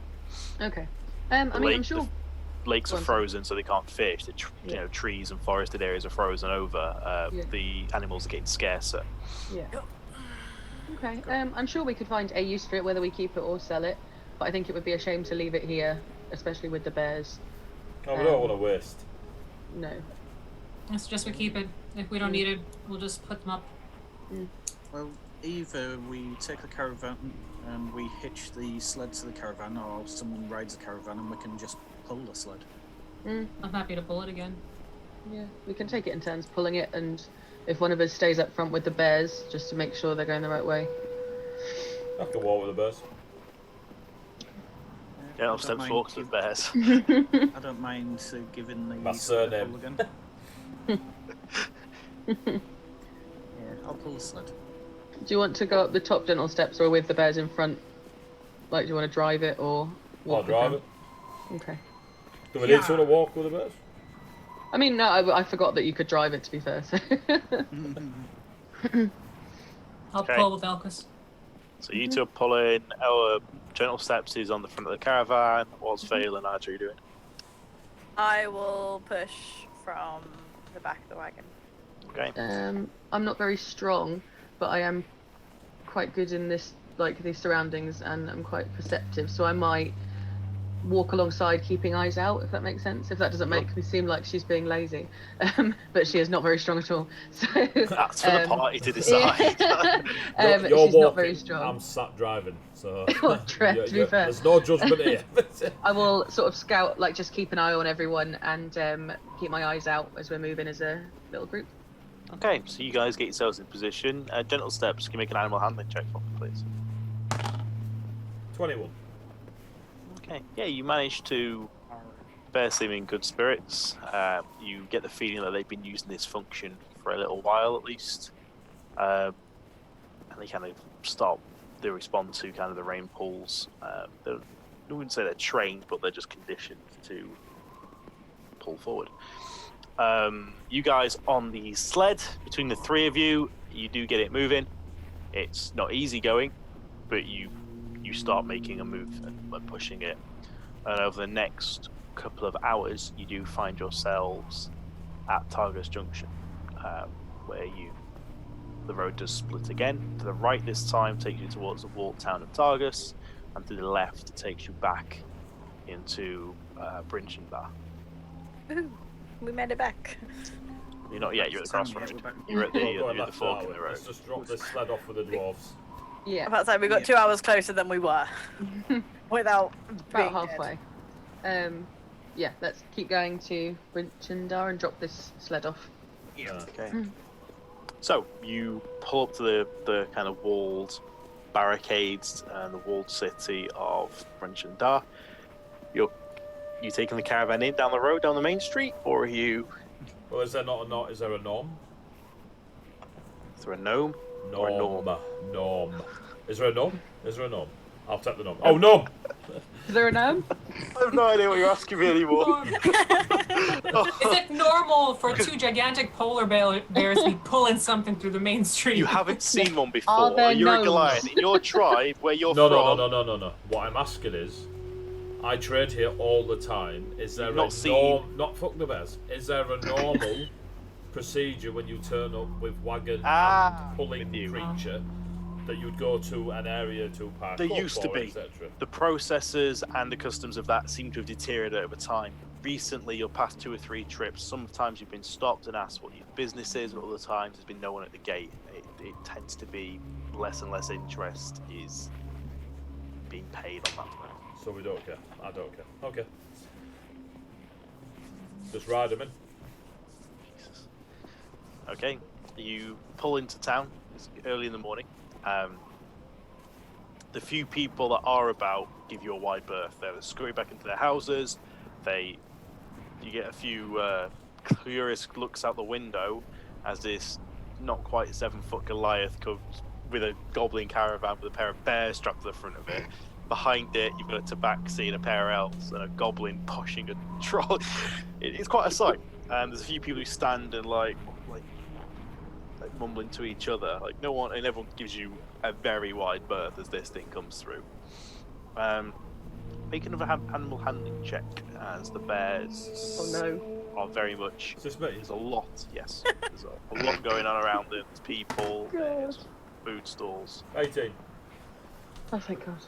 Okay. I mean, I'm sure. Lakes Go are on, frozen, so they can't fish. You Yeah. know, trees and forested areas are frozen over. Yeah. The animals are getting scarcer. Yeah. Okay. I'm sure we could find a use for it, whether we keep it or sell it. But I think it would be a shame to leave it here, especially with the bears. Oh, we don't want to waste. No. I suggest we keep it. If we don't need it, we'll just put them up. Well, either we take the caravan and we hitch the sled to the caravan, or someone rides the caravan and we can just pull the sled. I'm happy to pull it again. Yeah, we can take it in turns pulling it, and if one of us stays up front with the bears, just to make sure they're going the right way. I can walk with the bears. Yeah, I I'll don't step mind forks with bears. I don't mind giving the My sled a surname. pull again. Yeah, I'll pull the sled. Do you want to go up the top gentle steps, or with the bears in front? Like, do you want to drive it or walk I'll drive with it. them? Okay. Do we need someone to walk with the bears? I mean, no, I forgot that you could drive it, to be fair. So. I'll Okay. pull with Elkus. So you two are pulling. Our gentle steps is on the front of the caravan. What's Vale and Archer doing? I will push from the back of the wagon. Okay. I'm not very strong, but I am quite good in this, like these surroundings, and I'm quite perceptive. So I might walk alongside, keeping eyes out, if that makes sense. If that doesn't make me seem like she's being lazy, but she is not very strong at all. So That's for the party to decide. You're she's walking, not very strong. I'm sat driving, so True, to be fair. there's no judgment here. I will sort of scout, like just keep an eye on everyone, and keep my eyes out as we're moving as a little group. Okay, so you guys get yourselves in position. Gentle steps. Can you make an animal handling check for me, please? 21. Okay. Yeah, you manage to. Bear seem in good spirits. You get the feeling that they've been using this function for a little while at least, and they kind of stop. They respond to kind of the rain pulls. I wouldn't say they're trained, but they're just conditioned to pull forward. You guys on the sled, between the three of you, you do get it moving. It's not easy going, but you start making a move and pushing it. And over the next couple of hours, you do find yourselves at Targus Junction, where the road does split again. To the right this time takes you towards the walled town of Targus, and to the left takes you back into Brinchenbar. Ooh, we made it back. You're not yet. You're at the crossroad. Yeah, we're back. You're at We'll the, go you're at the left fork now. in the road. Let's just drop this sled off with the dwarves. Yeah, I'm about to say we got 2 hours closer than we were without being about halfway. Yeah, let's keep going to Brinchendar and drop this sled off. Okay. So you pull up to the kind of walled barricades and the walled city of Renshindar. You taking the caravan in down the road, down the main street, or are you? Well, is there not a gnome? Is there a gnome? Is there a gnome? Or a norm? Gnome. Is there a gnome? Is there a gnome? I'll take the gnome. Oh, gnome! Is there a gnome? I have no idea what you're asking me anymore. Is it normal for two gigantic polar bears to be pulling something through the main street? You haven't seen one Are before. there You're a gnomes? Goliath. In your tribe, where you're No. from... What I'm asking is, I trade here all the time. Is there Not a seen. norm? Not fuck the bears. Is there a normal procedure when you turn up with wagon and pulling with you. creature that you'd go to an area to park? There used to be. etc. The processes and the customs of that seem to have deteriorated over time. Recently, your past 2 or 3 trips, sometimes you've been stopped and asked what your business is, but other times there's been no one at the gate. It tends to be less and less interest is being paid on that front. So we don't care. I don't care. Okay. Just ride them in. Jesus. Okay, you pull into town. It's early in the morning. The few people that are about give you a wide berth. They scurry back into their houses. You get a few curious looks out the window as this not quite 7-foot Goliath comes with a goblin caravan with a pair of bears strapped to the front of it. Behind it, you've got a tabaxi and a pair of elves and a goblin pushing a troll. It's quite a sight. There's a few people who stand and like mumbling to each other. Like no one, and everyone gives you a very wide berth as this thing comes through. Make another animal handling check as the bears are very much. Is this me? There's a lot, yes. There's a lot going on around them. There's people, there's food stalls. 18. Oh, thank God.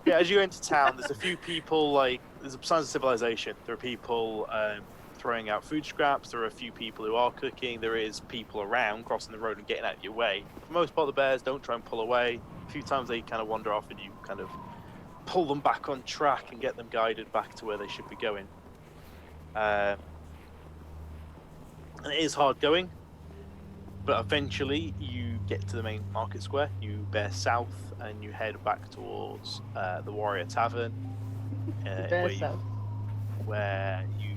Yeah, as you enter town, there's a few people, there's signs of civilization. There are people throwing out food scraps. There are a few people who are cooking. There is people around crossing the road and getting out of your way. For the most part, the bears don't try and pull away. A few times they kind of wander off and you kind of pull them back on track and get them guided back to where they should be going. And it is hard going, but eventually you get to the main market square. You bear south and you head back towards the Warrior Tavern, where you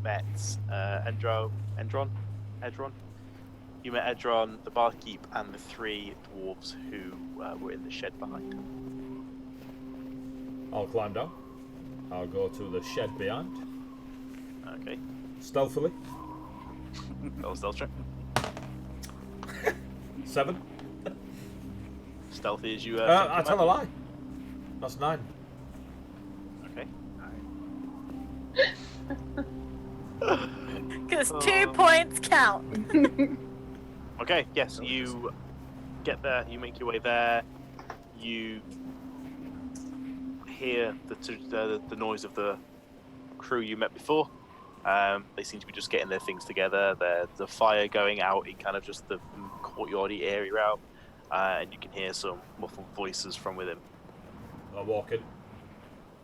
met Edron. You met Edron, the barkeep, and the 3 dwarves who were in the shed behind. I'll climb down. I'll go to the shed behind. Okay. Stealthily. Roll a stealth check. 7. Stealthy as you. I tell a lie. That's 9. Okay. Because 2 points count. Okay. Yes, you get there. You make your way there. You hear the noise of the crew you met before. They seem to be just getting their things together. There's a fire going out in kind of just the courtyardy area out, and you can hear some muffled voices from within. I walk in.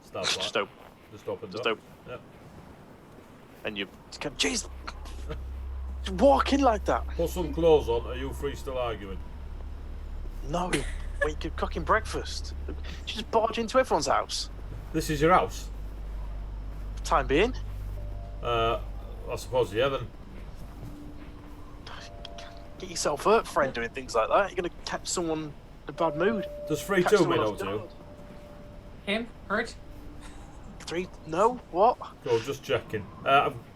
Start Just open. Just open. Just door. open. Yep. And you come, jeez, walk in like that. Put some clothes on. Are you three still arguing? No, when you're cooking breakfast, you just barge into everyone's house. This is your house? For the time being. I suppose, yeah, then. Get yourself hurt, friend, doing things like that. You're going to catch someone in a bad mood. Does 3-2 Catch mean someone no off to you? guard. Him? Hurt? 3? No? What? Go, just checking.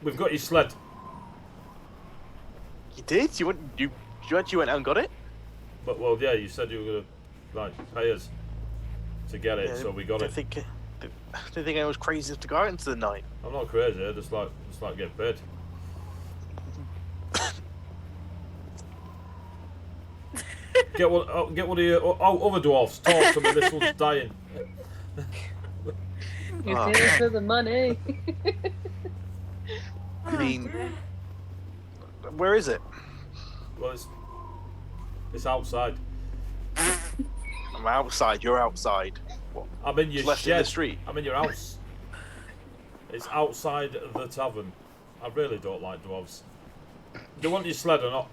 We've got your sled. You did? You actually went out and got it? But, well, yeah, you said you were going to, pay us to get it, Yeah, so we got it. I didn't think I was crazy enough to go out into the night. I'm not crazy, I just like getting paid. Get one of your other dwarfs. Talk to me. This one's dying. You're here for the money. I mean, where is it? Well, it's outside. I'm outside. You're outside. What? I'm in your Left shed. in the street. I'm in your house. It's outside the tavern. I really don't like dwarves. Do you want your sled or not?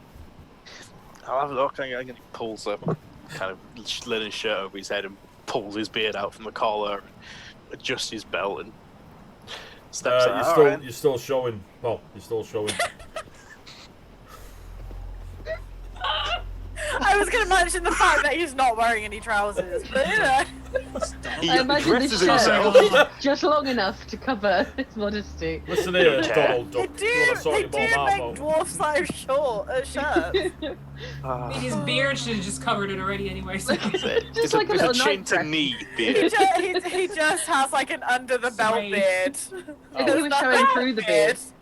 I'll have a look. I'm going to pull some. kind of linen shirt over his head and pulls his beard out from the collar, adjusts his belt, and steps out. You're still showing. Well, you're still showing. I was going to mention the fact that he's not wearing any trousers, but you know. I imagine this dresses shirt himself. is just long enough to cover his modesty. Listen here, Donald They Duck. do, You want to sort they your do bomb make out, dwarf-sized shirts. I mean, his beard should have just covered it already anyway. So. It's like a a little chin night to dress. knee he, beard. he just has like an under-the-belt Right. beard. If he was showing through the beard. As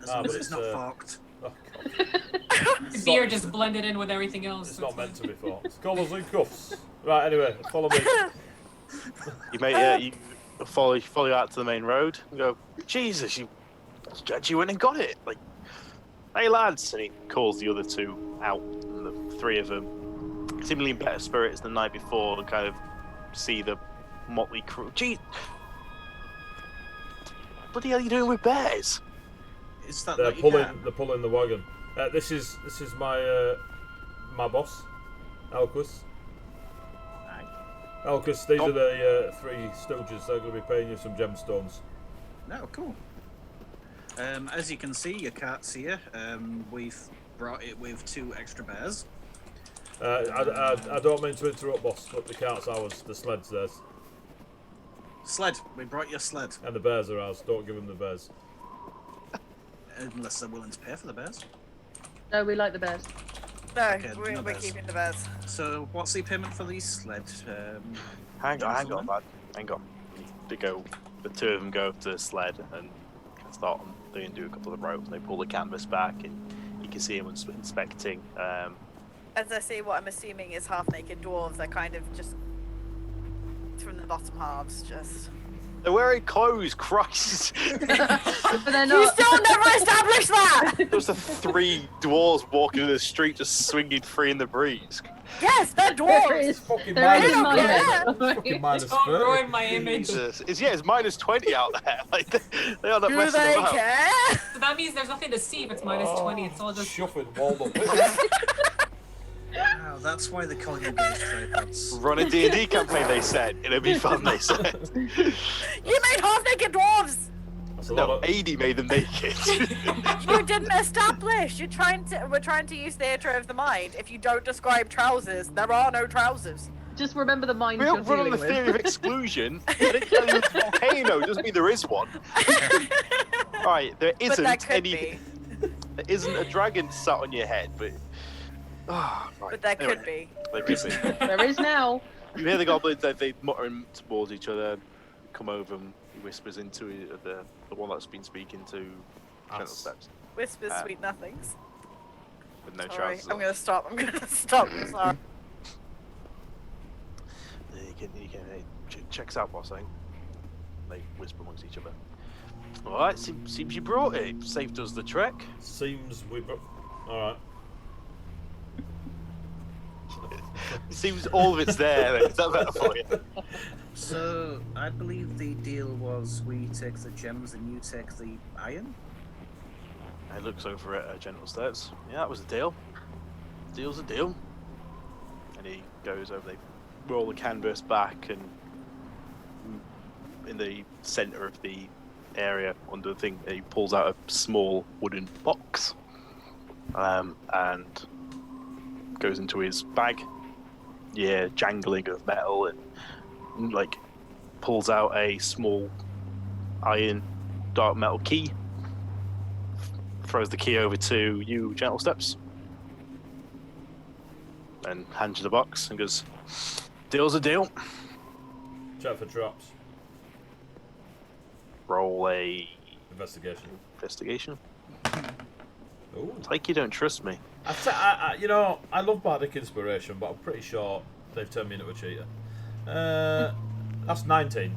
Ah, long but as it's it's, not fucked. Oh, God. The beard just blended in with everything else. It's so not meant to be thought. Collars and cuffs. Right, anyway, follow me. You follow you out to the main road and go, Jesus, you actually went and got it. Like, hey lads, and he calls the other two out, and the three of them, seemingly in better spirits than the night before, and kind of see the motley crew. Gee, what the hell are you doing with bears? Is that They're not your cat? pulling the wagon. This is my my boss, Elquis. Aye. Elquis, these are the three stooges. They're going to be paying you some gemstones. No, cool. As you can see, your cart's here. We've brought it with 2 extra bears. I don't mean to interrupt, boss, but the cart's ours. The sled's theirs, Sled. We brought your sled. and the bears are ours. Don't give them the bears. Unless they're willing to pay for the bears. No, we like the bears. No, Okay, we're no bears. keeping the bears. So, what's the payment for these sled? Hang on, gentlemen? lad. Hang on. The two of them go up to the sled and start on. They do a couple of the ropes. They pull the canvas back, and you can see them inspecting. As I see what I'm assuming is half-naked dwarves, they're kind of just from the bottom halves, just. They're wearing clothes, Christ! But they're You not. still never established that! There's the 3 dwarves walking in the street, just swinging free in the breeze. Yes, they're There dwarves! is, Fucking there is minus- my yeah. head. Fucking minus Don't 30. ruin my image. So It's minus 20 out there. Like they are not Do messing they about. care? that means there's nothing to see if it's minus 20. It's all just. Shuffling walled up. Wow, that's why they call you ghost tripods. Run a D&D campaign, they said. It'll be fun, they said. You made half-naked dwarves! That's a lot No, of. 80 made them naked. You didn't establish. We're trying to use theatre of the mind. If you don't describe trousers, there are no trousers. Just remember the mind We you're don't run on dealing the theory of with. exclusion. I didn't tell you it's a volcano. Doesn't mean there is one. Alright, there But there isn't could any. be. There isn't a dragon sat on your head, but. Oh, right. But there Anyway, could be. there could be. There is now. You hear the goblins, they muttering towards each other, come over and he whispers into the one that's been speaking to Gentle Steps Whispers sweet nothings. with no Sorry, trousers I'm on. gonna stop. I'm gonna stop. Sorry. Checks out what's saying. They whisper amongst each other. Alright, seems you brought it. Saved us the trek. Seems we. Alright. Seems all of it's there. Is that better for you? So, I believe the deal was we take the gems and you take the iron? He looks over at Gentle Steps. Yeah, that was the deal. Deal's a deal. And he goes over, they roll the canvas back, and in the centre of the area under the thing, he pulls out a small wooden box and goes into his bag. Yeah, jangling of metal, and like pulls out a small iron dark metal key. Throws the key over to you, Gentle Steps, and hands you the box and goes, "Deal's a deal." Check for traps. Roll a Investigation. investigation. Ooh. It's like you don't trust me. You know, I love bardic inspiration, but I'm pretty sure they've turned me into a cheater. That's 19.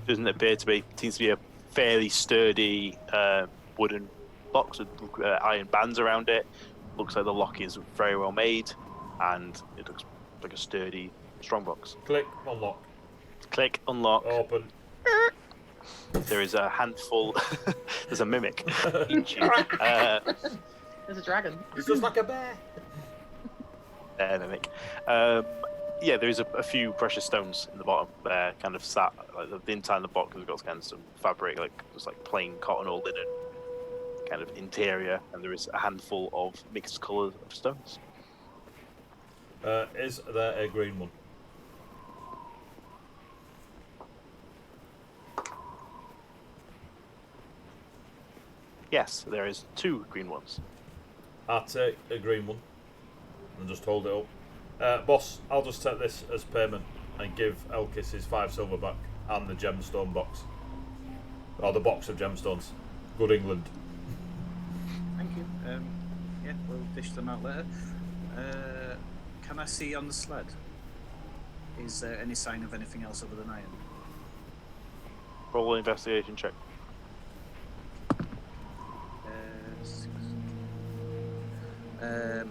Doesn't appear to be. Seems to be a fairly sturdy wooden box with iron bands around it. Looks like the lock is very well made, and it looks like a sturdy, strong box. Click, unlock, Click, unlock. open. There is a handful. There's a mimic. There's a dragon. It's just like a bear. Mimic. Yeah, there's a few precious stones in the bottom there, kind of sat. Like the inside of the box has got kind of some fabric, like just like plain cotton or linen, kind of interior, and there is a handful of mixed colours of stones. Is there a green one? Yes, there is 2 green ones. I'll take a green one and just hold it up. Boss, I'll just take this as payment and give Elkis his 5 silver back and the gemstone box. Or the box of gemstones. Good England. Thank you. Yeah, we'll dish them out later. Can I see on the sled? Is there any sign of anything else other than iron? Roll an investigation check.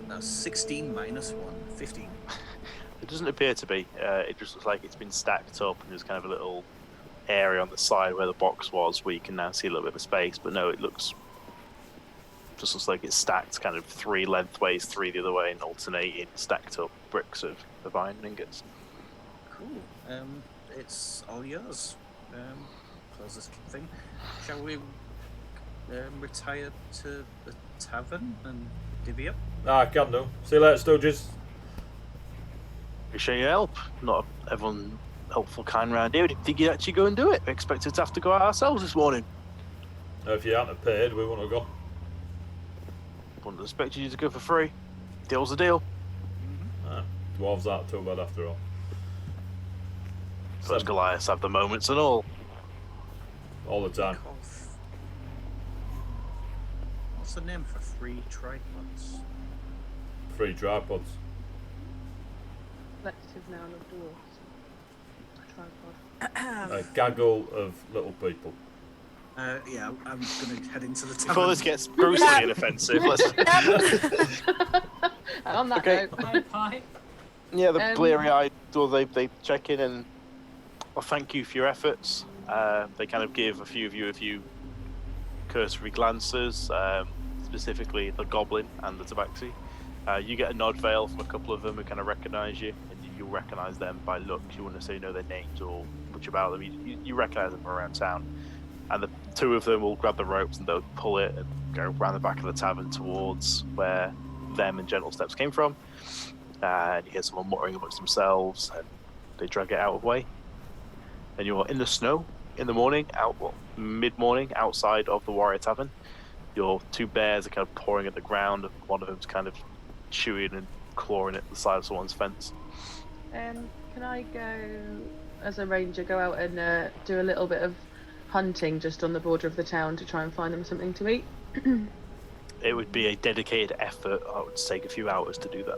That's 16 minus 1, 15. It doesn't appear to be. It just looks like it's been stacked up, and there's kind of a little area on the side where the box was, where you can now see a little bit of space. But no, it looks like it's stacked, kind of 3 lengthways, 3 the other way, and alternating stacked up bricks of iron ingots. Cool. It's all yours. Close this thing. Shall we retire to the tavern and divvy up? I can do. See you later, Stooges. Appreciate your help. Not everyone helpful, kind round here. We didn't think you'd actually go and do it. We expected to have to go out ourselves this morning. If you hadn't have paid, we wouldn't have gone. Wouldn't have expected you to go for free. Deal's a deal. Dwarves aren't too bad after all. Those Goliaths have the moments and all. All the time. What's the name for 3 tripods? 3 tripods. Collective noun of dwarves. A tripod. A gaggle of little people. Yeah, I'm going to head into the tavern. Before this gets grossly inoffensive, let's... On that Okay. note. Hi. Yeah, the bleary-eyed, well, they check in and well, thank you for your efforts. They kind of give a few of you a few cursory glances, specifically the Goblin and the Tabaxi. You get a nod veil from a couple of them who kind of recognise you, and you'll recognise them by looks. You wouldn't necessarily know their names or much about them. You recognise them from around town. And the 2 of them will grab the ropes and they'll pull it and go around the back of the tavern towards where them and Gentle Steps came from. And you hear someone muttering amongst themselves, and they drag it out of the way. And you're in the snow in the morning, mid-morning, outside of the Warrior Tavern. Your 2 bears are kind of pawing at the ground, and one of them's kind of chewing and clawing at the side of someone's fence. Can I go, as a ranger, go out and do a little bit of hunting just on the border of the town to try and find them something to eat? It would be a dedicated effort. It would take a few hours to do that.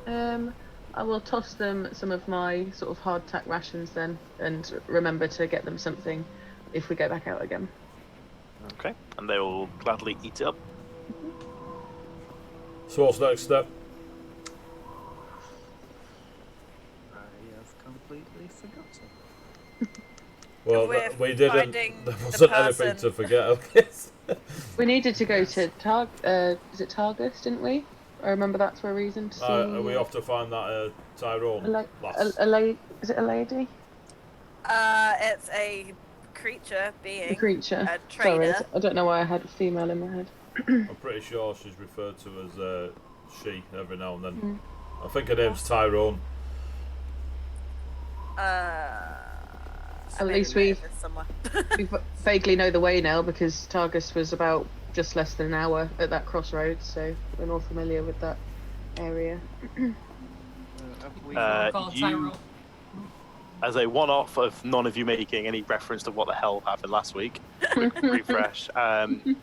Okay. I will toss them some of my sort of hardtack rations then, and remember to get them something if we go back out again. Okay, and they will gladly eat it up. So what's the next step? I have completely forgotten. Well, We're we didn't. finding There the wasn't anything person. to forget. Okay. We needed to go to is it Targus, didn't we? I remember that's for a reason to see. Are we off to find that Tyrone lass? Is it a lady? It's a creature being. A creature. A Sorry, trader. I don't know why I had a female in my head. I'm pretty sure she's referred to as she every now and then. I think her name's Tyrone. At maybe least we somewhere. we vaguely know the way now because Targus was about just less than an hour at that crossroads, so we're more familiar with that area. Called You, Tyrone. as a one-off of none of you making any reference to what the hell happened last week, quick refresh,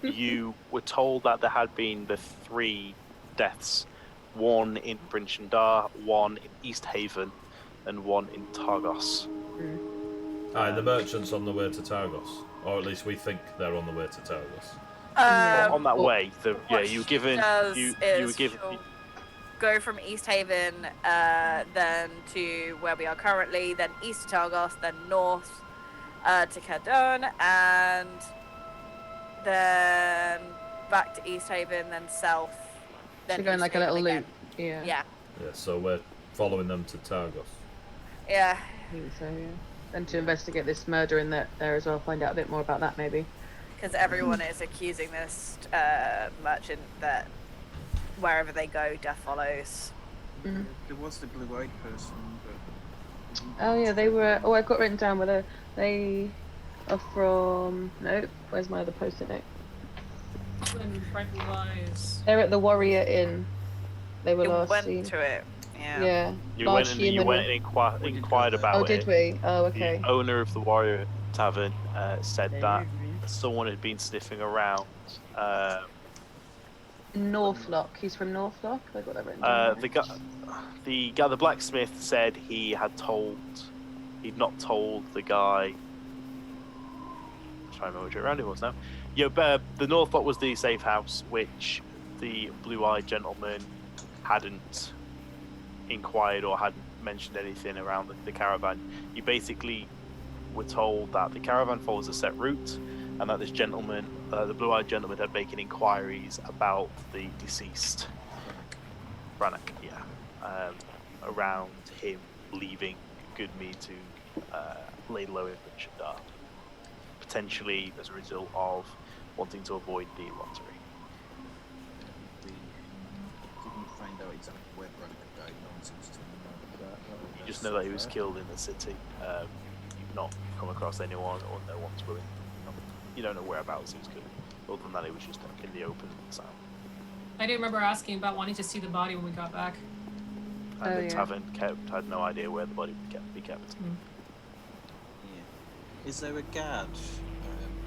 you were told that there had been the 3 deaths, 1 in Brinchendar, 1 in East Haven, and 1 in Targos. Aye, the merchant's on the way to Targos, or at least we think they're on the way to Targos. On that way, What you were she given. does You is were given. she'll go from East Haven, then to where we are currently, then east to Targos, then north to Cardone, and then back to East Haven, then south. Then So going East like a little Haven loop. again. Yeah. Yeah. Yeah, so we're following them to Targos. Yeah. I think so, yeah. And to investigate this murder in there as well, find out a bit more about that maybe. Because everyone is accusing this merchant that wherever they go, death follows. Mm. There was the blue-eyed person, but... Oh yeah, they were. Oh, I've got written down whether they are from. Nope. Where's my other post-it note? When Bright Blue Eyes. They're at the Warrior Inn. They were You last went seen. to it. Yeah. Yeah. You Large went human. and inquired about Oh, it. did we? Oh, okay. The owner of the Warrior Tavern said that someone had been sniffing around. Northlock. He's from Northlock. I got that written down. The blacksmith said he'd not told the guy. I'm trying to remember which way around it was now. Yeah, the Northlock was the safe house, which the blue-eyed gentleman hadn't inquired or hadn't mentioned anything around the caravan. You basically were told that the caravan follows a set route, and that this gentleman, the blue-eyed gentleman, had making inquiries about the deceased Brannock, around him leaving Goodmead to lay low in Richard, potentially as a result of wanting to avoid the lottery. We didn't find out exactly where Brannock died. No one seems to know that. You just know that he was killed in the city. You've not come across anyone or no one's willing. You don't know whereabouts he was killed. Other than that, it was just in the open sound. I do remember asking about wanting to see the body when we got back. And the yeah. tavern had no idea where the body would be kept. Yeah. Is there a guard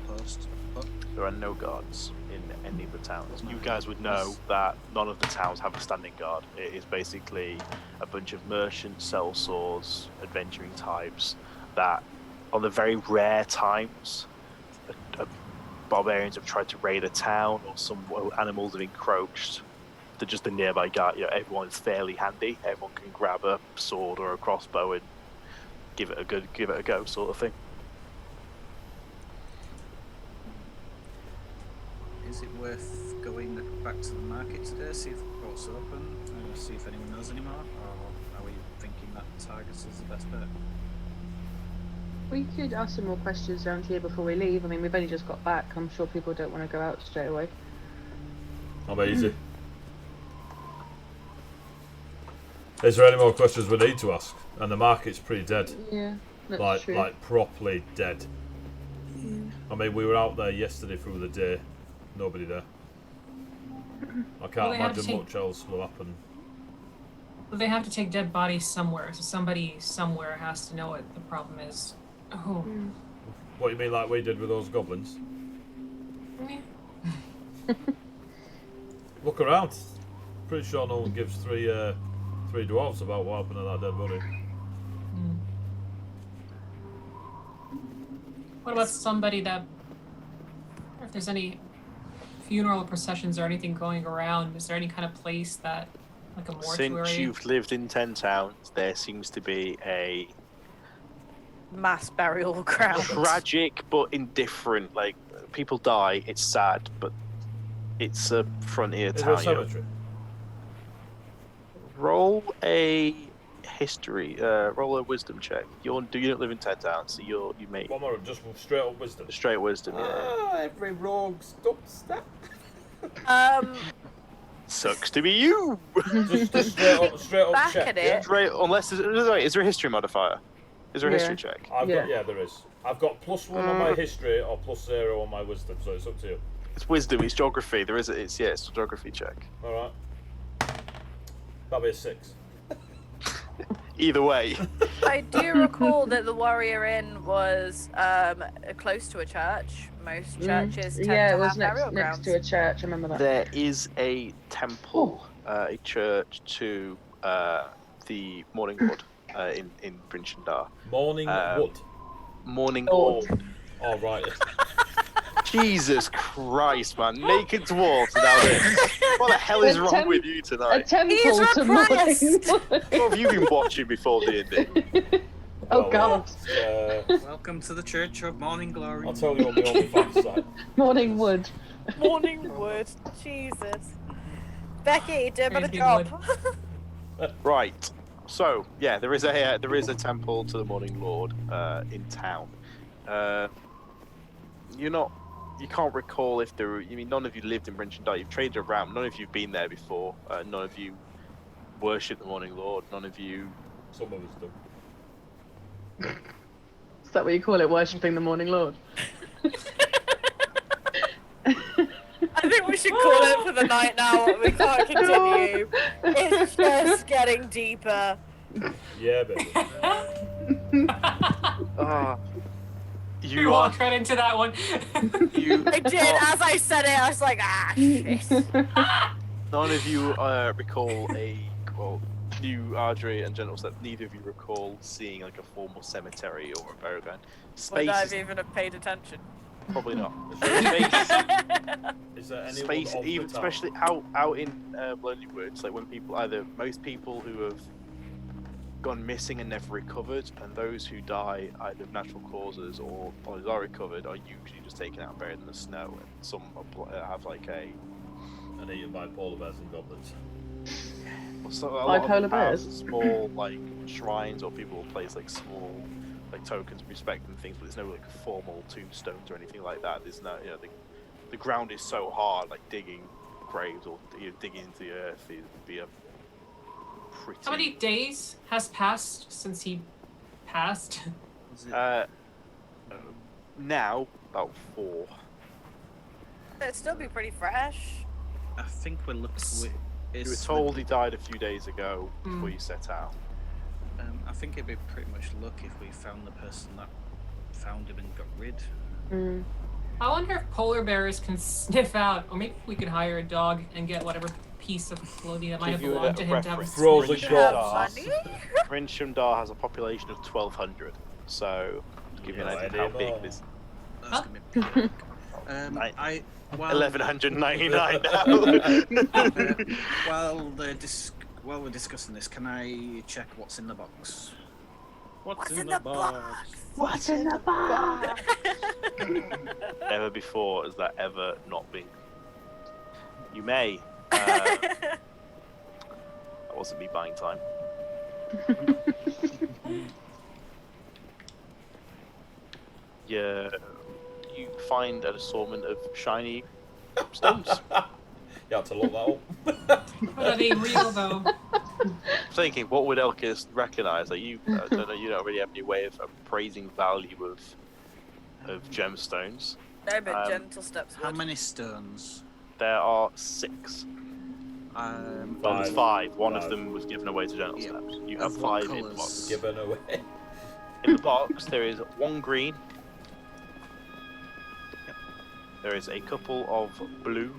post? Oh, There are no guards in any of the towns. You guys would know that none of the towns have a standing guard. It is basically a bunch of merchants, sellswords, adventuring types that, on the very rare times, barbarians have tried to raid a town or some animals have encroached. They're just a nearby guard. Everyone is fairly handy. Everyone can grab a sword or a crossbow and give it a go, sort of thing. is it worth going back to the market today, see if the port's open, see if anyone knows anymore, or are we thinking that Targus is the best bet? We could ask some more questions around here before we leave. I mean, we've only just got back. I'm sure people don't want to go out straight away. How easy? Is there any more questions we need to ask? And the market's pretty dead. Yeah, that's true. Like properly dead. I mean, we were out there yesterday through the day. Nobody there. I can't imagine much else will happen. Well, they have to take dead bodies somewhere, so somebody somewhere has to know what the problem is. Oh. What do you mean, like we did with those goblins? Yeah. Look around. Pretty sure no one gives three dwarves about what happened to that dead body. What about somebody that, if there's any funeral processions or anything going around, is there any kind of place that, like a mortuary? Since you've lived in 10 towns, there seems to be a Mass burial ground. tragic but indifferent. Like, people die, it's sad, but it's a frontier Is there a town. cemetery? Roll a history, roll a wisdom check. You don't live in 10 towns, so you may One more, just straight up wisdom. straight wisdom. Yeah. Ah, every rogue step. Sucks to be you. Just straight up Back check. at yeah? it. Right, unless is there a history modifier? Is there a history check? Yeah, there is. I've got +1 on my history or +0 on my wisdom, so it's up to you. It's wisdom. It's geography. It's a geography check. All right. That'll be a 6. Either way. I do recall that the Warrior Inn was close to a church. Most churches tend Yeah, to it was have burial next grounds. to a church. I remember that. There is a temple, a church to the Morning Wood in Brinchindar. Morning wood. Morning Wood. Wood. Oh, right. Jesus Christ, man! Naked dwarves now. What the hell is wrong with you A tonight? temple He's to Morning repressed. Wood. What have you been watching before D&D? Oh God. Welcome to the Church of Morning Glory. I'll tell you on the OnlyFans site. Morning Wood. Morning Wood. Jesus. Becky, do a Very better big job. Right. So yeah, there is a temple to the Morning Lord in town. You can't recall if there. I mean, none of you lived in Brinchon. You've traded around. None of you've been there before. None of you worship the Morning Lord. None of you. Some of us do. Is that what you call it, worshipping the Morning Lord? I think we should call it for the night now. We can't continue. It's just getting deeper. Yeah, baby. You You are. walked right into that one. You. I did. As I said it, I was like, ah, shit. None of you recall you, Ardri and General Step, neither of you recall seeing like a formal cemetery or a burial ground. Would I Space have even have paid attention? probably not. Is there anyone Space, of even the town? especially out in Lonely Woods, like when most people who have gone missing and never recovered, and those who die either of natural causes or bodies are recovered are usually just taken out and buried in the snow, and some have like a. And eaten by polar bears and goblins. So a By lot of polar them have bears? small like shrines, or people will place like small like tokens of respect and things, but there's no like formal tombstones or anything like that. There's no, the ground is so hard, like digging graves or digging into the earth would be a pretty. How many days has passed since he passed? Was it- Now about 4. It'd still be pretty fresh. I think we're looking. You were told he died a few days ago before you set out. I think it'd be pretty much luck if we found the person that found him and got rid. Mm. I wonder if polar bears can sniff out, or maybe we could hire a dog and get whatever piece of clothing that might have Give you belonged a to him to have a reference. Frozen Brinchon Sure. Dar- Money? Brinchon Dar has a population of 1,200, so to give you an No idea of how idea. big this. That's Huh? gonna be. While 1,199 now. while we're discussing this, can I check what's in the box? What's in the box? What's in the box? Never before has that ever not been. You may. That wasn't me buying time. Yeah, you find an assortment of shiny stones. You had to look that up. Are they real though? Thinking, what would Elkis recognise? Like you don't know. You don't really have any way of appraising value of gemstones. No, but gentle steps. How would. many stones? There are 6. Um, Well, there's 5. One of Five. them was given away to General Yeah. Steps. You have Of what 5 in the colours? box. Given away. In the box, there is 1 green. There is a couple of blue,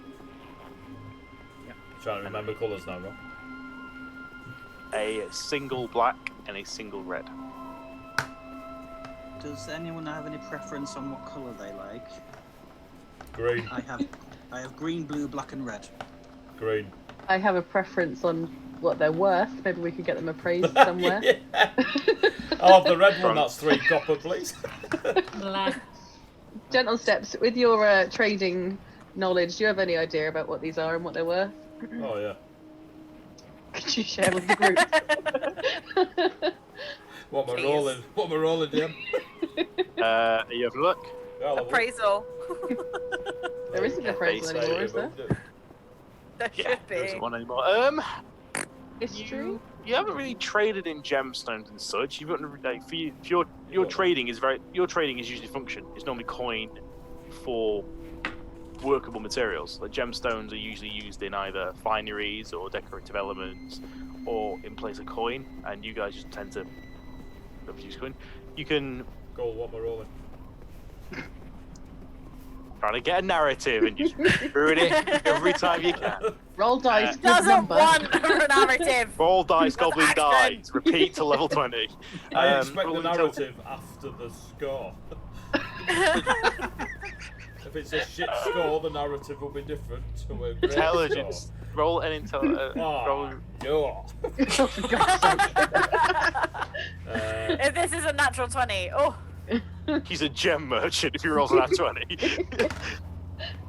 Trying to remember colours now, Rob. a single black, and a single red. does anyone have any preference on what colour they like? Green. I have green, blue, black, and red. Green. I have a preference on what they're worth. Maybe we could get them appraised somewhere. Yeah. I'll have the red one, that's 3 copper, please. Black. Gentle Steps, with your trading knowledge, do you have any idea about what these are and what they're worth? Oh, yeah. Could you share with the group? What am I Please. rolling? What am I rolling, Jim? Are you have a look? Appraisal. There isn't an appraisal Basically, anymore, is there? There Yeah, should there be. isn't one anymore. History? You haven't really traded in gemstones and such. You've got like for you, your trading is usually function. It's normally coin for workable materials. Like gemstones are usually used in either fineries or decorative elements, or in place of coin. And you guys just tend to use coin. You can Gold, what am I rolling? try to get a narrative and just ruin it every time you can. Roll dice, good Doesn't number. want a narrative. Roll dice, goblin Action. dice. Repeat to level 20. I expect roll the intel- narrative after the score. If it's a shit score, the narrative will be different. So we're great Intelligence. Roll an intel. Roll. Score. If this is a natural 20, oh, He's a gem merchant if he rolls an 20.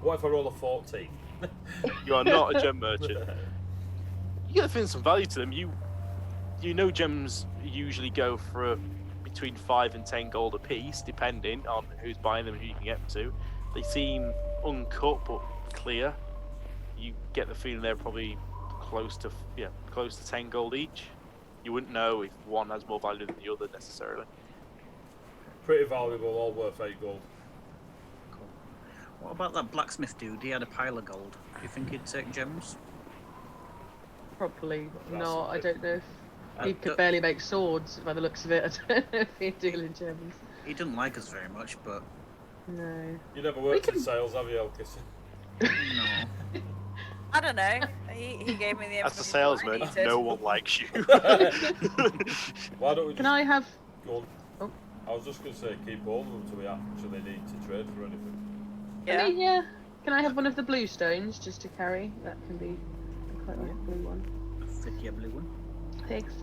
What if I roll a 14? You are not a gem merchant. you get feeling some value to them. You know gems usually go for between 5 and 10 gold a piece, depending on who's buying them and who you can get them to. They seem uncut but clear. You get the feeling they're probably close to 10 gold each. You wouldn't know if one has more value than the other necessarily. Pretty valuable, all worth 8 gold. Cool. What about that blacksmith dude? He had a pile of gold. Do you think he'd take gems? Probably That's not. I don't know if he could don't- barely make swords by the looks of it. I don't know if he'd deal in gems. He didn't like us very much, but No. You never worked in sales, have you, Elkis? no. I don't know. He gave me the As a information salesman, I needed. no one likes you. Why don't we Can just I have? go on? Oh. I was just going to say keep all of them until we actually need to trade for anything. I mean, yeah. Can I have one of the blue stones just to carry? That can be. I quite like the blue one. Fit your blue one. Thanks.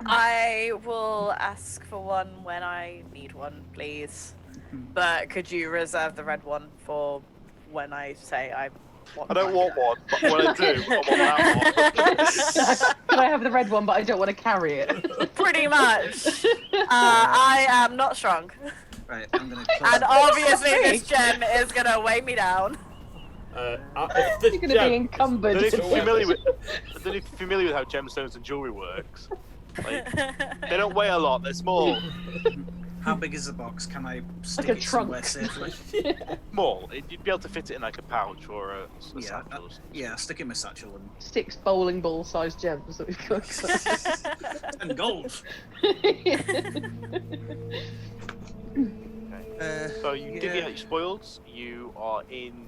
I will ask for one when I need one, please. But could you reserve the red one for when I say I want I don't want one, but when I do, I want that one. Can I have the red one, but I don't want to carry it? Pretty much. I am not strong. Right, I'm gonna close And obviously this gem is going to weigh me down. If this You're going to gem- be encumbered. I don't know if you're familiar with, with. I don't know if you're familiar with how gemstones and jewelry works. Like, they don't weigh a lot, they're small. How big is the box? Can I stick a it somewhere trunk. safely? Small. You'd be able to fit it in like a pouch or a Yeah, satchel or something. yeah, stick it in my satchel 6 bowling ball sized gems that we've got. and gold. So you yeah. divvy out your spoils. You are in.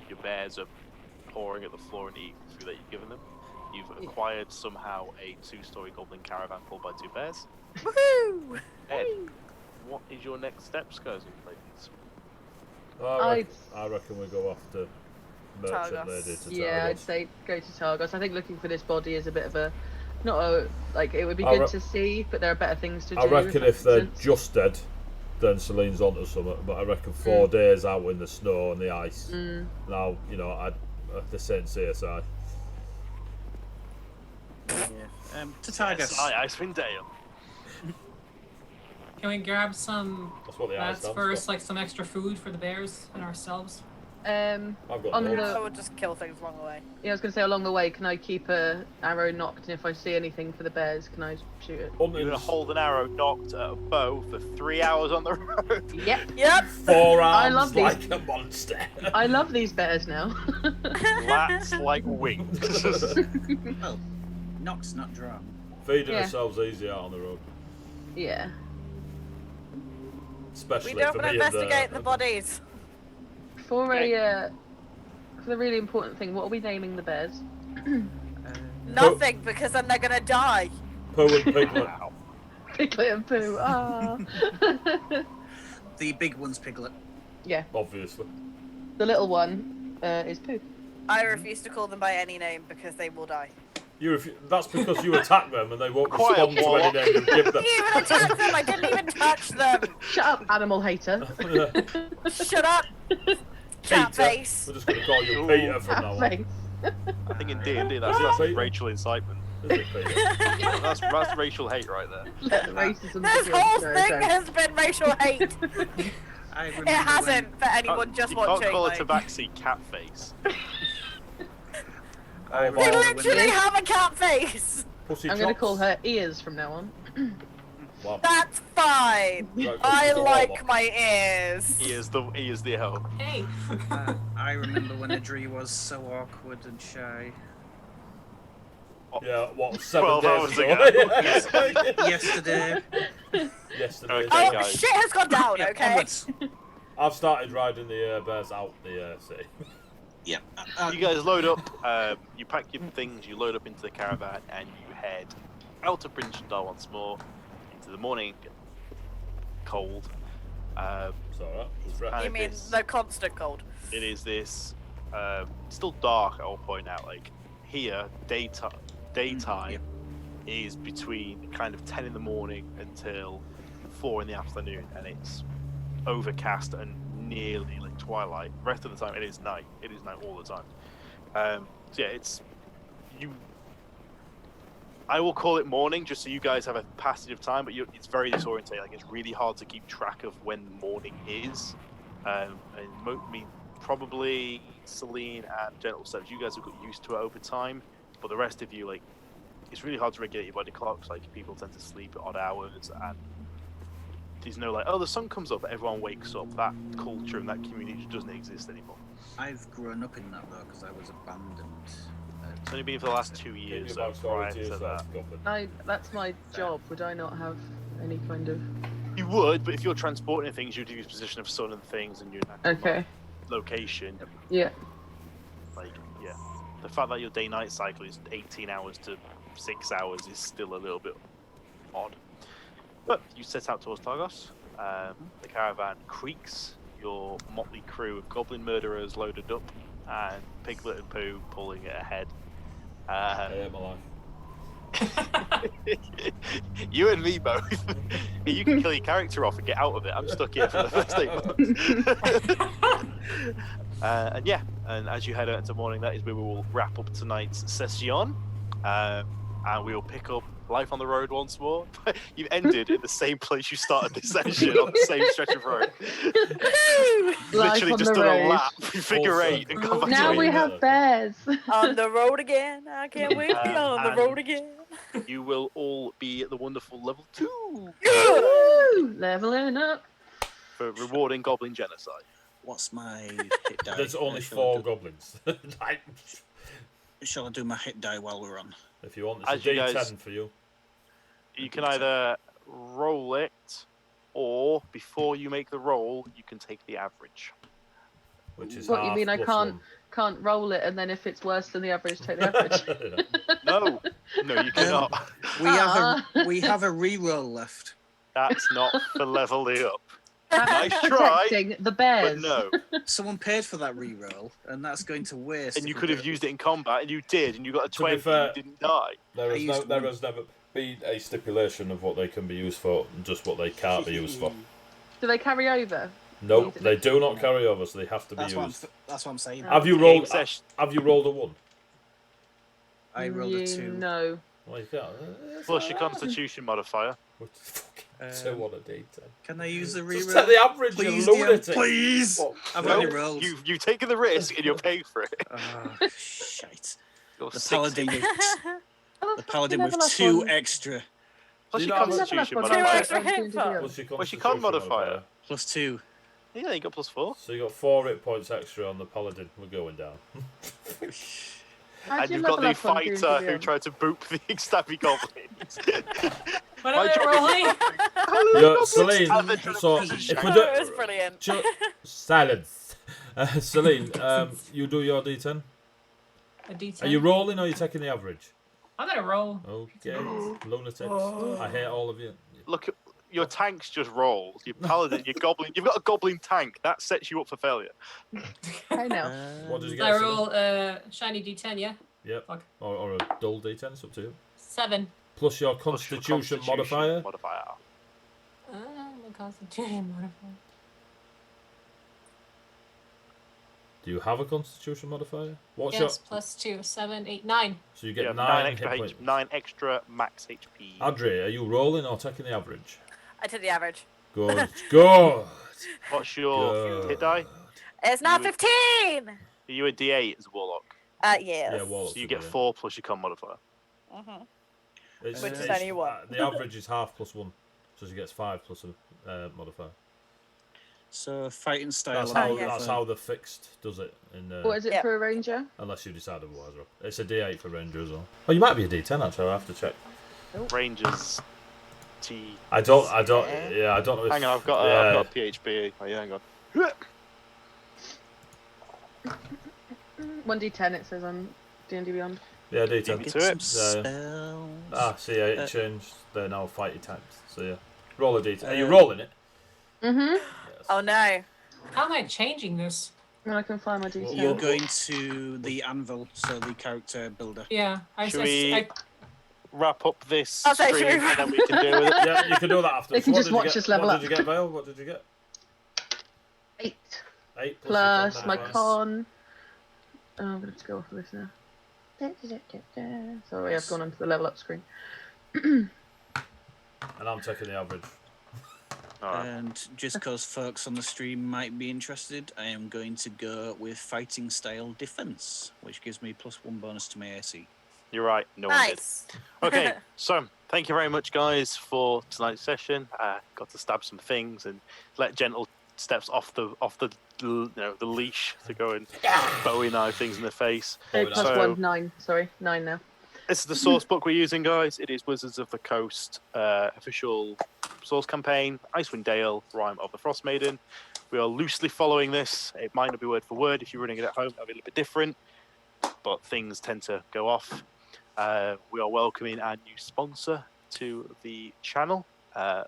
Your bears are pawing at the floor and eating food that you've given them. You've acquired somehow a 2-story goblin caravan pulled by 2 bears. Woohoo! Ed, what is your next steps, guys and ladies? I reckon we go after Merchant Targos. Lady to Yeah, I'd Targos. say go to Targos. I think looking for this body is a bit of a. Not a. Like, it would be I good re- to see, but there are better things to do. I reckon that if they're makes sense. just dead, then Celine's onto something. But I reckon 4 days out in the snow and the ice. Now, you know, I'd the same CSI. To Targus. Hi, Icewind Dale. Can we grab some That's what the ice bats stands first, for. like some extra food for the bears and ourselves? Um, I've got on loads. the- I would just kill things along the way. yeah, I was going to say along the way, can I keep a arrow knocked, and if I see anything for the bears, can I shoot it? You're gonna hold an arrow knocked at a bow for 3 hours on the road. Yep. Yep. 4 I love arms these. like a monster. I love these bears now. Lats like wings. Well, knock's not drawn. Feeding Yeah. ourselves easy out on the road. Yeah. Especially We don't for want to me and investigate the bodies. For for the really important thing, what are we naming the bears? Nothing, because then they're going to die. Poe and Piglet. Piglet and Pooh. Ah. The big one's Piglet. Yeah. Obviously. The little one is Pooh. I refuse to call them by any name because they will die. That's because you attack them and they won't Quite a respond to warlock. any name you give them. You even attacked them! I didn't even touch them! Shut up, animal hater. Shut up! Cat Peter. face! We're just going to call you Ooh. Peter from now on. Face. I think in D&D that's Pete? racial incitement. Is it Peter? That's racial hate right there. Let the racism This begin. whole No, thing don't. has been racial hate! I remember It hasn't for anyone just you watching. can't call a like- tabaxi cat face. I They remember literally when, have a cat face! Pussy I'm going to chops. call her ears from now on. Wow. That's fine! Right, I it's a like warlock. my ears! He is the elf. Hey! I remember when Adri was so awkward and shy. Yeah, what, 7 12 days hours ago? Yesterday. Yesterday. Okay, Oh, guys. shit has gone down, Yeah, okay? onwards. I've started riding the bears out the city. Yeah. You guys load up, you pack your things, you load up into the caravan, and you head out of Brinchendal once more into the morning. Cold. It's alright. It's fresh. You mean this- the constant cold? It is this still dark. I'll point out, like here, daytime Yep. is between kind of 10 in the morning until 4 in the afternoon, and it's overcast and nearly like twilight. The rest of the time, it is night. It is night all the time. So yeah, it's you. I will call it morning just so you guys have a passage of time, but it's very disorientating. Like, it's really hard to keep track of when morning is. Probably Celine and Gentle Steps, you guys have got used to it over time, but the rest of you, like, it's really hard to regulate your body clocks. Like, people tend to sleep at odd hours, and there's no like, oh, the sun comes up, everyone wakes up. That culture and that community just doesn't exist anymore. I've grown up in that though, because I was abandoned. It's only been for the last 2 years, so prior to that. That's my job. Would I not have any kind of... You would, but if you're transporting things, you'd use position of sun and things, and you'd Okay. Location. Yeah. Like, yeah. The fact that your day-night cycle is 18 hours to 6 hours is still a little bit odd. But you set out towards Targos. The caravan creaks. Your motley crew of goblin murderers loaded up, and Piglet and Pooh pulling it ahead. I hate my life. You and me both. You can kill your character off and get out of it. I'm stuck here for the first 8 months. And yeah, and as you head out into morning, that is where we will wrap up tonight's session. And we will pick up life on the road once more. You've ended in the same place you started this session, on the same stretch of road. Literally just done a lap, figure 8, and come back now to we it. have bears. On the road again. I can't wait to be on the road again. You will all be at the wonderful level 2 Woo! Leveling up. for rewarding goblin genocide. What's my hit die? There's only Shall 4 I do- goblins. Shall I do my hit die while we're on? If you want, As it's a you D10 guys- for you. You can either roll it, or before you make the roll, you can take the average. Which is What, you half mean I plus can't roll it, and then if it's worse than the average, take the average? No, you cannot. We have a reroll left. That's not for leveling up. That's Nice try, protecting the But bears. no, Someone paid for that reroll, and that's going to waste. and you if we could have don't- used it in combat, and you did, and you got a To be 20, fair- and you didn't die. There I has, used there one. has never been a stipulation of what they can be used for, and just what they can't be used for. Do they carry over? No, they do not carry over, so they have to be That's what, used. that's what I'm saying. Have you rolled? Session. Have you rolled a 1? I rolled a 2. No. Well, you can't. Plus your Constitution modifier. Which is fucking 2 on a D10. Can I use the Just reroll? take the average, Please, you DM, lunatic. please. What? I've No, already rolled. you've taken the risk, and you're paying for it. Oh, shite. You're The 60. paladin with, the paladin with Level up 2 on- extra. Plus You your know, Constitution level up on modifier. extra hit D&D. points. Plus your What's your con Constitution modifier? Plus 2. Yeah, you got +4. So you got 4 hit points extra on the paladin. We're going down. How'd And you you've got level the up on fighter who D&D? tried to boop the stabby goblins. What My are they job- rolling? Yo, Celine, Have the so position. if we Oh, do... it was brilliant. Silence. Celine, you do your D10. A D10. Are you rolling or are you taking the average? I'm gonna roll. Okay, lunatics. I hate all of you. Look, your tank's just rolled. Your paladin, your goblin. You've got a goblin tank. That sets you up for failure. I know. What did you get? I Celine? roll shiny D10, yeah? Yep. Fuck. Or a dull D10, it's up to you. 7. Plus your Plus your Constitution modifier. My Constitution modifier. Do you have a Constitution modifier? What's Yes, plus 2, 7, 8, 9. So you get Yeah, 9 extra hit points. 9 extra max HP. Adri, are you rolling or taking the average? I took the average. Good. Good. What's your Good. hit die? It's not You would- 15! Are you a D8 as a warlock? Yes. Yeah, well, So you get 4 plus your con modifier. It's, Which is it's- only 1. The average is half plus 1. So she gets 5 plus a modifier. So fighting style. That's of how, yeah. that's how the fixed does it. In What is it Yep. for a ranger? Unless you decide otherwise. Rob. It's a D8 for Ranger as well. Oh, you might be a D10 actually. I'll have to check. Rangers. T. I don't know. If, Hang on, I've got a PHP. Oh, yeah, hang on. 1d10 it says on D&D Beyond. Yeah, Give D10. me Get to it. some Yeah. spells. See, it changed. They're now fighty types. So yeah, roll a D10. Are you rolling it? Mm-hmm. Yes. Oh no. How am I changing this? When I can find my D10. You're going to the anvil, so the character builder. Yeah, Should we wrap up this I'll say, stream should we and then we can deal with it? Yeah, you can do that after. They can What just did you watch get? us level What up. did you get, Vale? What did you get? 8 8 plus your my modifier. con. I'm going to go off of this now. Sorry, I've gone onto the level up screen. And I'm taking the average. Alright. And just because folks on the stream might be interested, I am going to go with fighting style defense, which gives me +1 bonus to my AC. You're right. No one did. Nice. Okay, so thank you very much, guys, for tonight's session. Got to stab some things and let gentle steps off the the leash to go and Bowie knife things in the face. Oh, plus +1, 9. Sorry, 9 now. This is the source book we're using, guys. It is Wizards of the Coast official source campaign, Icewind Dale, Rime of the Frost Maiden. We are loosely following this. It might not be word for word. If you're running it at home, that'll be a little bit different, but things tend to go off. We are welcoming our new sponsor to the channel,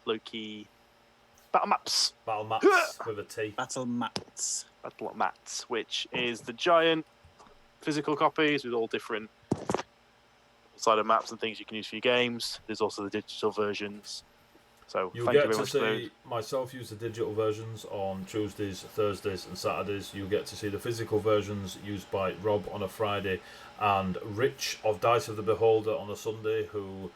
Loki Battle Maps. Battle maps with a T. Battle mats. Battle Mats, which is the giant physical copies with all different side of maps and things you can use for your games. There's also the digital versions. So You'll thank you get very to much for those. see myself use the digital versions on Tuesdays, Thursdays and Saturdays. You'll get to see the physical versions used by Rob on a Friday and Rich of Dice of the Beholder on a Sunday, who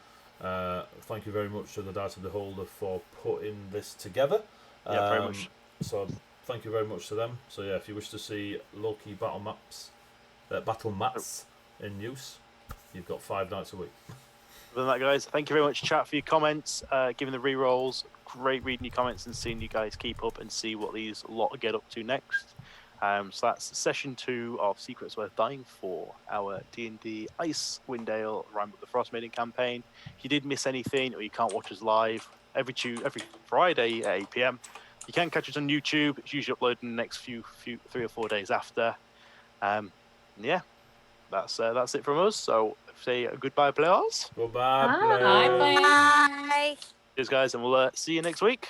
thank you very much to the Dice of the Beholder for putting this together. Yeah, very much. So thank you very much to them. So yeah, if you wish to see Loki battle mats in use, you've got 5 nights a week. Other than that, guys, thank you very much, chat, for your comments, giving the re-rolls. Great reading your comments and seeing you guys keep up and see what these lot get up to next. So that's session 2 of Secrets Worth Dying For, our D&D Icewind Dale Rime with the Frost Maiden campaign. If you did miss anything or you can't watch us live every Friday at 8 PM, you can catch us on YouTube. It's usually uploaded in the next 3 or 4 days after. Yeah, that's it from us. So say goodbye, players. Goodbye. Bye. players. Bye. Bye. Cheers, guys, and we'll see you next week.